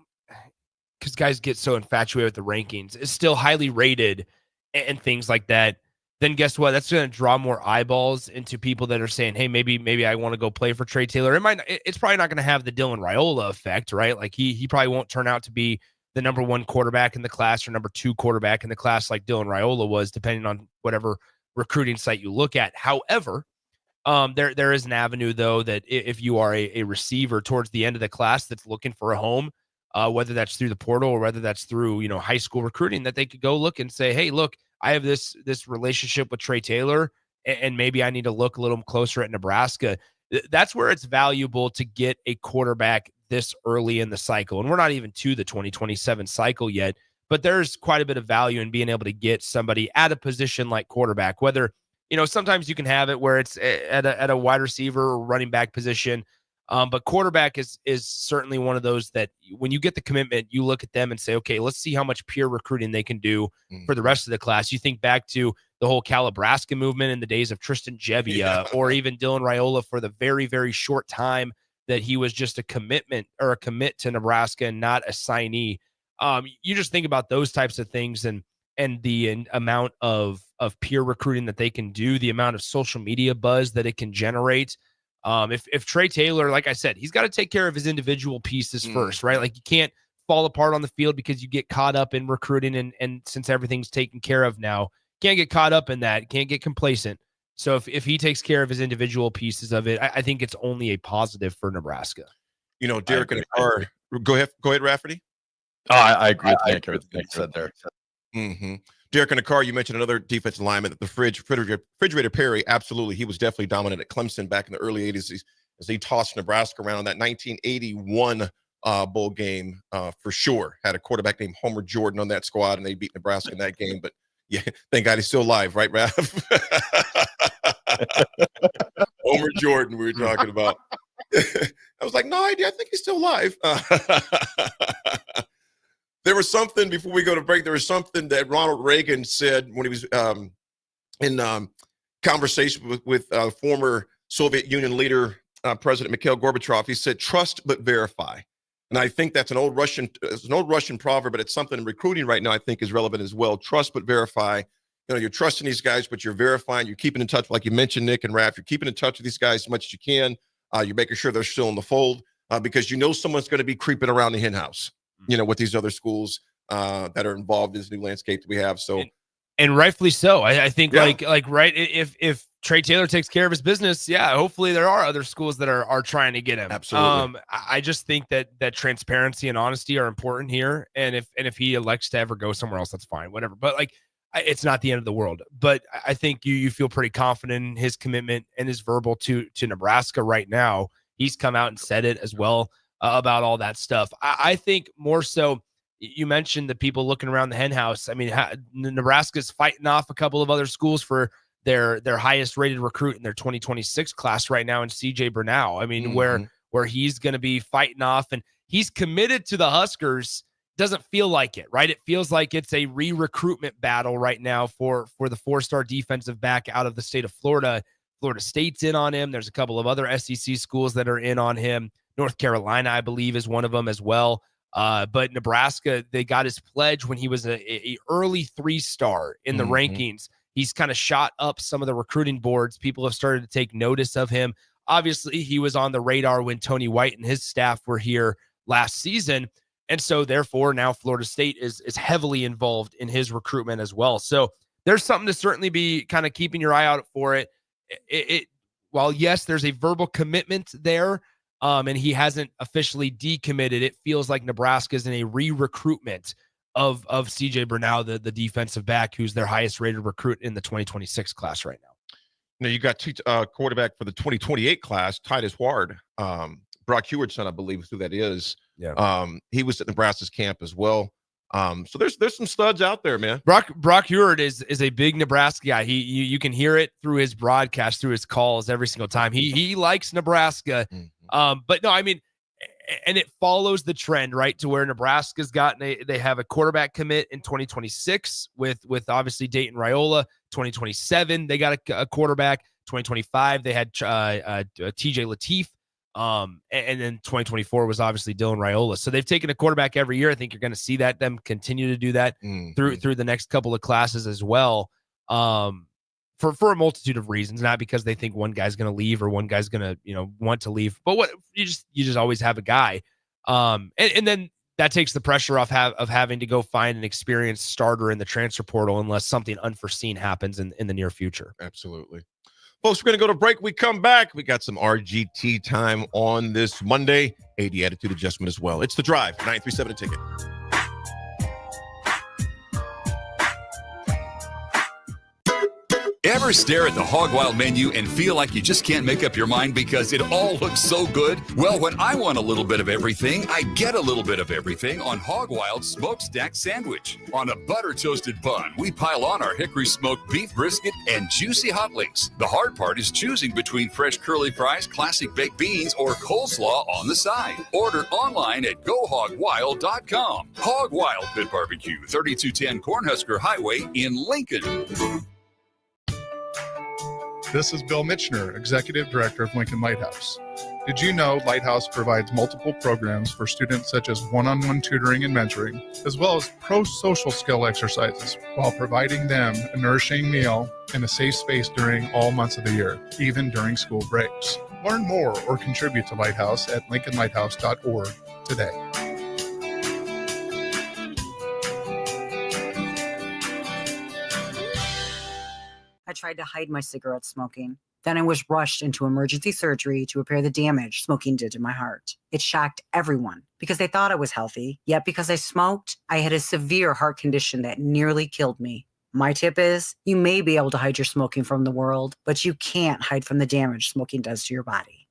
because guys get so infatuated with the rankings, is still highly rated and things like that, then guess what? That's going to draw more eyeballs into people that are saying, "Hey, maybe I want to go play for Trey Taylor." It's probably not going to have the Dylan Raiola effect, right? Like he probably won't turn out to be the number 1 quarterback in the class or number 2 quarterback in the class like Dylan Raiola was, depending on whatever recruiting site you look at. However, there is an avenue though that if you are a receiver towards the end of the class that's looking for a home, whether that's through the portal or whether that's through high school recruiting, that they could go look and say, "Hey, look, I have this relationship with Trey Taylor, and maybe I need to look a little closer at Nebraska." That's where it's valuable to get a quarterback this early in the cycle. And we're not even to the 2027 cycle yet, but there's quite a bit of value in being able to get somebody at a position like quarterback, whether, sometimes you can have it where it's at a wide receiver or running back position. But quarterback is certainly one of those that when you get the commitment, you look at them and say, "Okay, let's see how much peer recruiting they can do for the rest of the class." You think back to the whole Calabrasca movement in the days of Tristan Gebbia, or even Dylan Raiola for the very, very short time that he was just a commitment or a commit to Nebraska and not a signee. You just think about those types of things and the amount of peer recruiting that they can do, the amount of social media buzz that it can generate. If Trey Taylor, like I said, he's got to take care of his individual pieces first, right? Like you can't fall apart on the field because you get caught up in recruiting and since everything's taken care of now, can't get caught up in that, can't get complacent. So if he takes care of his individual pieces of it, I think it's only a positive for Nebraska. Derek and Carr, go ahead, Rafferty. I agree with Nick, everything Nick said there. Mm-hmm. Derek, in the car, you mentioned another defensive lineman, the Refrigerator Perry. Absolutely. He was definitely dominant at Clemson back in the early 80s as he tossed Nebraska around in that 1981 bowl game for sure. Had a quarterback named Homer Jordan on that squad, and they beat Nebraska in that game. But, yeah, thank God he's still alive, right, Raff? Homer Jordan we were talking about. I was like, no idea. I think he's still alive. There was something, before we go to break, there was something that Ronald Reagan said when he was in conversation with former Soviet Union leader, President Mikhail Gorbachev. He said, trust but verify. And I think that's an old Russian proverb, but it's something in recruiting right now I think is relevant as well. Trust but verify. You know, you're trusting these guys, but you're verifying. You're keeping in touch, like you mentioned, Nick and Raff. You're keeping in touch with these guys as much as you can. You're making sure they're still in the fold because you know someone's going to be creeping around the hen house, you know, with these other schools that are involved in this new landscape that we have. So, and rightfully so. I think right. If Trey Taylor takes care of his business, yeah, hopefully there are other schools that are trying to get him. Absolutely. I just think that transparency and honesty are important here. And if he elects to ever go somewhere else, that's fine, whatever. But it's not the end of the world. But I think you feel pretty confident in his commitment and his verbal to Nebraska right now. He's come out and said it as well about all that stuff. I think more so, you mentioned the people looking around the hen house. I mean, Nebraska's fighting off a couple of other schools for their highest rated recruit in their 2026 class right now in CJ Bernal. I mean, where he's going to be fighting off, and he's committed to the Huskers. Doesn't feel like it, right? It feels like it's a re-recruitment battle right now for the 4-star defensive back out of the state of Florida. Florida State's in on him. There's a couple of other SEC schools that are in on him. North Carolina, I believe, is one of them as well. But Nebraska, they got his pledge when he was a early 3-star in the rankings. He's kind of shot up some of the recruiting boards. People have started to take notice of him. Obviously, he was on the radar when Tony White and his staff were here last season. And so, therefore, now Florida State is heavily involved in his recruitment as well. So there's something to certainly be kind of keeping your eye out for it. While, yes, there's a verbal commitment there, and he hasn't officially decommitted, it feels like Nebraska's in a re-recruitment of CJ Bernal, the defensive back, who's their highest rated recruit in the 2026 class right now. Now, you got two quarterback for the 2028 class, Titus Ward, Brock Heward's son, I believe is who that is. Yeah. He was at Nebraska's camp as well. So there's some studs out there, man. Brock Heward is a big Nebraska guy. You can hear it through his broadcast, through his calls every single time. He likes Nebraska. But no, I mean, and it follows the trend, right, to where Nebraska's gotten they have a quarterback commit in 2026 with obviously Dayton Raiola. 2027 they got a quarterback. 2025 they had TJ Lateef. And then 2024 was obviously Dylan Raiola. So they've taken a quarterback every year. I think you're going to see them continue to do that through the next couple of classes as well. For a multitude of reasons, not because they think one guy's going to leave or one guy's going to, want to leave, but what you just always have a guy. And then that takes the pressure off of having to go find an experienced starter in the transfer portal unless something unforeseen happens in the near future. Absolutely. Folks, we're going to go to break. We come back. We got some RGT time on this Monday. AD attitude adjustment as well. It's The Drive, 937 a ticket. Ever stare at the Hog Wild menu and feel like you just can't make up your mind because it all looks so good? Well, when I want a little bit of everything, I get a little bit of everything on Hog Wild Smokestack Sandwich. On a butter-toasted bun, we pile on our hickory smoked beef brisket and juicy hot links. The hard part is choosing between fresh curly fries, classic baked beans, or coleslaw on the side. Order online at GoHogWild.com. Hog Wild Pit Barbecue, 3210 Cornhusker Highway in Lincoln. This is Bill Mitchner, Executive Director of Lincoln Lighthouse. Did you know Lighthouse provides multiple programs for students such as one-on-one tutoring and mentoring, as well as pro-social skill exercises, while providing them a nourishing meal and a safe space during all months of the year, even during school breaks? Learn more or contribute to Lighthouse at lincolnlighthouse.org today. I tried to hide my cigarette smoking. Then I was rushed into emergency surgery to repair the damage smoking did to my heart. It shocked everyone because they thought I was healthy. Yet because I smoked, I had a severe heart condition that nearly killed me. My tip is you may be able to hide your smoking from the world, but you can't hide from the damage smoking does to your body.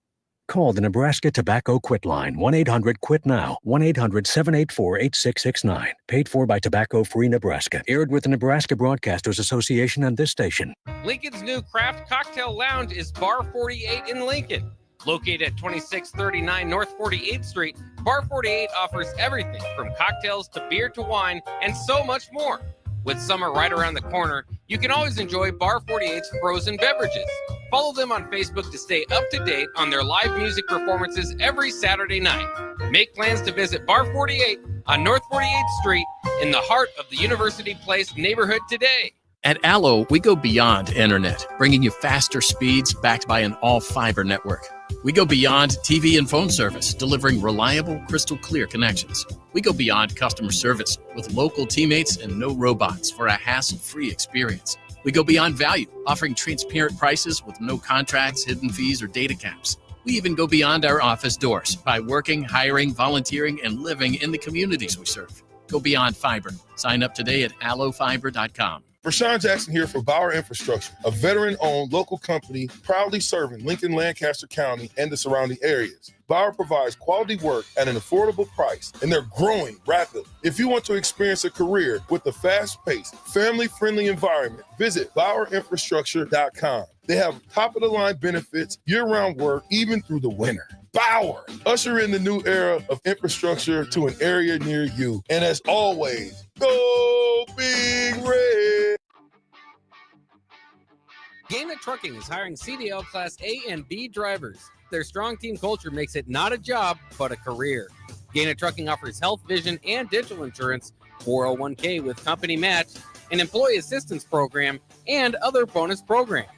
Call the Nebraska Tobacco Quit Line, 1-800-QUIT-NOW, 1-800-784-8669. Paid for by Tobacco Free Nebraska. Aired with the Nebraska Broadcasters Association and this station. Lincoln's new craft cocktail lounge is Bar 48 in Lincoln. Located at 2639 North 48th Street, Bar 48 offers everything from cocktails to beer to wine and so much more. With summer right around the corner, you can always enjoy Bar 48's frozen beverages. Follow them on Facebook to stay up to date on their live music performances every Saturday night. Make plans to visit Bar 48 on North 48th Street in the heart of the University Place neighborhood today. At Allo, we go beyond internet, bringing you faster speeds backed by an all-fiber network. We go beyond TV and phone service, delivering reliable, crystal clear connections. We go beyond customer service with local teammates and no robots for a hassle-free experience. We go beyond value, offering transparent prices with no contracts, hidden fees, or data caps. We even go beyond our office doors by working, hiring, volunteering, and living in the communities we serve. Go beyond fiber. Sign up today at allofiber.com. Rashawn Jackson here for Bauer Infrastructure, a veteran-owned local company proudly serving Lincoln, Lancaster County, and the surrounding areas. Bauer provides quality work at an affordable price, and they're growing rapidly. If you want to experience a career with a fast-paced, family-friendly environment, visit BauerInfrastructure.com. They have top-of-the-line benefits, year-round work, even through the winter. Bauer, usher in the new era of infrastructure to an area near you. And as always, go Big Red! Gaina Trucking is hiring CDL Class A and B drivers. Their strong team culture makes it not a job, but a career. Gaina Trucking offers health, vision, and dental insurance, 401k with company match, an employee assistance program, and other bonus programs.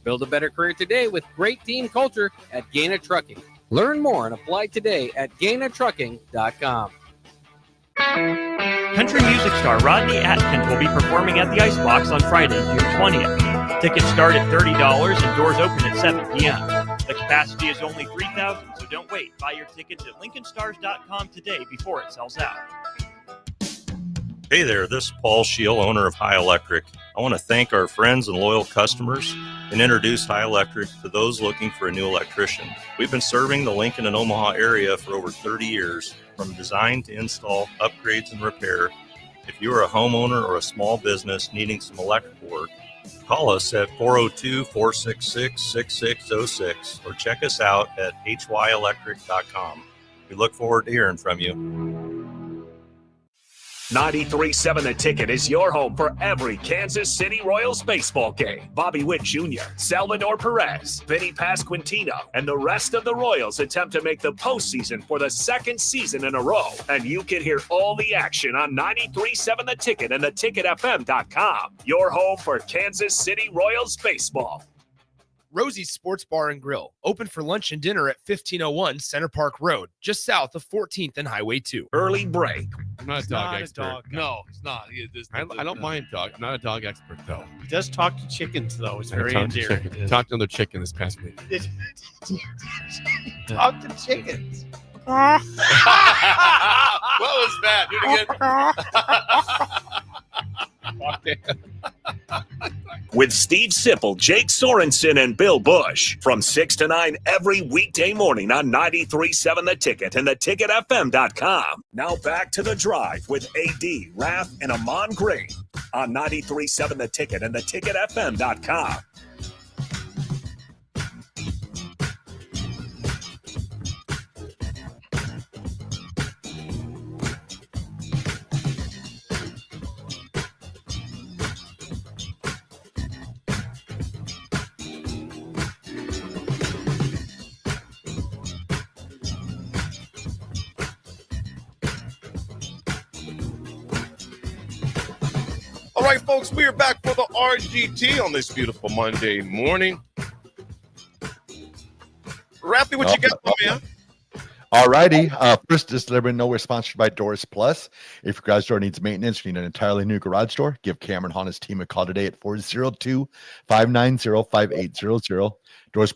Build a better career today with great team culture at Gaina Trucking. Learn more and apply today at GainaTrucking.com. Country music star Rodney Atkins will be performing at the Icebox on Friday, June 20th. Tickets start at $30 and doors open at 7 p.m. The capacity is only 3,000, so don't wait. Buy your tickets at LincolnStars.com today before it sells out. Hey there, this is Paul Scheel, owner of High Electric. I want to thank our friends and loyal customers and introduce High Electric to those looking for a new electrician. We've been serving the Lincoln and Omaha area for over 30 years, from design to install, upgrades, and repair. If you are a homeowner or a small business needing some electrical work, call us at 402-466-6606 or check us out at hyelectric.com. We look forward to hearing from you. 93.7 The Ticket is your home for every Kansas City Royals baseball game. Bobby Witt Jr., Salvador Perez, Vinny Pasquantino, and the rest of the Royals attempt to make the postseason for the second season in a row. And you can hear all the action on 93.7 The Ticket and theticketfm.com. Your home for Kansas City Royals baseball. Rosie's Sports Bar and Grill, open for lunch and dinner at 1501 Center Park Road, just south of 14th and Highway 2. Early break. I'm not a dog expert. No, it's not. I don't mind dog. I'm not a dog expert, though. He does talk to chickens, though. It's very endearing. Talked to another chicken this past week. Talk to chickens. What was that? Do it again. With Steve Sipple, Jake Sorensen, and Bill Bush from 6 to 9 every weekday morning on 93.7 The Ticket and theticketfm.com. Now back to The Drive with AD, Raff, and Ahman Green on 93.7 The Ticket and theticketfm.com. All right, folks, we are back for the RGT on this beautiful Monday morning. Raffy, what you got, my man? All righty. First, just let everyone know we're sponsored by Doors Plus. If your garage door needs maintenance, you need an entirely new garage door, give Cameron Honda's team a call today at 402-590-5800. Doors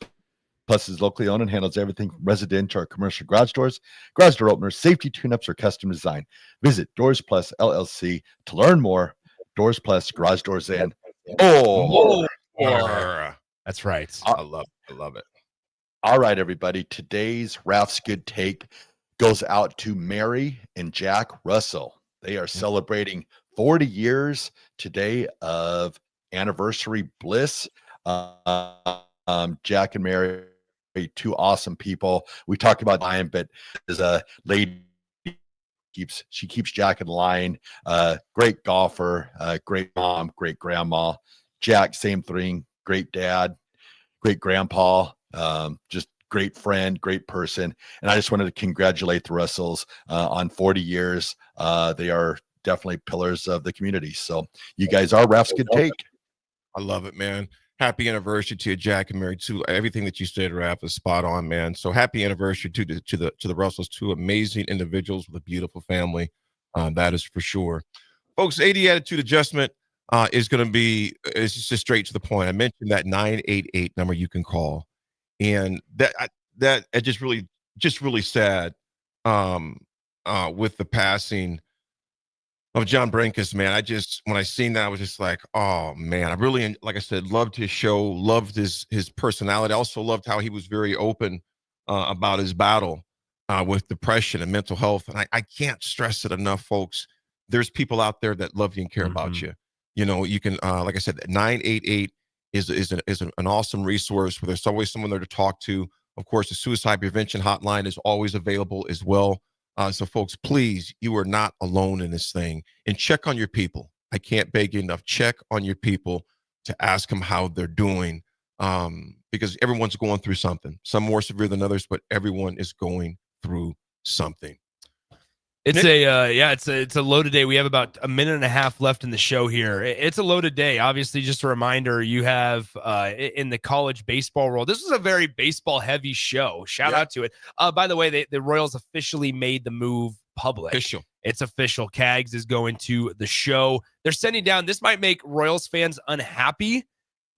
Plus is locally owned and handles everything from residential or commercial garage doors, garage door openers, safety tune-ups, or custom design. Visit Doors Plus LLC to learn more. Doors Plus, garage doors in. Oh, That's right. I love it. All right, everybody. Today's Raff's Good Take goes out to Mary and Jack Russell. They are celebrating 40 years today of anniversary bliss. Jack and Mary, two awesome people. We talked about Lion, but there's a lady keeps Jack in line. Great golfer, great mom, great grandma. Jack, same thing. Great dad, great grandpa. Just great friend, great person. And I just wanted to congratulate the Russells on 40 years. They are definitely pillars of the community. So you guys are Raff's Good Take. I love it, man. Happy anniversary to you, Jack and Mary, too. Everything that you said, Raff, is spot on, man. So happy anniversary to the Russells, two amazing individuals with a beautiful family. That is for sure. Folks, AD attitude adjustment is going to be, it's just straight to the point. I mentioned that 988 number you can call. And that just really sad with the passing of John Brinkus, man. When I seen that, I was just like, oh man, I really, like I said, loved his show, loved his personality. I also loved how he was very open about his battle with depression and mental health. And I can't stress it enough, folks. There's people out there that love you and care about you. You know, you can, like I said, 988 is an awesome resource where there's always someone there to talk to. Of course, the suicide prevention hotline is always available as well. So folks, please, you are not alone in this thing, and check on your people. I can't beg you enough. Check on your people to ask them how they're doing, because everyone's going through something, some more severe than others, but everyone is going through something. It's it's a loaded day. We have about a minute and a half left in the show here. It's a loaded day. Obviously, just a reminder, you have in the college baseball world, this was a very baseball heavy show. Shout out to it. By the way, the Royals officially made the move public. It's official. Cags is going to the show. They're sending down, this might make Royals fans unhappy.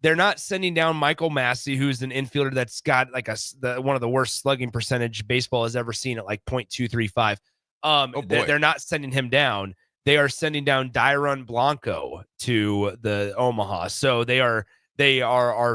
They're not sending down Michael Massey, who's an infielder that's got like one of the worst slugging percentage baseball has ever seen at like .235. They're not sending him down. They are sending down Dairon Blanco to the Omaha. So they are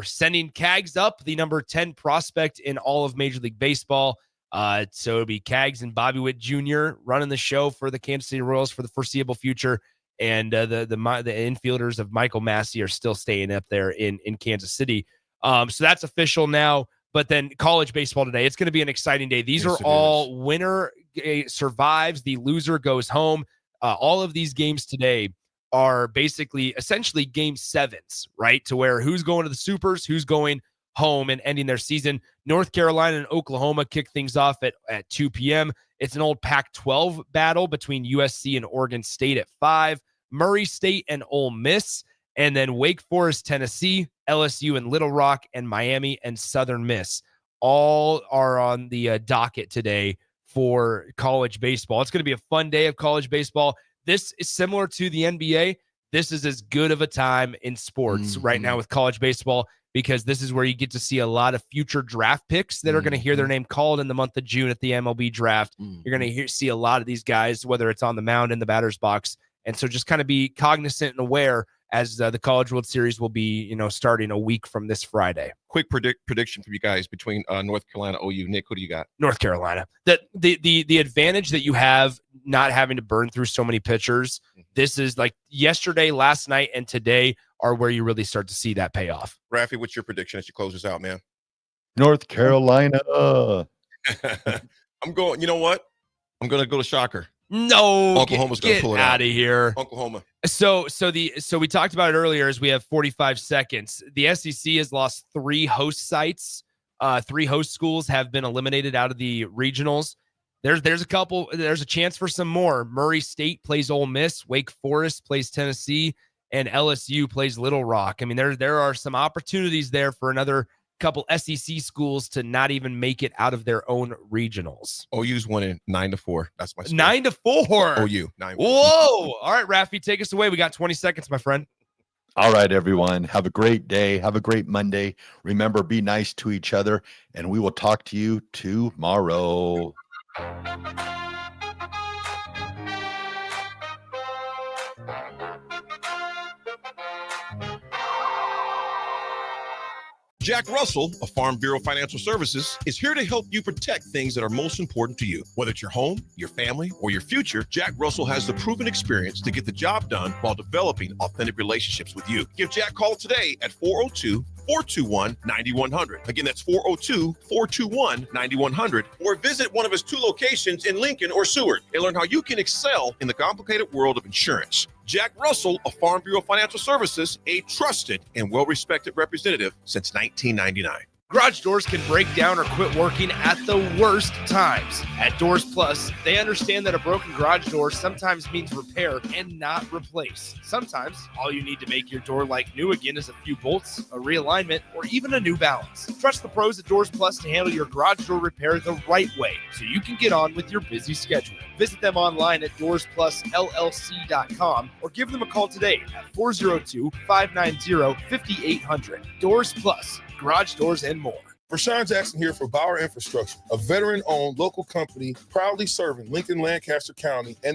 sending Cags up, the number 10 prospect in all of Major League Baseball. So it'll be Cags and Bobby Witt Jr. running the show for the Kansas City Royals for the foreseeable future. And the infielders of Michael Massey are still staying up there in Kansas City. So that's official now. But then college baseball today, it's going to be an exciting day. These are all winner survives, the loser goes home. All of these games today are essentially game sevens, right? To where who's going to the Supers, who's going home and ending their season. North Carolina and Oklahoma kick things off at 2 p.m. It's an old Pac-12 battle between USC and Oregon State at 5. Murray State and Ole Miss. And then Wake Forest, Tennessee, LSU and Little Rock, and Miami and Southern Miss all are on the docket today for college baseball. It's going to be a fun day of college baseball. This is similar to the NBA. This is as good of a time in sports right now with college baseball, because this is where you get to see a lot of future draft picks that are going to hear their name called in the month of June at the MLB draft. You're going to see a lot of these guys, whether it's on the mound, in the batter's box. And so just kind of be cognizant and aware as the College World Series will be, starting a week from this Friday. Quick prediction for you guys between North Carolina, OU. Nick, who do you got? North Carolina. The advantage that you have not having to burn through so many pitchers, this is like yesterday, last night, and today are where you really start to see that pay off. Raffy, what's your prediction as you close this out, man? North Carolina. I'm going, you know what? I'm going to go to shocker. No, Oklahoma's going to pull it out of here. Oklahoma. So we talked about it earlier as we have 45 seconds. The SEC has lost 3 host sites. 3 host schools have been eliminated out of the regionals. There's a couple. There's a chance for some more. Murray State plays Ole Miss. Wake Forest plays Tennessee, and LSU plays Little Rock. I mean, there are some opportunities there for another couple SEC schools to not even make it out of their own regionals. OU's winning 9-4. That's my score. 9-4. OU 9. Whoa! All right, Raffy, take us away. We got 20 seconds, my friend. All right, everyone. Have a great day. Have a great Monday. Remember, be nice to each other, and we will talk to you tomorrow. Jack Russell of Farm Bureau Financial Services is here to help you protect things that are most important to you. Whether it's your home, your family, or your future, Jack Russell has the proven experience to get the job done while developing authentic relationships with you. Give Jack a call today at 402-421-9100. Again, that's 402-421-9100. Or visit one of his 2 locations in Lincoln or Seward and learn how you can excel in the complicated world of insurance. Jack Russell of Farm Bureau Financial Services, a trusted and well-respected representative since 1999. Garage doors can break down or quit working at the worst times. At Doors Plus, they understand that a broken garage door sometimes means repair and not replace. Sometimes, all you need to make your door like new again is a few bolts, a realignment, or even a new balance. Trust the pros at Doors Plus to handle your garage door repair the right way so you can get on with your busy schedule. Visit them online at DoorsPlusLLC.com or give them a call today at 402-590-5800. Doors Plus. Garage doors and more. Rashawn Jackson here for Bauer Infrastructure, a veteran-owned local company proudly serving Lincoln, Lancaster County, and